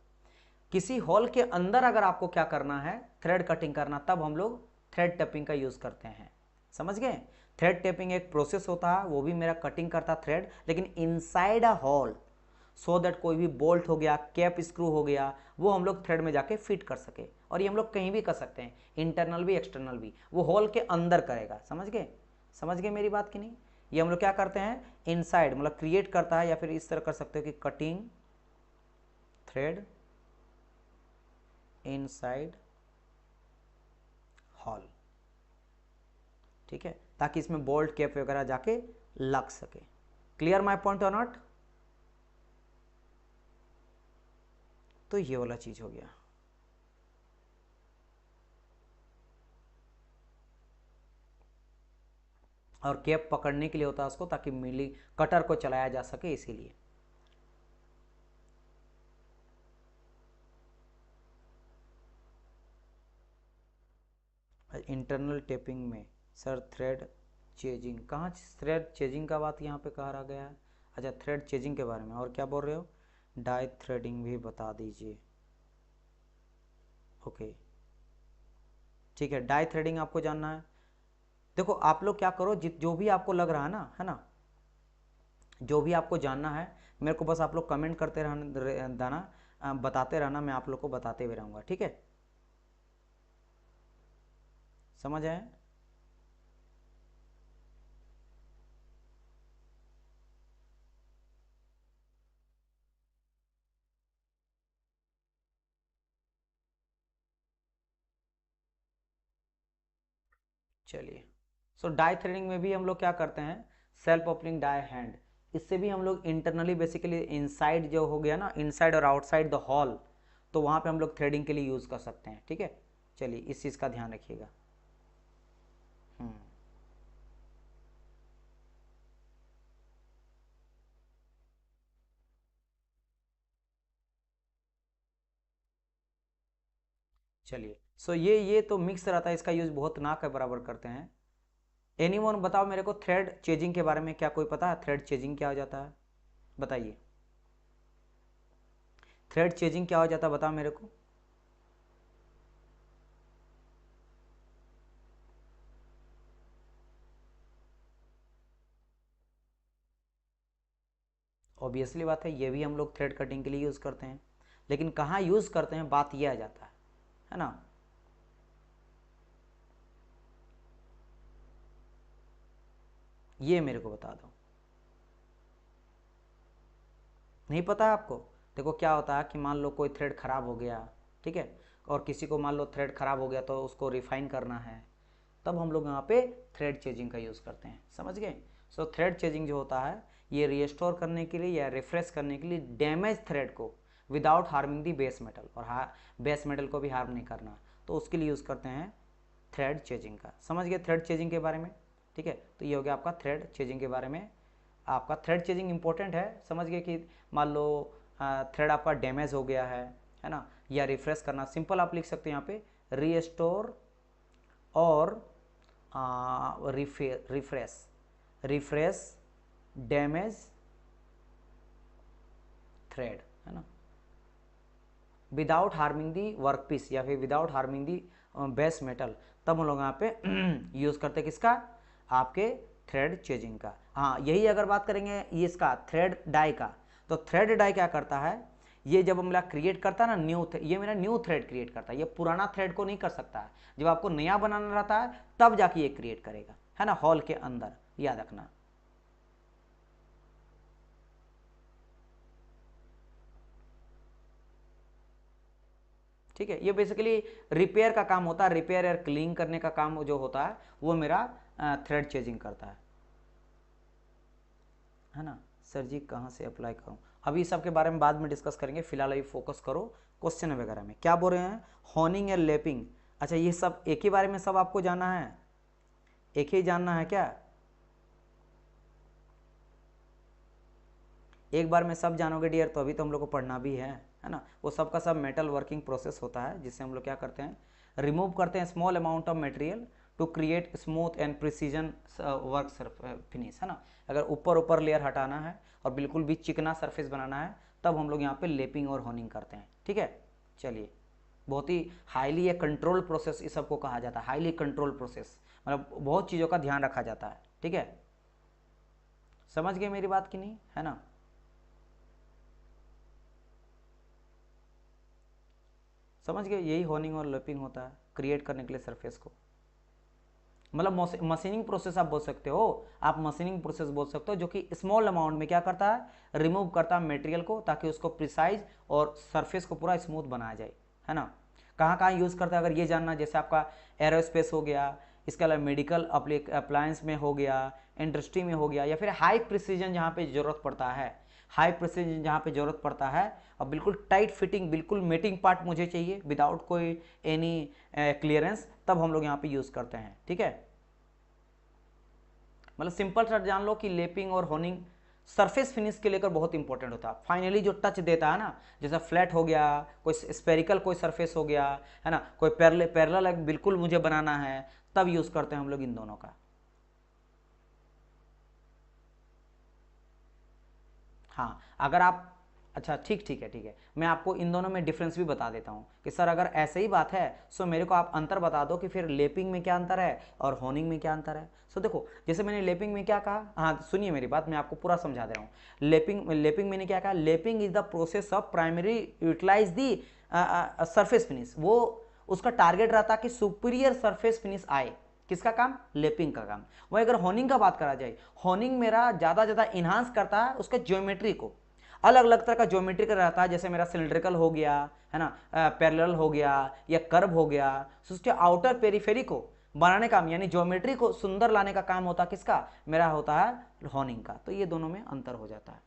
S1: किसी हॉल के अंदर अगर आपको क्या करना है, थ्रेड कटिंग करना, तब हम लोग थ्रेड टेपिंग का यूज करते हैं। समझ गए? थ्रेड टेपिंग एक प्रोसेस होता है, वो भी मेरा कटिंग करता थ्रेड, लेकिन inside a hall, so that कोई भी बोल्ट हो गया, कैप स्क्रू हो गया, वो हम लोग थ्रेड में जाके फिट कर सके। और ये हम लोग कहीं भी कर सकते हैं, इंटरनल भी एक्सटर्नल भी, वो हॉल के अंदर करेगा। समझ गए? समझ गए मेरी बात कि नहीं? ये हम लोग क्या करते हैं, इनसाइड मतलब क्रिएट करता है, या फिर इस तरह कर सकते हो कि कटिंग थ्रेड इनसाइड हॉल। ठीक है, ताकि इसमें बोल्ट कैप वगैरह जाके लग सके। क्लियर माय पॉइंट और नॉट? तो ये वाला चीज हो गया। और कैप पकड़ने के लिए होता है उसको, ताकि मिली कटर को चलाया जा सके, इसीलिए। इंटरनल टेपिंग में सर थ्रेड चेजिंग, कहाँ थ्रेड चेजिंग का बात यहाँ पे कहा रहा गया है? अच्छा, थ्रेड चेजिंग के बारे में। और क्या बोल रहे हो? डाई थ्रेडिंग भी बता दीजिए। ओके, ठीक है, डाई थ्रेडिंग आपको जानना है। देखो आप लोग क्या करो, जो भी आपको लग रहा है ना, जो भी आपको जानना है, मेरे को बस आप लोग कमेंट करते रहना, बताते रहना, मैं आप लोग को बताते भी रहूँगा। ठीक है, समझ आए? चलिए, सो डाई थ्रेडिंग में भी हम लोग क्या करते हैं, सेल्फ ओपनिंग डाई हैंड, इससे भी हम लोग इंटरनली बेसिकली इनसाइड जो हो गया ना, इनसाइड और आउटसाइड द हॉल, तो वहाँ पे हम लोग थ्रेडिंग के लिए यूज़ कर सकते हैं। ठीक है, चलिए इस चीज़ का ध्यान रखिएगा। हम्म, चलिए, सो ये तो मिक्स रहता है, इसका यूज़ बहुत ना के बराबर करते हैं। एनीवन बताओ मेरे को, थ्रेड चेजिंग के बारे में क्या कोई पता है? थ्रेड चेजिंग क्या हो जाता है, बताइए। थ्रेड चेजिंग क्या हो जाता है, बताओ मेरे को। ऑब्वियसली बात है, ये भी हम लोग थ्रेड कटिंग के लिए यूज़ करते हैं, लेकिन कहाँ यूज़ करते हैं, बात ये आ जाता है ना। ये मेरे को बता दो, नहीं पता है आपको? देखो क्या होता है कि मान लो कोई थ्रेड खराब हो गया, ठीक है, और किसी को मान लो थ्रेड खराब हो गया, तो उसको रिफाइन करना है, तब हम लोग यहाँ पे थ्रेड चेजिंग का यूज़ करते हैं। समझ गए? सो थ्रेड चेजिंग जो होता है, ये रिस्टोर करने के लिए या रिफ्रेश करने के लिए डैमेज थ्रेड को without harming the base metal, और बेस मेटल को भी हार्म नहीं करना, तो उसके लिए यूज़ करते हैं थ्रेड चेजिंग का। समझ गए थ्रेड चेजिंग के बारे में? ठीक है, तो ये हो गया आपका थ्रेड चेजिंग के बारे में। आपका थ्रेड चेजिंग इंपॉर्टेंट है, समझ गए कि मान लो थ्रेड आपका डैमेज हो गया है ना, या रिफ्रेश करना, सिंपल आप लिख सकते हैं यहाँ पे रीस्टोर और रिफ्रेश, रिफ्रेश डैमेज थ्रेड, है ना, without harming the work piece या फिर without harming the base metal, तब हम लोग यहाँ पे यूज़ करते हैं किसका, आपके थ्रेड चेजिंग का। हाँ, यही अगर बात करेंगे ये इसका थ्रेड डाई का, तो थ्रेड डाई क्या करता है, ये जब मेरा क्रिएट करता है ना न्यू, ये मेरा न्यू थ्रेड क्रिएट करता है, ये पुराना थ्रेड को नहीं कर सकता है। जब आपको नया बनाना रहता है तब जाके ये क्रिएट करेगा, है ना, हॉल के अंदर, याद रखना। ठीक है, ये बेसिकली रिपेयर का काम होता है, रिपेयर या क्लीन करने का काम जो होता है वो मेरा थ्रेड चेजिंग करता है ना। सर जी कहाँ से अप्लाई करूँ, अभी सब के बारे में बाद में डिस्कस करेंगे, फिलहाल अभी फोकस करो क्वेश्चन वगैरह में। क्या बोल रहे हैं, हॉर्निंग या लेपिंग, अच्छा ये सब एक ही बारे में सब आपको जानना है, एक ही जानना है क्या, एक बार में सब जानोगे डियर तो अभी तो हम लोग को पढ़ना भी है ना। वो सब का सब मेटल वर्किंग प्रोसेस होता है जिससे हम लोग क्या करते हैं, रिमूव करते हैं small amount of material to create smooth and precision work finish, है ना। अगर ऊपर ऊपर लेयर हटाना है और बिल्कुल भी चिकना सरफेस बनाना है तब हम लोग यहाँ पे लेपिंग और होनिंग करते हैं, ठीक है। चलिए, बहुत ही हाईली ये कंट्रोल प्रोसेस इस सबको कहा जाता है, हाईली कंट्रोल प्रोसेस, मतलब बहुत चीज़ों का ध्यान रखा जाता है, ठीक है। समझ गए मेरी बात कि नहीं, है ना। समझ गए, यही होनिंग और लैपिंग होता है क्रिएट करने के लिए सरफेस को, मतलब मशीनिंग प्रोसेस आप बोल सकते हो, आप मशीनिंग प्रोसेस बोल सकते हो जो कि स्मॉल अमाउंट में क्या करता है, रिमूव करता है मटेरियल को ताकि उसको प्रिसाइज और सरफेस को पूरा स्मूथ बनाया जाए, है ना। कहाँ कहाँ यूज़ करता है अगर ये जानना, जैसे आपका एरोस्पेस हो गया, इसके अलावा मेडिकल अप्लायंस में हो गया, इंडस्ट्री में हो गया, या फिर हाई प्रिसीजन जहाँ पे ज़रूरत पड़ता है, हाई प्रिसीजन जहाँ पे ज़रूरत पड़ता है और बिल्कुल टाइट फिटिंग, बिल्कुल मेटिंग पार्ट मुझे चाहिए विदाउट कोई एनी क्लियरेंस, तब हम लोग यहाँ पे यूज़ करते हैं, ठीक है। मतलब सिंपल सा जान लो कि लेपिंग और होनिंग सरफेस फिनिश के लेकर बहुत इंपॉर्टेंट होता है, फाइनली जो टच देता है ना, जैसा फ्लैट हो गया, कोई स्पेरिकल कोई सरफेस हो गया, है ना, कोई पैरेलल बिल्कुल मुझे बनाना है, तब यूज़ करते हैं हम लोग इन दोनों का। हाँ अगर आप, अच्छा ठीक ठीक है ठीक है, मैं आपको इन दोनों में डिफरेंस भी बता देता हूँ कि सर अगर ऐसे ही बात है सो मेरे को आप अंतर बता दो कि फिर लेपिंग में क्या अंतर है और होनिंग में क्या अंतर है। सो देखो, जैसे मैंने लेपिंग में क्या कहा, हाँ सुनिए मेरी बात, मैं आपको पूरा समझा दे रहा हूँ। लेपिंग मैंने क्या कहा, lapping is the process of primary utilize the surface finish, वो उसका टारगेट रहता है कि सुपीरियर सरफेस फिनिश आए, किसका काम, लेपिंग का काम। वही अगर होनिंग का बात करा जाए, होनिंग मेरा ज़्यादा इन्हांस करता है उसके ज्योमेट्री को, अलग अलग तरह का ज्योमेट्री का रहता है, जैसे मेरा सिलिंड्रिकल हो गया, है ना, पैरेलल हो गया या कर्व हो गया, तो उसके आउटर पेरिफेरी को बनाने का, यानी ज्योमेट्री को सुंदर लाने का काम होता है किसका, मेरा होता है होनिंग का। तो ये दोनों में अंतर हो जाता है।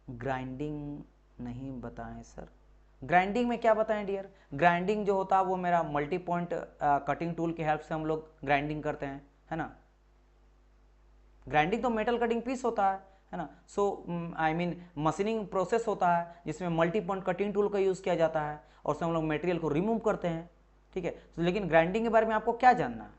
S1: ग्राइंडिंग नहीं बताएं सर, ग्राइंडिंग में क्या बताएं डियर, ग्राइंडिंग जो होता है वो मेरा मल्टी पॉइंट कटिंग टूल की हेल्प से हम लोग ग्राइंडिंग करते हैं, है ना। ग्राइंडिंग तो मेटल कटिंग पीस होता है ना। सो आई मीन मशीनिंग प्रोसेस होता है जिसमें मल्टी पॉइंट कटिंग टूल का यूज़ किया जाता है और उससे हम लोग मटेरियल को रिमूव करते हैं, ठीक है। तो लेकिन ग्राइंडिंग के बारे में आपको क्या जानना है,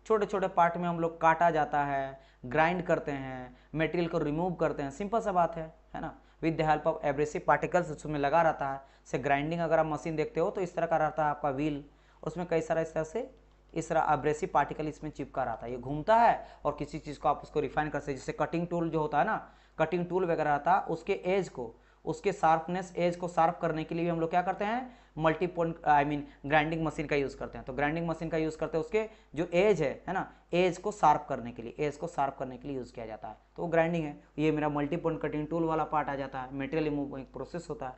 S1: छोटे छोटे पार्ट में हम लोग काटा जाता है, ग्राइंड करते हैं, मटेरियल को रिमूव करते हैं, सिंपल सा बात है ना। With the help of abrasive particles उसमें लगा रहता है। से ग्राइंडिंग अगर आप मशीन देखते हो तो इस तरह का रहता है आपका व्हील, उसमें कई सारा इस तरह से इस तरह एब्रेसिव पार्टिकल इसमें चिपका रहता है, ये घूमता है और किसी चीज़ को आप उसको रिफाइन कर सकते, जैसे कटिंग टूल जो होता है ना, कटिंग टूल वगैरह रहता है, उसके एज को, उसके शार्पनेस एज को शार्प करने के लिए भी हम लोग क्या करते हैं, multi point I mean grinding machine का यूज़ करते हैं। तो ग्राइंडिंग मशीन का यूज़ करते हैं उसके जो एज है ना, एज को शार्प करने के लिए, एज को शार्प करने के लिए यूज़ किया जाता है, तो वो ग्राइंडिंग है। ये मेरा मल्टी पॉइंट कटिंग टूल वाला पार्ट आ जाता है, मटेरियल रिमूव एक प्रोसेस होता है।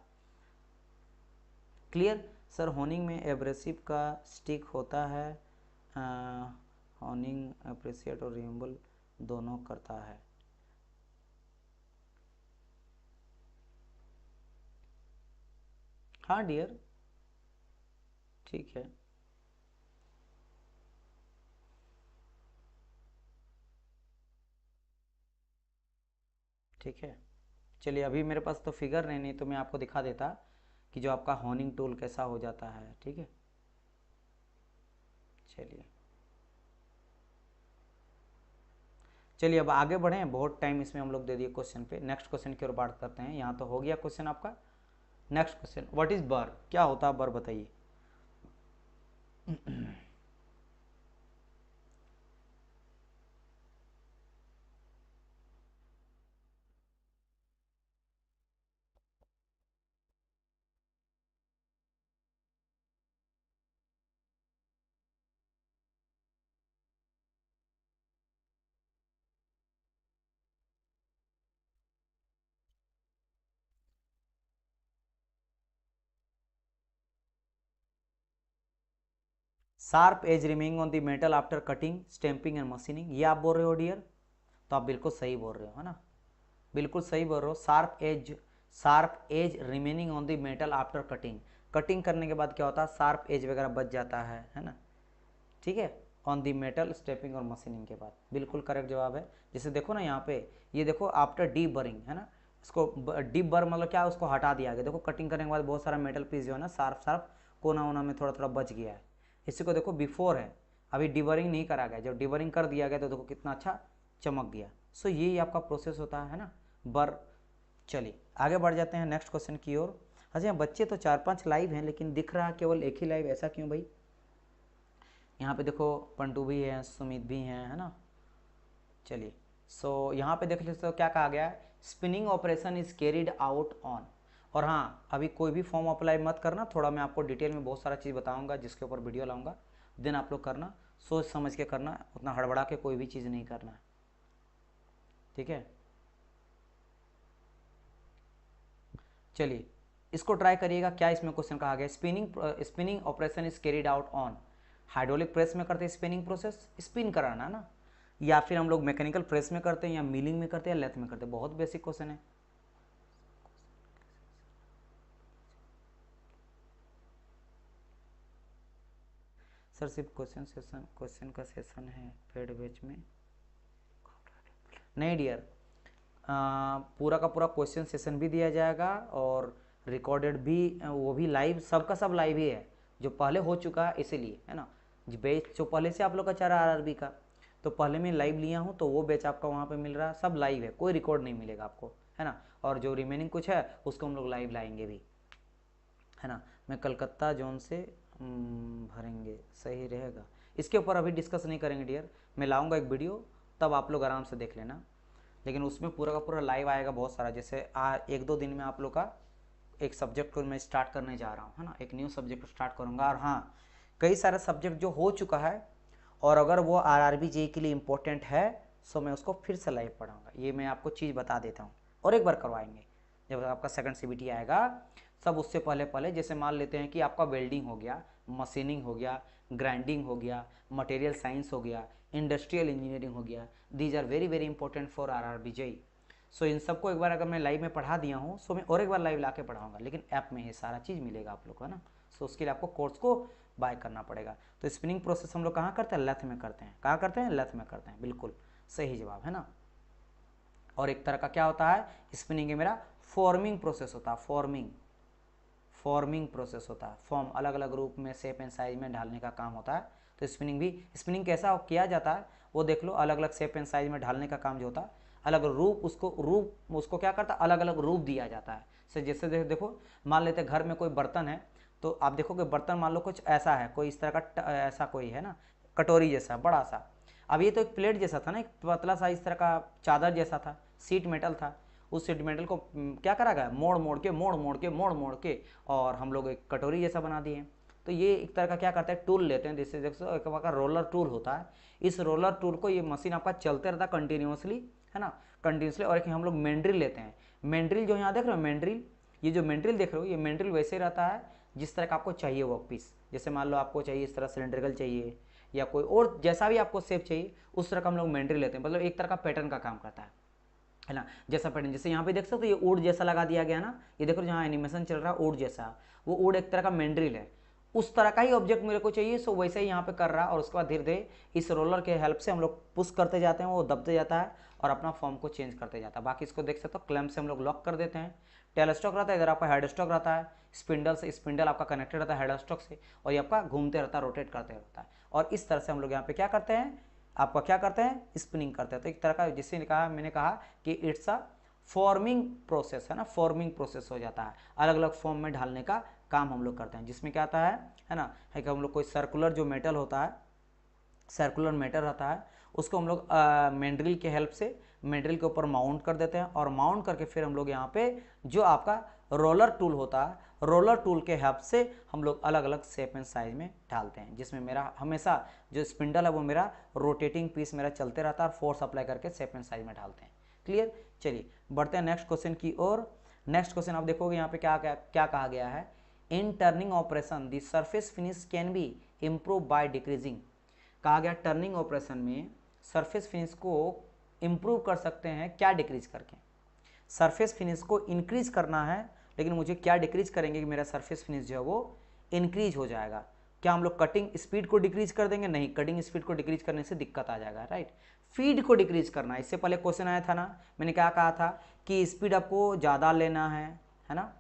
S1: क्लियर सर, होनिंग में एब्रेसिव का स्टिक होता है, होनिंग अप्रिसिएट और रिमूवल दोनों करता है। हाँ डियर, ठीक है ठीक है। चलिए अभी मेरे पास तो फिगर नहीं तो मैं आपको दिखा देता कि जो आपका होनिंग टूल कैसा हो जाता है, ठीक है। चलिए चलिए अब आगे बढ़ें, बहुत टाइम इसमें हम लोग दे दिए क्वेश्चन पे, नेक्स्ट क्वेश्चन की ओर बात करते हैं। यहाँ तो हो गया क्वेश्चन आपका। नेक्स्ट क्वेश्चन, व्हाट इज बर, क्या होता है बर बताइए। Sharp edge remaining on the metal after cutting, stamping and machining, ये आप बोल रहे हो डियर, तो आप बिल्कुल सही बोल रहे हो, है ना, बिल्कुल सही बोल रहे हो। Sharp edge remaining on the metal after cutting, cutting करने के बाद क्या होता है, शार्प एज वगैरह बच जाता है ना, ठीक है, ऑन दी मेटल स्टेपिंग और मशीनिंग के बाद, बिल्कुल करेक्ट जवाब है। जैसे देखो ना यहाँ पे, ये देखो आफ्टर डीप बरिंग, है ना, इसको डीप बर मतलब क्या, उसको हटा दिया गया, देखो कटिंग करने के बाद बहुत सारा मेटल पीस जो है ना शार्प कोना वोना में थोड़ा थोड़ा बच गया है। इसी को देखो बिफोर है, अभी डिबरिंग नहीं करा गया, जब डिबरिंग कर दिया गया तो देखो कितना अच्छा चमक गया। सो यही आपका प्रोसेस होता है ना बर। चलिए आगे बढ़ जाते हैं नेक्स्ट क्वेश्चन की ओर। अच्छा बच्चे तो 4-5 लाइव हैं लेकिन दिख रहा है केवल एक ही लाइव, ऐसा क्यों भाई? यहाँ पे देखो पंटू भी हैं, सुमित भी हैं, है ना। चलिए सो यहाँ पे देख लेते हो क्या कहा गया है, spinning operation is carried out on. और हाँ अभी कोई भी फॉर्म अप्लाई मत करना, थोड़ा मैं आपको डिटेल में बहुत सारा चीज़ बताऊंगा जिसके ऊपर वीडियो लाऊंगा, देन आप लोग करना, सोच समझ के करना, उतना हड़बड़ा के कोई भी चीज़ नहीं करना है, ठीक है। चलिए इसको ट्राई करिएगा, क्या इसमें क्वेश्चन कहा गया, spinning operation is carried out on, hydraulic press में करते हैं स्पिनिंग प्रोसेस, स्पिन कराना ना, या फिर हम लोग मैकेनिकल प्रेस में करते हैं, या मिलिंग में करते हैं, या लेथ में करते हैं, बहुत बेसिक क्वेश्चन है। सर सिर्फ क्वेश्चन का सेशन है पेड बैच में? नहीं डियर, पूरा का पूरा क्वेश्चन सेशन भी दिया जाएगा और रिकॉर्डेड भी, वो भी लाइव, सबका सब लाइव ही है, जो पहले हो चुका है इसीलिए, है ना। जो बैच जो पहले से आप लोग का चाह रहा है आरआरबी का, तो पहले मैं लाइव लिया हूँ तो वो बैच आपका वहाँ पे मिल रहा है, सब लाइव है, कोई रिकॉर्ड नहीं मिलेगा आपको, है ना। और जो रिमेनिंग कुछ है उसको हम लोग लाइव लाएंगे भी, है ना। मैं कलकत्ता जोन से भरेंगे, सही रहेगा। इसके ऊपर अभी डिस्कस नहीं करेंगे डियर, मैं लाऊंगा एक वीडियो, तब आप लोग आराम से देख लेना, लेकिन उसमें पूरा का पूरा लाइव आएगा बहुत सारा। जैसे 1-2 दिन में आप लोग का एक सब्जेक्ट को मैं स्टार्ट करने जा रहा हूँ, है ना, एक न्यू सब्जेक्ट स्टार्ट करूँगा। और हाँ कई सारे सब्जेक्ट जो हो चुका है और अगर वो आरआरबी जेईई के लिए इम्पोर्टेंट है सो मैं उसको फिर से लाइव पढ़ाऊँगा, ये मैं आपको चीज़ बता देता हूँ, और एक बार करवाएंगे जब आपका सेकंड सीबीटी आएगा। सब उससे पहले पहले जैसे मान लेते हैं कि आपका वेल्डिंग हो गया, मशीनिंग हो गया, ग्राइंडिंग हो गया, मटेरियल साइंस हो गया, इंडस्ट्रियल इंजीनियरिंग हो गया, these are very very important for RRB JEE. So इन सबको एक बार अगर मैं लाइव में पढ़ा दिया हूँ सो मैं और एक बार लाइव ला के पढ़ाऊँगा, लेकिन ऐप में ये सारा चीज़ मिलेगा आप लोग को, है ना। सो उसके लिए आपको कोर्स को बाय करना पड़ेगा। तो स्पिनिंग प्रोसेस हम लोग कहाँ करते हैं, लेथ में करते हैं, कहाँ करते हैं, लेथ में करते हैं, बिल्कुल सही जवाब, है ना। और एक तरह का क्या होता है स्पिनिंग के मेरा फॉर्मिंग प्रोसेस होता है, फॉर्मिंग प्रोसेस होता है, फॉर्म अलग अलग रूप में शेप एंड साइज में ढालने का काम होता है। तो स्पिनिंग कैसा कैसा जाता है वो देख लो, अलग अलग शेप एंड साइज में ढालने का काम जो होता है, अलग रूप उसको क्या करता है, अलग अलग रूप दिया जाता है। जैसे देखो मान लेते घर में कोई बर्तन है, तो आप देखोगे बर्तन मान लो कुछ ऐसा है, कोई इस तरह का ऐसा कोई है ना, कटोरी जैसा बड़ा सा। अब ये तो एक प्लेट जैसा था ना, एक पतला सा इस तरह का चादर जैसा था, सीट मेटल था, उस सीट मेटल को क्या करा गया, मोड़ मोड़ के और हम लोग एक कटोरी जैसा बना दिए। तो ये एक तरह का क्या करते हैं, टूल लेते हैं, जैसे देखो एक का रोलर टूल होता है, इस रोलर टूल को ये मशीन आपका चलते रहता है कंटिन्यूसली, है ना, कंटिन्यूसली। और एक हम लोग मेंड्रिल लेते हैं, मेंड्रिल जो यहाँ देख रहे हो मेंड्रिल, ये जो मेंड्रिल देख रहे हो ये मेंड्रिल वैसे रहता है जिस तरह का आपको चाहिए वर्क पीस। जैसे मान लो आपको चाहिए इस तरह सिलेंड्रिकल चाहिए या कोई और जैसा भी आपको शेप चाहिए उस तरह का हम लोग मेंड्रिल लेते हैं, मतलब एक तरह का पैटर्न का काम करता है ना, जैसा पैटर्न। जैसे यहाँ पे देख सकते हो ये ऊड जैसा लगा दिया गया ना, ये देखो जहाँ एनिमेशन चल रहा है ऊड जैसा, वो ऊड एक तरह का मेंड्रिल है, उस तरह का ही ऑब्जेक्ट मेरे को चाहिए। सो वैसे ही यहाँ पे कर रहा है और उसके बाद धीरे धीरे इस रोलर के हेल्प से हम लोग पुश करते जाते हैं, वो दबते जाता है और अपना फॉर्म को चेंज करते जाता है। बाकी इसको देख सकते हो क्लैंप से हम लोग लॉक कर देते हैं, टेल स्टॉक रहता है, इधर आपका हेड स्टॉक रहता है, स्पिंडल आपका कनेक्टेड रहता है हेड स्टॉक से, और ये आपका घूमते रहता है, रोटेट करते रहता है। और इस तरह से हम लोग यहाँ पे क्या करते हैं, आपका क्या करते हैं, स्पिनिंग करते हैं। तो एक तरह का जिससे कहा मैंने कहा कि इट्स अ फॉर्मिंग प्रोसेस, है ना, फॉर्मिंग प्रोसेस हो जाता है, अलग अलग फॉर्म में ढालने का काम हम लोग करते हैं। जिसमें क्या आता है ना, है कि हम लोग कोई सर्कुलर जो मेटल होता है, सर्कुलर मेटल रहता है, उसको हम लोग मेंड्रिल के हेल्प से मेंड्रिल के ऊपर माउंट कर देते हैं, और माउंट करके फिर हम लोग यहाँ पे जो आपका रोलर टूल होता है, रोलर टूल के हेल्प से हम लोग अलग अलग शेप एंड साइज में ढालते हैं, जिसमें मेरा हमेशा जो स्पिंडल है वो मेरा रोटेटिंग पीस मेरा चलते रहता है और फोर्स अप्लाई करके शेप एंड साइज में ढालते हैं। क्लियर। चलिए बढ़ते हैं नेक्स्ट क्वेश्चन की ओर। नेक्स्ट क्वेश्चन आप देखोगे यहाँ पे क्या क्या क्या कहा गया है, in turning operation the surface finish can be improve by decreasing. कहा गया टर्निंग ऑपरेशन में सरफेस फिनिश को इम्प्रूव कर सकते हैं क्या डिक्रीज करके। सरफेस फिनिश को इंक्रीज करना है, लेकिन मुझे क्या डिक्रीज करेंगे कि मेरा सरफेस फिनिश जो है वो इंक्रीज हो जाएगा। क्या हम लोग कटिंग स्पीड को डिक्रीज कर देंगे? नहीं, कटिंग स्पीड को डिक्रीज करने से दिक्कत आ जाएगा, राइट। फीड को डिक्रीज करना है। इससे पहले क्वेश्चन आया था ना, मैंने क्या कहा था कि स्पीड आपको ज़्यादा लेना है ना,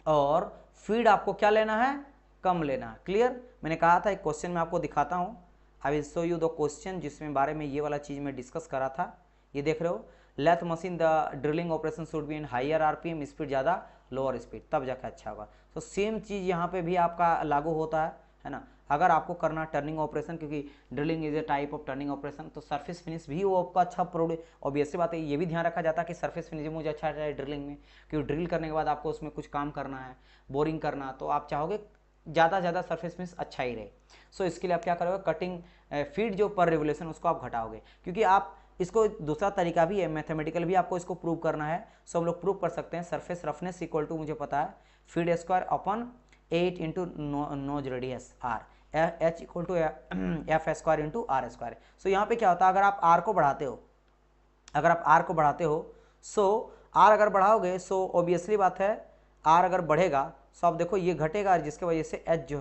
S1: और फीड आपको क्या लेना है? कम लेना है। क्लियर? मैंने कहा था एक क्वेश्चन में आपको दिखाता हूँ। I will show you the question जिसमें बारे में ये वाला चीज़ मैं डिस्कस करा था। ये देख रहे हो, lathe machine the drilling operation should be in higher RPM, speed ज़्यादा लोअर स्पीड, तब जाकर अच्छा होगा। तो सेम चीज़ यहाँ पे भी आपका लागू होता है ना। अगर आपको करना टर्निंग ऑपरेशन, क्योंकि drilling is a type of turning operation, तो सरफेस फिनिश भी वो आपका अच्छा प्रोड्यूस। ऑब्वियसली बात है, ये भी ध्यान रखा जाता है कि सरफेस फिनिश मुझे अच्छा है ड्रिलिंग में, क्योंकि ड्रिल करने के बाद आपको उसमें कुछ काम करना है, बोरिंग करना, तो आप चाहोगे ज़्यादा से ज़्यादा सरफेस फिनिश अच्छा ही रहे। सो इसके लिए आप क्या करोगे, कटिंग फीड जो पर रिवोल्यूशन उसको आप घटाओगे, क्योंकि आप इसको दूसरा तरीका भी है, मैथमेटिकल भी आपको इसको प्रूव करना है। सो हम लोग प्रूव कर सकते हैं सरफेस रफनेस इक्वल टू, मुझे पता है, feed square upon 8 into nose radius R, H equal to F square into R square. So यहाँ पे क्या होता है, अगर आप आर को बढ़ाते हो, सो आर अगर बढ़ाओगे, सो ऑब्वियसली बात है आर अगर बढ़ेगा, सो आप देखो ये घटेगा, जिसके वजह से एच जो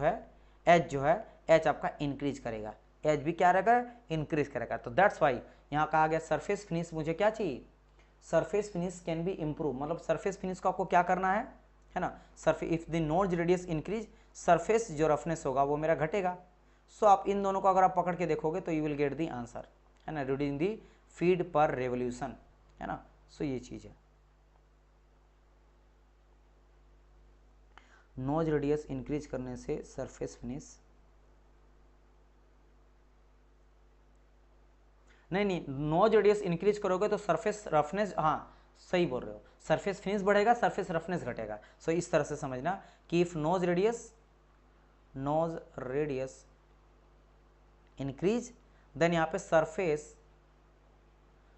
S1: है एच आपका इंक्रीज करेगा, एच भी क्या रहेगा, इंक्रीज करेगा। तो दैट्स वाई यहाँ कहा गया सरफेस फिनिश मुझे क्या चाहिए, surface finish can be improve, मतलब सरफेस फिनिश को आपको क्या करना है ना, surface if the nose radius increase, surface जो रफनेस होगा वो मेरा घटेगा। सो आप इन दोनों को अगर आप पकड़ के देखोगे तो you will get the answer, है ना, रीडिंग दी फीड पर रेवोल्यूशन, है ना। सो ये चीज़ है, नोज रेडियस इंक्रीज करने से सरफेस फिनिश, नहीं, नोज रेडियस इंक्रीज करोगे तो सरफेस रफनेस, हाँ सही बोल रहे हो, सरफेस फिनिश बढ़ेगा, सरफेस रफनेस घटेगा। सो इस तरह से समझना कि if nose radius increase, then यहाँ पे सरफेस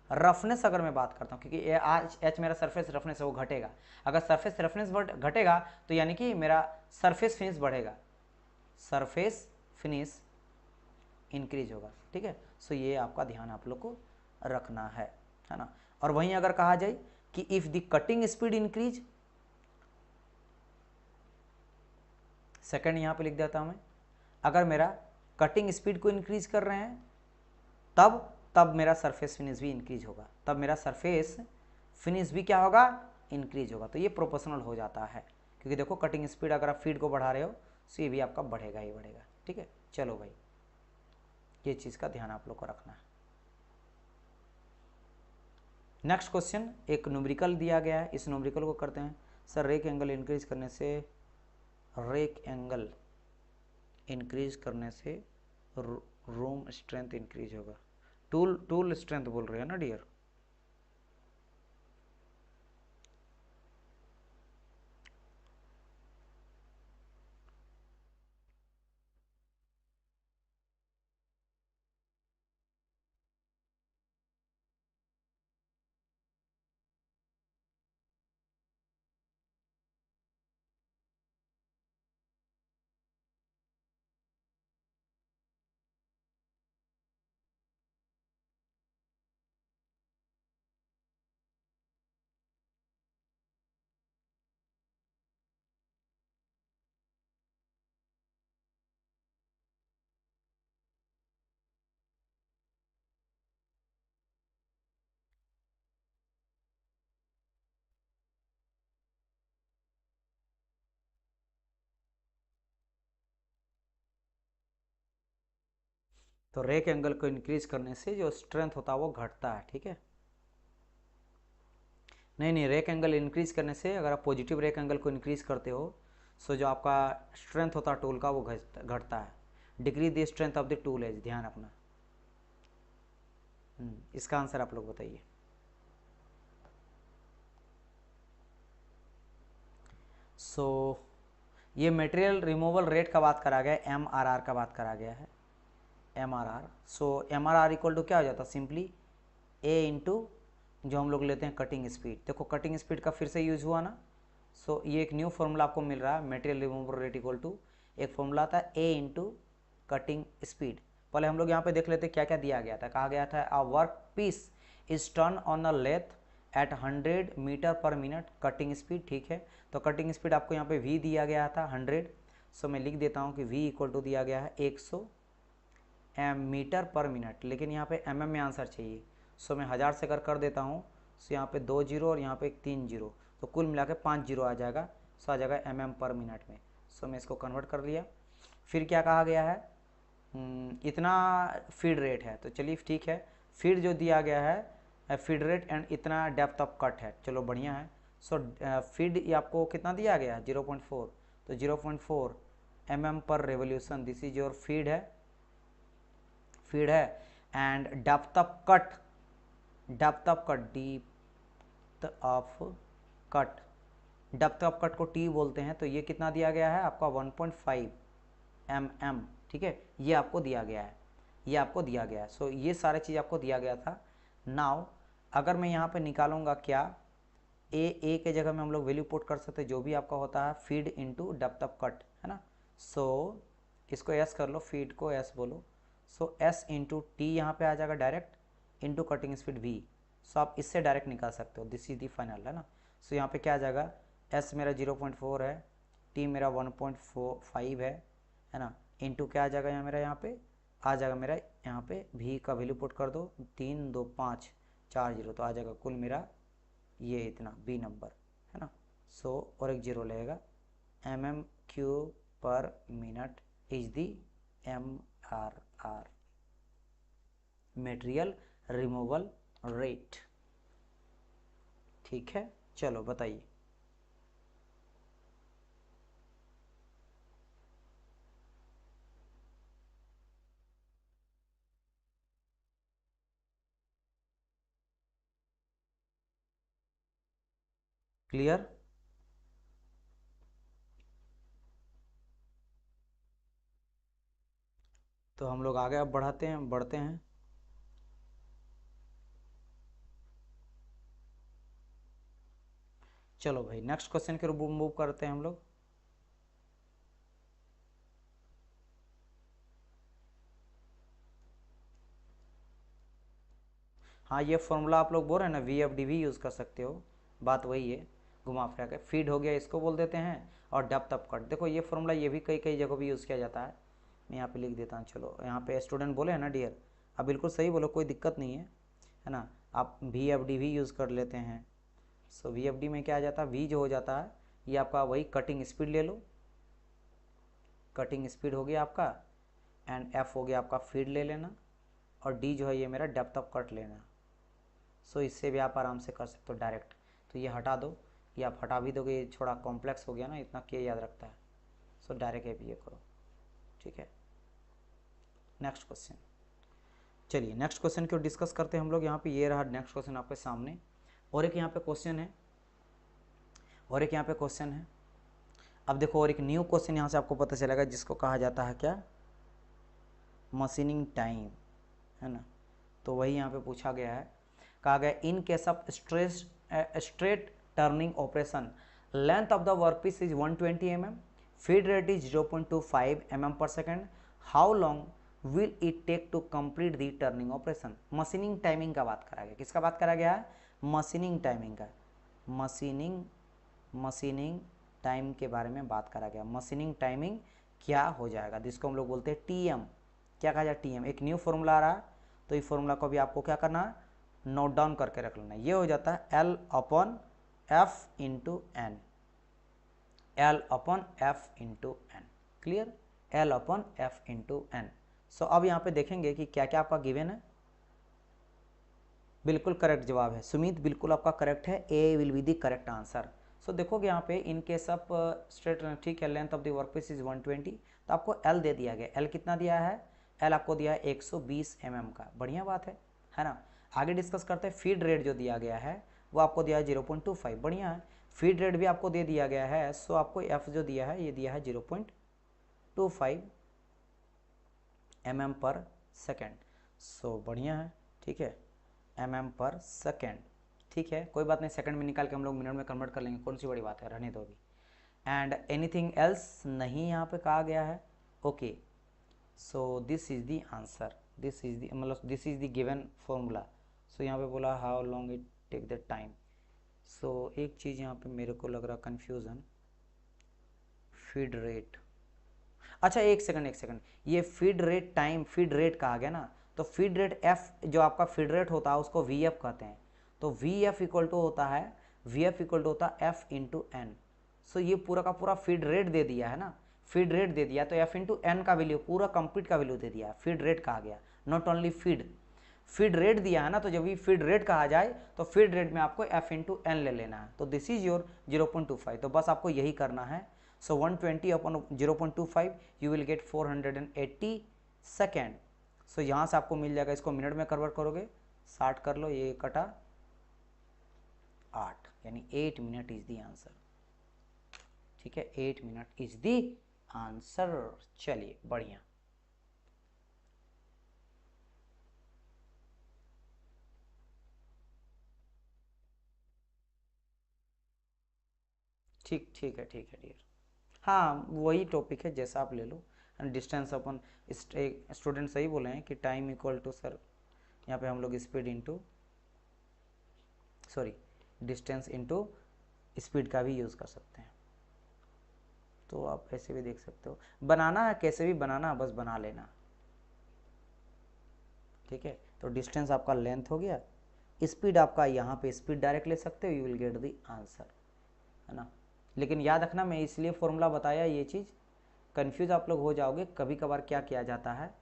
S1: रफनेस अगर मैं बात करता हूँ, क्योंकि आज एच मेरा सरफेस रफनेस है वो घटेगा, अगर सरफेस रफनेस घटेगा तो यानी कि मेरा सरफेस फिनिश बढ़ेगा, सरफेस फिनिश इंक्रीज होगा, ठीक है। सो ये आपका ध्यान आप लोग को रखना है ना। और वहीं अगर कहा जाए कि if the cutting speed increase, second यहाँ पे लिख देता हूँ मैं, अगर मेरा कटिंग स्पीड को इंक्रीज कर रहे हैं तब मेरा सरफेस फिनिश भी इंक्रीज होगा, तब मेरा सरफेस फिनिश भी क्या होगा, इंक्रीज होगा। तो ये प्रोपोर्शनल हो जाता है, क्योंकि देखो कटिंग स्पीड अगर आप फीड को बढ़ा रहे हो तो ये भी आपका बढ़ेगा ही बढ़ेगा, ठीक है। चलो भाई, ये चीज़ का ध्यान आप लोग को रखना है। नेक्स्ट क्वेश्चन, एक न्यूमेरिकल दिया गया है, इस न्यूमेरिकल को करते हैं। सर रेक एंगल इंक्रीज करने से रूम स्ट्रेंथ इंक्रीज होगा, टूल स्ट्रेंथ बोल रहे हैं ना डियर। तो रेक एंगल को इंक्रीज करने से जो स्ट्रेंथ होता है वो घटता है, ठीक है। नहीं, रेक एंगल इंक्रीज करने से, अगर आप पॉजिटिव रेक एंगल को इंक्रीज करते हो, सो जो आपका स्ट्रेंथ होता है टूल का वो घटता है। Decrease the strength of the tool edge, ध्यान रखना। इसका आंसर आप लोग बताइए। सो ये मटेरियल रिमूवल रेट का बात करा गया है, MRR का बात करा गया है, MRR। So MRR equal to क्या हो जाता है, सिंपली A इंटू जो हम लोग लेते हैं कटिंग स्पीड। देखो कटिंग स्पीड का फिर से यूज हुआ ना, सो ये एक न्यू फॉर्मूला आपको मिल रहा है, material removal rate equal to, एक फॉर्मूला आता है A इंटू कटिंग स्पीड। पहले हम लोग यहाँ पे देख लेते क्या क्या दिया गया था। कहा गया था a work piece is turn on a lathe at 100 metre per minute cutting speed. ठीक है, तो कटिंग स्पीड आपको यहाँ पे v दिया गया था 100। सो मैं लिख देता हूँ कि v इक्वल टू दिया गया है 100 मीटर पर मिनट, लेकिन यहाँ पे mm में आंसर चाहिए। सो मैं 1000 से कर देता हूँ। सो यहाँ पे 2 जीरो और यहाँ पे 3 जीरो, तो कुल मिला के 5 जीरो आ जाएगा। सो आ जाएगा mm पर मिनट में। सो मैं इसको कन्वर्ट कर लिया। फिर क्या कहा गया है, इतना फीड रेट है, तो चलिए ठीक है। फीड जो दिया गया है फीड रेट एंड इतना डेप्थ ऑफ कट है, चलो बढ़िया है। सो फीड आपको कितना दिया गया है 0.4, तो 0.4 mm पर revolution, this is your feed है and depth of cut depth of cut को टी बोलते हैं, तो ये कितना दिया गया है आपका 1.5 mm। ठीक है, ये आपको दिया गया है, सो ये सारे चीज़ आपको दिया गया था। नाउ अगर मैं यहाँ पे निकालूंगा क्या, ए के जगह में हम लोग वैल्यू पुट कर सकते हैं, जो भी आपका होता है feed into depth of cut, है ना। सो इसको एस कर लो, फीड को एस बोलो। सो एस इंटू टी यहाँ पे आ जाएगा direct into cutting speed V. So आप इससे डायरेक्ट निकाल सकते हो, दिस इज दी फाइनल, है ना। सो यहाँ पे क्या आ जाएगा, एस मेरा 0.4 है, टी मेरा 1.45 है ना, इंटू क्या आ जाएगा यहाँ पे आ जाएगा मेरा यहाँ पे भी का वैल्यू पुट कर दो, 3 2 5 4 जीरो, तो आ जाएगा कुल मेरा ये इतना बी नंबर, है ना। सो और एक जीरो लगेगा, mm³ पर minute is the MRR, material removal rate. ठीक है, चलो बताइए। क्लियर? तो हम लोग आगे अब बढ़ते हैं। चलो भाई नेक्स्ट क्वेश्चन के रूप मूव करते हैं हम लोग। हाँ, ये फॉर्मूला आप लोग बोल रहे हैं ना, VFD भी यूज़ कर सकते हो, बात वही है, घुमा फिरा के। फीड हो गया इसको बोल देते हैं, और डेप्थ ऑफ कट, देखो ये फॉर्मूला ये भी कई कई जगह भी यूज़ किया जाता है। मैं यहाँ पे लिख देता हूँ। चलो यहाँ पे स्टूडेंट बोले हैं ना डियर, आप बिल्कुल सही बोलो, कोई दिक्कत नहीं है ना। आप VFD भी यूज़ कर लेते हैं। सो VFD में क्या आ जाता है, V जो हो जाता है ये आपका वही कटिंग स्पीड ले लो, कटिंग स्पीड हो गया आपका, एंड F हो गया आपका फीड ले लेना, और D जो है ये मेरा डेप्थ ऑफ कट लेना। सो इससे भी आप आराम से कर सकते हो डायरेक्ट। तो ये हटा दो, ये आप हटा भी दोगे, ये थोड़ा कॉम्प्लेक्स हो गया ना, इतना क्या याद रखता है। सो डायरेक्ट ये करो, ठीक है। नेक्स्ट क्वेश्चन, चलिए नेक्स्ट क्वेश्चन को डिस्कस करते हैं हम लोग। यहाँ पे ये रहा नेक्स्ट क्वेश्चन आपके सामने, और एक यहाँ पे क्वेश्चन है, अब देखो और एक न्यू क्वेश्चन यहाँ से आपको पता चलेगा, जिसको कहा जाता है क्या, मशीनिंग टाइम, है ना। तो वही यहाँ पे पूछा गया है। कहा गया in case of straight turning operation length of the workpiece is 120 mm, feed rate is 0.25 mm per second, how long will it take to complete the turning operation. Machining timing का बात करा गया, किसका बात करा गया है, मशीनिंग टाइमिंग का, मशीनिंग टाइम के बारे में बात करा गया। मशीनिंग टाइमिंग क्या हो जाएगा, जिसको हम लोग बोलते हैं TM। क्या कहा जाए, TM। एक न्यू फॉर्मूला आ रहा है, तो इस फॉर्मूला को भी आपको क्या करना है, नोट डाउन करके रख लेना। ये हो जाता है L/F into N, L/F into N, clear, L/F into N. So अब यहाँ पे देखेंगे कि क्या क्या आपका गिवन है। बिल्कुल करेक्ट जवाब है सुमित, बिल्कुल आपका करेक्ट है, A will be the correct answer. So देखोगे यहाँ पे इन केस ऑफ स्ट्रेट, ठीक है, length of the workpiece is 120, तो आपको L दे दिया गया। L कितना दिया है, L आपको दिया है 120 mm का, बढ़िया बात है ना। आगे डिस्कस करते हैं। फीड रेट जो दिया गया है वो आपको दिया है 0.25, बढ़िया है। फीड रेट भी आपको दे दिया गया है, सो आपको F जो दिया है ये दिया है 0.25 mm पर सेकेंड। सो बढ़िया है, ठीक है, mm पर सेकेंड, ठीक है, कोई बात नहीं, सेकंड में निकाल के हम लोग मिनट में कन्वर्ट कर लेंगे, कौन सी बड़ी बात है, रहने दो अभी। एंड एनीथिंग एल्स नहीं यहाँ पे कहा गया है, okay. So this is the answer, this is the मतलब this is the given formula. So यहाँ पे बोला how long it take the time. So एक चीज़ यहाँ पे मेरे को लग रहा कन्फ्यूज़न, फीड रेट। अच्छा एक सेकंड एक सेकंड, ये feed rate time feed rate कहा गया ना, तो फीड रेट एफ जो आपका फीड रेट होता है उसको वी एफ कहते हैं। तो वी एफ इक्वल टू होता है, वी एफ इक्वल टू होता है एफ इंटू एन। सो ये पूरा का पूरा फीड रेट दे दिया है ना, फीड रेट दे दिया, तो एफ इंटू एन का वैल्यू पूरा कंप्लीट का वैल्यू दे दिया, फीड रेट कहा गया, not only feed. Feed rate दिया है ना, तो जब ये फीड रेट कहा जाए तो फीड रेट में आपको एफ इंटू एन ले लेना है। तो दिस इज योर 0.25, तो बस आपको यही करना है। So 120 upon 0.25 you will get 480 second. So यहाँ से आपको मिल जाएगा, इसको मिनट में कन्वर्ट करोगे 60 कर लो, ये कटा 8, यानी 8 मिनट इज द आंसर। ठीक है, 8 मिनट इज द आंसर। चलिए बढ़िया। ठीक ठीक है ठीक है डियर। हाँ वही टॉपिक है, जैसा आप ले लो। डिस्टेंस अपन स्टूडेंट सही बोले हैं कि टाइम इक्वल टू सर, यहाँ पे हम लोग speed into sorry distance into speed का भी यूज़ कर सकते हैं। तो आप ऐसे भी देख सकते हो, बनाना है कैसे भी बनाना, बस बना लेना। ठीक है, तो डिस्टेंस आपका लेंथ हो गया, स्पीड आपका यहाँ पे स्पीड डायरेक्ट ले सकते हो, you will get the answer, है ना। लेकिन याद रखना, मैं इसलिए फॉर्मूला बताया, ये चीज़ कंफ्यूज आप लोग हो जाओगे। कभी कभार क्या किया जाता है,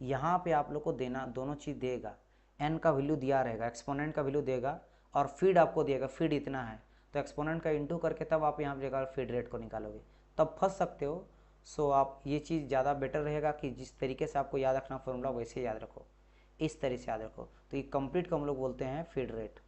S1: यहाँ पे आप लोग को देना दोनों चीज़ देगा, एन का वैल्यू दिया रहेगा, एक्सपोनेंट का वैल्यू देगा, और फीड आपको देगा, फीड इतना है, तो एक्सपोनेंट का इंटू करके तब आप यहाँ जगह फीड रेट को निकालोगे, तब फंस सकते हो। सो आप ये चीज़ ज़्यादा बेटर रहेगा कि जिस तरीके से आपको याद रखना फॉर्मूला वैसे याद रखो, इस तरह से याद रखो। तो ये कंप्लीट को हम लोग बोलते हैं फीड रेट।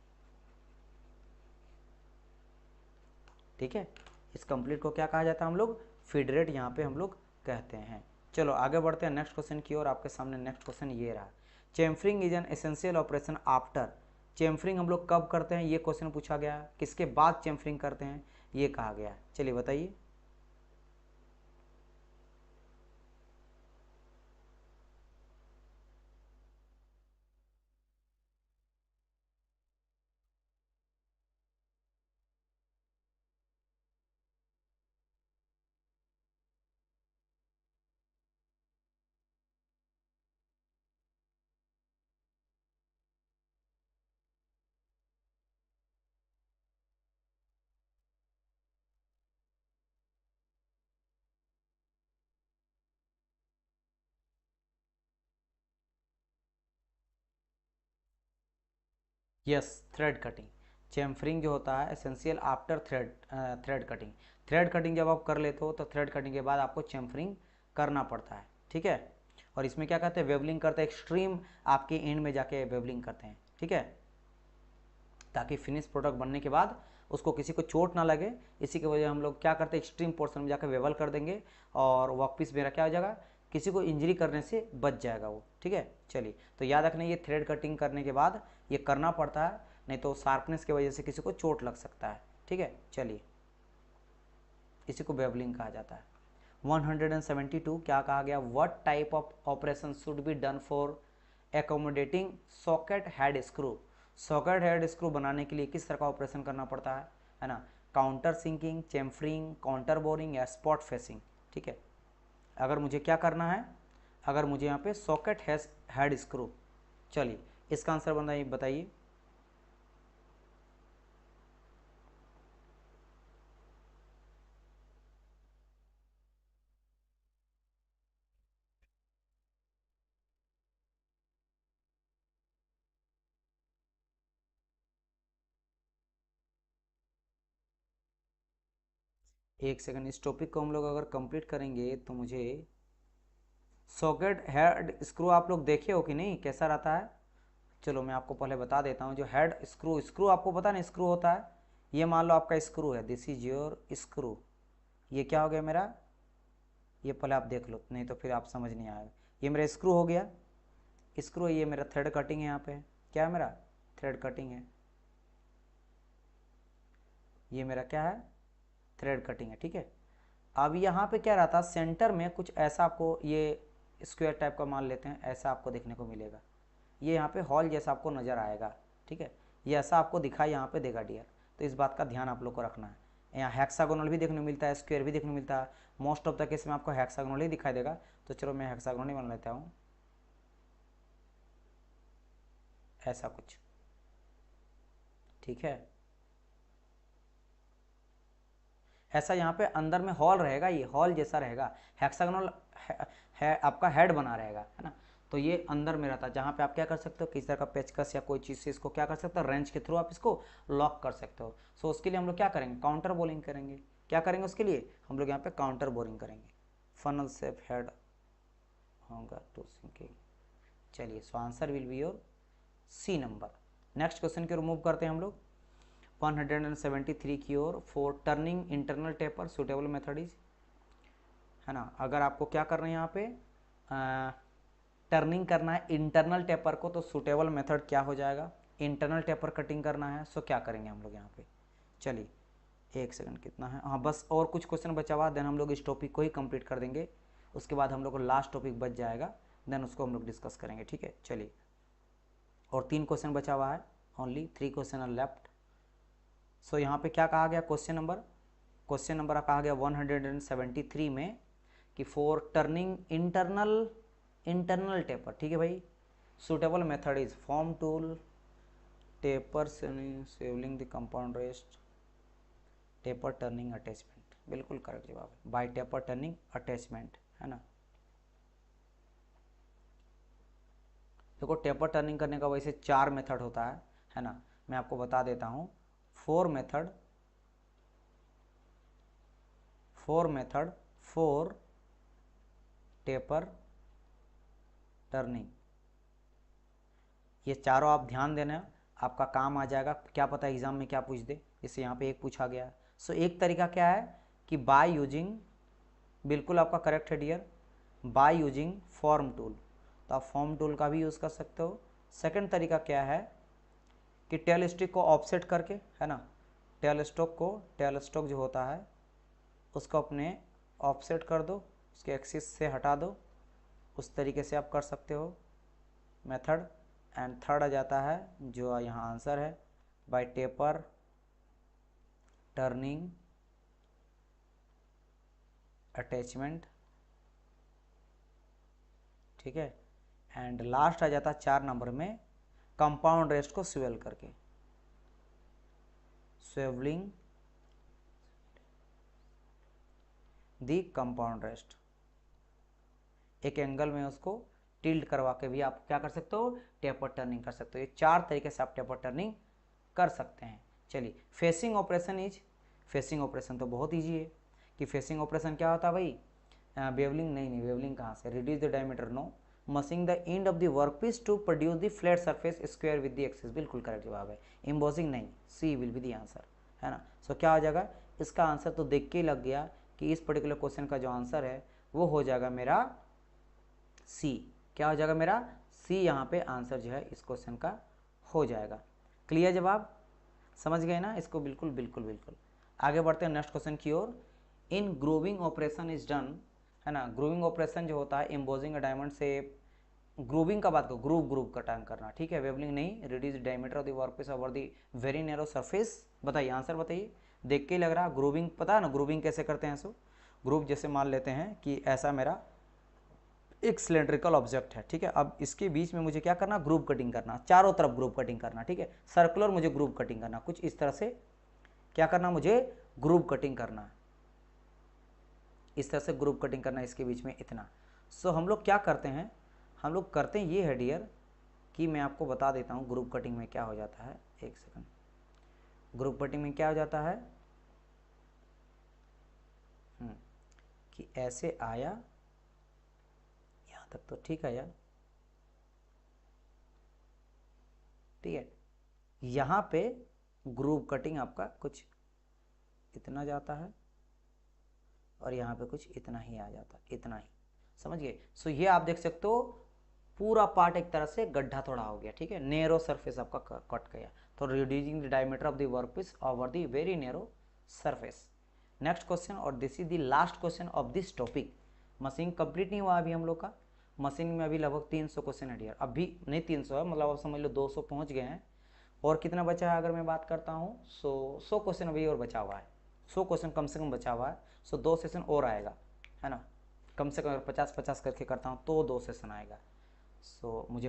S1: ठीक है, इस कंप्लीट को क्या कहा जाता है हम लोग, फीड रेट यहाँ पे हम लोग कहते हैं। चलो आगे बढ़ते हैं नेक्स्ट क्वेश्चन की ओर। आपके सामने नेक्स्ट क्वेश्चन ये रहा, chamfering is an essential operation after. Chamfering हम लोग कब करते हैं, ये क्वेश्चन पूछा गया, किसके बाद चेम्फरिंग करते हैं ये कहा गया। चलिए बताइए। Yes, thread cutting. चेम्फरिंग जो होता है essential after thread cutting. Thread cutting जब आप कर लेते हो तो थ्रेड कटिंग के बाद आपको चेम्फरिंग करना पड़ता है। ठीक है, और इसमें क्या कहते हैं, वेवलिंग करते हैं, एक्सट्रीम आपके एंड में जाके वेवलिंग करते हैं। ठीक है, ताकि फिनिश प्रोडक्ट बनने के बाद उसको किसी को चोट ना लगे, इसी की वजह हम लोग क्या करते हैं, एक्सट्रीम पोर्शन में जाकर वेवल कर देंगे, और वर्कपीस मेरा क्या हो जाएगा, किसी को इंजरी करने से बच जाएगा वो। ठीक है, चलिए तो याद रखना, ये थ्रेड कटिंग करने के बाद ये करना पड़ता है, नहीं तो शार्पनेस की वजह से किसी को चोट लग सकता है। ठीक है, चलिए इसी को वेवलिंग कहा जाता है। 172 क्या कहा गया, what type of operation should be done for accommodating socket head screw. Socket head screw बनाने के लिए किस तरह का ऑपरेशन करना पड़ता है ना, काउंटर सिंकिंग, चेम्फरिंग, काउंटर बोरिंग या स्पॉट फेसिंग। ठीक है, अगर मुझे क्या करना है, अगर मुझे यहाँ पे सॉकेट हेड स्क्रू, चलिए इसका आंसर बताइए। एक सेकंड, इस टॉपिक को हम लोग अगर कंप्लीट करेंगे तो मुझे सॉकेट हेड स्क्रू आप लोग देखे हो कि नहीं, कैसा रहता है। चलो मैं आपको पहले बता देता हूँ, जो हेड स्क्रू, स्क्रू आपको पता नहीं स्क्रू होता है, ये मान लो आपका स्क्रू है, दिस इज योर स्क्रू, ये क्या हो गया मेरा, ये पहले आप देख लो नहीं तो फिर आप समझ नहीं आएगा। ये मेरा स्क्रू हो गया, स्क्रू है, ये मेरा थ्रेड कटिंग है, यहाँ पे क्या है, मेरा थ्रेड कटिंग है, ये मेरा क्या है, थ्रेड कटिंग है। ठीक है, अब यहाँ पे क्या रहता है, सेंटर में कुछ ऐसा आपको ये स्क्वायर टाइप का मान लेते हैं, ऐसा आपको देखने को मिलेगा। ये यहाँ पे हॉल जैसा आपको नज़र आएगा, ठीक है, ये ऐसा आपको दिखाई यहाँ पे देगा डियर। तो इस बात का ध्यान आप लोग को रखना है। यहाँ हेक्सागोनल भी देखने को मिलता है, स्क्वायर भी देखने को मिलता है। मोस्ट ऑफ द केस में आपको हेक्सागोनल ही दिखाई देगा। तो चलो मैं हेक्सागोनल ही बना लेता हूँ, ऐसा कुछ, ठीक है। ऐसा यहाँ पे अंदर में हॉल रहेगा, ये हॉल जैसा रहेगा। हेक्सागोनल है आपका हेड बना रहेगा, है ना। तो ये अंदर में रहता है, जहाँ पे आप क्या कर सकते हो, किसी तरह का पेचकस या कोई चीज़ से इसको क्या कर सकते हो, रेंच के थ्रू आप इसको लॉक कर सकते हो। सो उसके लिए हम लोग क्या करेंगे, काउंटर बोरिंग करेंगे। क्या करेंगे उसके लिए, हम लोग यहाँ पे काउंटर बोरिंग करेंगे। फनल शेप हेड होगा टू सिंकिंग। चलिए, so answer will be your C number. Next question की ओर मूव करते हैं हम लोग। 173 की ओर, for turning internal taper suitable method is, है ना। अगर आपको क्या करना है यहाँ पे टर्निंग करना है इंटरनल टेपर को, तो सुटेबल मेथड क्या हो जाएगा, इंटरनल टेपर कटिंग करना है। सो क्या करेंगे हम लोग यहाँ पे, चलिए एक सेकंड कितना है, हाँ बस और कुछ क्वेश्चन बचा हुआ, देन हम लोग इस टॉपिक को ही कंप्लीट कर देंगे। उसके बाद हम लोग को लास्ट टॉपिक बच जाएगा, देन उसको हम लोग डिस्कस करेंगे, ठीक है। चलिए, और 3 क्वेश्चन बचा हुआ है, ओनली 3 क्वेश्चन आर लेफ्ट। सो यहाँ पे क्या कहा गया, क्वेश्चन नंबर कहा गया 173 में कि फॉर टर्निंग इंटरनल टेपर, ठीक है भाई, suitable method is form tool, taper swivelling the compound rest, taper turning attachment. बिल्कुल करेक्ट जवाब है, बाय टेपर टर्निंग अटैचमेंट, है ना। देखो टेपर टर्निंग करने का वैसे 4 मेथड होता है ना। मैं आपको बता देता हूँ, 4 मेथड फॉर टेपर टर्निंग। ये चारों आप ध्यान देना, आपका काम आ जाएगा। क्या पता एग्जाम में क्या पूछ दे, इससे यहाँ पे एक पूछा गया है। सो एक तरीका क्या है कि बाय यूजिंग, बिल्कुल आपका करेक्ट है dear, by using form tool. तो आप फॉर्म टूल का भी यूज़ कर सकते हो। सेकंड तरीका क्या है कि टेल स्टिक को ऑफसेट करके, है ना, टेल स्टॉक जो होता है उसको अपने ऑफसेट कर दो, उसके एक्सिस से हटा दो, उस तरीके से आप कर सकते हो मेथड। एंड थर्ड आ जाता है जो यहाँ आंसर है, बाय टेपर टर्निंग अटैचमेंट, ठीक है। एंड लास्ट आ जाता है 4 नंबर में, कंपाउंड रेस्ट को स्वेल करके, स्वेवलिंग दी कंपाउंड रेस्ट। एक एंगल में उसको टिल्ट करवा के भी आप क्या कर सकते हो, टेपर टर्निंग कर सकते हो। ये 4 तरीके से आप टेपर टर्निंग कर सकते हैं। चलिए, फेसिंग ऑपरेशन तो बहुत ईजी है कि फेसिंग ऑपरेशन क्या होता है भाई, बेवलिंग नहीं, बेवलिंग कहाँ से, reduce the diameter no, facing the end of the workpiece to produce the flat surface square with the axis. बिल्कुल करेक्ट जवाब है। एम्बोसिंग नहीं, C will be the answer, है ना। सो क्या हो जाएगा, इसका आंसर तो देख के ही लग गया कि इस पर्टिकुलर क्वेश्चन का जो आंसर है वो हो जाएगा मेरा सी। क्या हो जाएगा मेरा सी, यहाँ पे आंसर जो है इस क्वेश्चन का हो जाएगा। क्लियर जवाब, समझ गए ना इसको, बिल्कुल बिल्कुल बिल्कुल। आगे बढ़ते हैं नेक्स्ट क्वेश्चन की ओर। इन ग्रूविंग ऑपरेशन इज डन, है ना। ग्रूविंग ऑपरेशन जो होता है एम्बोजिंग डायमंड से, ग्रूविंग का बात करो, ग्रूव कटांग करना, ठीक है, वेवलिंग नहीं। Reduce diameter of the workpiece over the very narrow surface. बताइए आंसर बताइए, देख के ही लग रहा है ग्रूविंग पता है ना, ग्रूविंग कैसे करते हैं। सो ग्रूव जैसे मान लेते हैं कि ऐसा मेरा एक सिलेंड्रिकल ऑब्जेक्ट है, ठीक है। अब इसके बीच में मुझे क्या करना, ग्रूव कटिंग करना, चारों तरफ ग्रूव कटिंग करना, ठीक है। सर्कुलर मुझे ग्रूव कटिंग करना, कुछ इस तरह से क्या करना, मुझे ग्रूव कटिंग करना, इस तरह से ग्रूव कटिंग करना इसके बीच में इतना। सो हम लोग क्या करते हैं, हम लोग करते हैं ये है डियर कि मैं आपको बता देता हूँ ग्रूव कटिंग में क्या हो जाता है। एक सेकंड, ग्रूव कटिंग में क्या हो जाता है कि ऐसे आया, यहाँ तक तो ठीक है यार, ठीक है। यहाँ पे ग्रूव कटिंग आपका कुछ इतना जाता है और यहाँ पे कुछ इतना ही आ जाता है, इतना ही, समझ गए। सो ये आप देख सकते हो पूरा पार्ट एक तरह से गड्ढा थोड़ा हो गया, ठीक है, नैरो सरफेस आपका कट गया। तो reducing the diameter of the workpiece over the very narrow surface. Next question, और this is the last question of this topic. Machine complete नहीं हुआ अभी हम लोग का, मशीनिंग में अभी लगभग 300 क्वेश्चन है डियर, अभी नहीं 300 है, मतलब आप समझ लो 200 पहुंच गए हैं। और कितना बचा है अगर मैं बात करता हूँ, 100 क्वेश्चन अभी और बचा हुआ है, 100 क्वेश्चन कम से कम बचा हुआ है। सो 2 सेशन और आएगा, है ना, कम से कम अगर 50-50 करके करता हूँ तो 2 सेशन आएगा। सो मुझे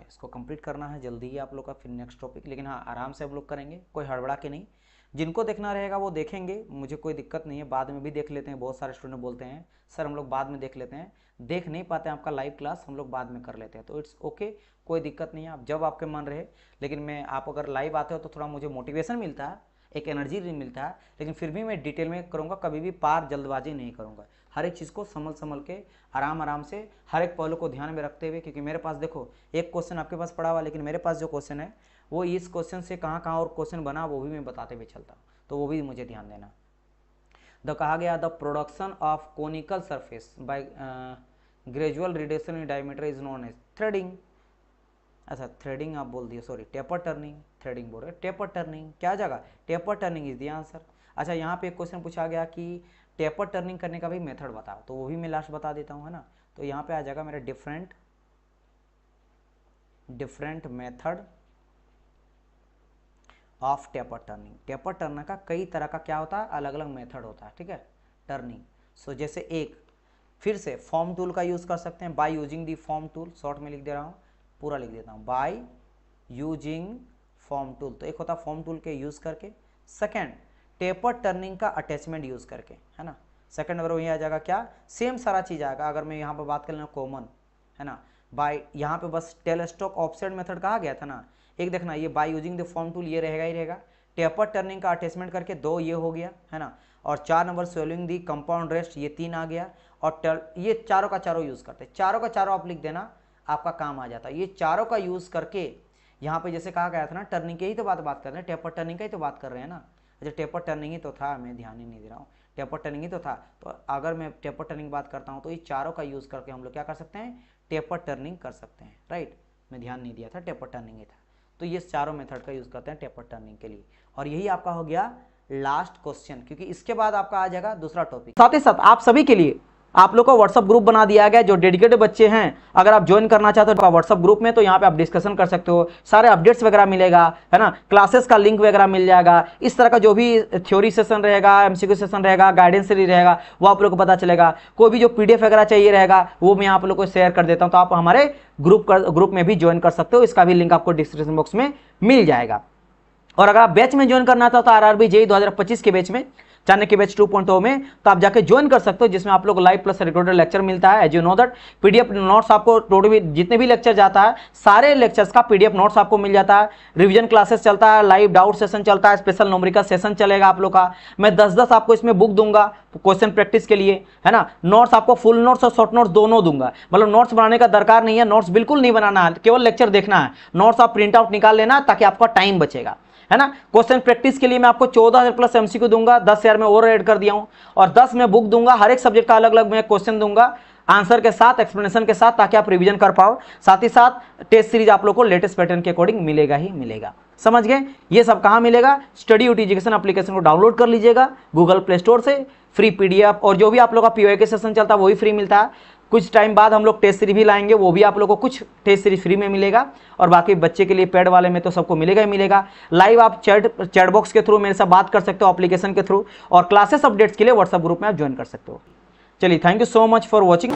S1: इसको कंप्लीट करना है जल्दी ही आप लोग का, फिर नेक्स्ट टॉपिक। लेकिन हाँ, आराम से आप लोग करेंगे, कोई हड़बड़ा के नहीं। जिनको देखना रहेगा वो देखेंगे, मुझे कोई दिक्कत नहीं है, बाद में भी देख लेते हैं। बहुत सारे स्टूडेंट बोलते हैं सर हम लोग बाद में देख लेते हैं, देख नहीं पाते हैं आपका लाइव क्लास, हम लोग बाद में कर लेते हैं, तो इट्स ओके, कोई दिक्कत नहीं है, आप जब आपके मन रहे। लेकिन मैं, आप अगर लाइव आते हो तो थोड़ा मुझे मोटिवेशन मिलता है, एक एनर्जी मिलता है। लेकिन फिर भी मैं डिटेल में करूँगा, कभी भी पार जल्दबाजी नहीं करूँगा, हर एक चीज़ को संभल के आराम आराम से, हर एक पहलू को ध्यान में रखते हुए। क्योंकि मेरे पास देखो एक क्वेश्चन आपके पास पड़ा हुआ, लेकिन मेरे पास जो क्वेश्चन है वो इस क्वेश्चन से कहाँ कहाँ और क्वेश्चन बना वो भी मैं बताते हुए चलता हूँ, तो वो भी मुझे ध्यान देना। कहा गया the production of conical surface by gradual reduction in diameter is known as threading. अच्छा, थ्रेडिंग आप बोल दिए, सॉरी, टेपर टर्निंग, थ्रेडिंग बोल रहे, टेपर टर्निंग क्या जगह, taper turning is the answer. अच्छा, यहाँ पे एक क्वेश्चन पूछा गया कि टेपर टर्निंग करने का भी मेथड बताओ, तो वो भी मैं लास्ट बता देता हूँ, है ना। तो यहाँ पे आ जाएगा मेरा different method of taper turning. Taper Turner का कई तरह का क्या होता है, अलग अलग मेथड होता है, ठीक है, टर्निंग। सो जैसे एक, फिर से फॉर्म टूल का यूज कर सकते हैं, by using the form tool, short में लिख दे रहा हूँ, पूरा लिख देता हूँ, बाय यूजिंग फॉर्म टूल, तो एक होता है फॉर्म टूल के यूज करके। सेकेंड, टेपर टर्निंग का अटैचमेंट यूज करके, है ना। सेकेंड नंबर वही आ जाएगा क्या, सेम सारा चीज आएगा। अगर मैं यहाँ पर बात कर लेना कॉमन, है ना, बाय, यहाँ पे बस टेलस्टॉक ऑफसेट मेथड कहा गया था ना, एक देखना, ये by using the form tool ये रहेगा ही रहेगा। टेपर टर्निंग का अटैचमेंट करके 2 ये हो गया, है ना। और 4 number solving the compound rest, ये 3 आ गया। और ये चारों का चारों यूज करते हैं, चारों का चारों आप लिख देना, आपका काम आ जाता है। ये चारों का यूज करके यहाँ पे जैसे कहा गया था ना, टर्निंग की ही तो बात कर रहे हैं, टेपर टर्निंग का ही तो बात कर रहे हैं ना। अच्छा, टेपर टर्निंग ही तो था, मैं ध्यान ही नहीं दे रहा हूँ, टेपर टर्निंग ही तो था। तो अगर मैं टेपर टर्निंग की बात करता हूँ तो ये चारों का यूज करके हम लोग क्या कर सकते हैं, टेपर टर्निंग कर सकते हैं, राइट। मैं ध्यान नहीं दिया था, टेपर टर्निंग ही था। तो ये चारों मेथड का यूज करते हैं टेपर टर्निंग के लिए। और यही आपका हो गया लास्ट क्वेश्चन, क्योंकि इसके बाद आपका आ जाएगा दूसरा टॉपिक। साथ ही साथ आप सभी के लिए आप लोग को व्हाट्सअप ग्रुप बना दिया गया, जो डेडिकेटेड बच्चे हैं, अगर आप ज्वाइन करना चाहते हो व्हाट्सअप ग्रुप में, तो यहाँ पे आप डिस्कशन कर सकते हो, सारे अपडेट्स वगैरह मिलेगा, है ना, क्लासेस का लिंक वगैरह मिल जाएगा। इस तरह का जो भी थ्योरी सेशन रहेगा, एमसीक्यू सेशन रहेगा, गाइडेंस सीरीज रहेगा, वो आप लोग को पता चलेगा। कोई भी जो पीडीएफ वगैरह चाहिए रहेगा वो मैं आप लोग को शेयर कर देता हूँ, तो आप हमारे ग्रुप में भी ज्वाइन कर सकते हो, इसका भी लिंक आपको डिस्क्रिप्शन बॉक्स में मिल जाएगा। और अगर आप बैच में ज्वाइन करना चाहते हो आरआरबी जेईई 2025 के बैच में, चाणक्य बैच 2.0 में, तो आप जाके ज्वाइन कर सकते हो, जिसमें आप लोग लाइव प्लस रिकॉर्डेड लेक्चर मिलता है। As you know that, PDF notes आपको टोटल जितने भी लेक्चर जाता है, सारे लेक्चर्स का पीडीएफ नोट्स आपको मिल जाता है। रिवीजन क्लासेस चलता है, लाइव डाउट सेशन चलता है, स्पेशल न्यूमेरिकल सेशन चलेगा आप लोग का। मैं 10-10 आपको इसमें बुक दूंगा क्वेश्चन प्रैक्टिस के लिए, है ना। नोट्स आपको फुल नोट्स और शॉर्ट नोट्स दोनों दूंगा, मतलब नोट्स बनाने का दरकार नहीं है, नोट्स बिल्कुल नहीं बनाना है, केवल लेक्चर देखना है। नोट्स आप प्रिंट आउट निकाल लेना, ताकि आपका टाइम बचेगा, है ना। क्वेश्चन प्रैक्टिस के लिए मैं आपको 14,000 प्लस एमसीक्यू दूंगा, 10,000 में और ऐड कर दिया हूं, और 10 में बुक दूंगा, हर एक सब्जेक्ट का अलग अलग मैं क्वेश्चन दूंगा, आंसर के साथ, एक्सप्लेनेशन के साथ, ताकि आप रिवीजन कर पाओ। साथ ही साथ टेस्ट सीरीज आप लोग को लेटेस्ट पैटर्न के अकॉर्डिंग मिलेगा ही मिलेगा। समझ गए, ये सब कहां मिलेगा, स्टडी यूटी एजुकेशन एप्लीकेशन को डाउनलोड कर लीजिएगा गूगल प्ले स्टोर से, फ्री पीडीएफ, और जो भी आप लोग का पीओए के सेशन चलता है वही फ्री मिलता है। कुछ टाइम बाद हम लोग टेस्ट सीरीज भी लाएंगे, वो भी आप लोगों को कुछ टेस्ट सीरीज फ्री में मिलेगा, और बाकी बच्चे के लिए पेड वाले में तो सबको मिलेगा ही मिलेगा। लाइव आप चैट बॉक्स के थ्रू मेरे साथ बात कर सकते हो, एप्लीकेशन के थ्रू, और क्लासेस अपडेट्स के लिए व्हाट्सएप ग्रुप में आप ज्वाइन कर सकते हो। चलिए, thank you so much for watching.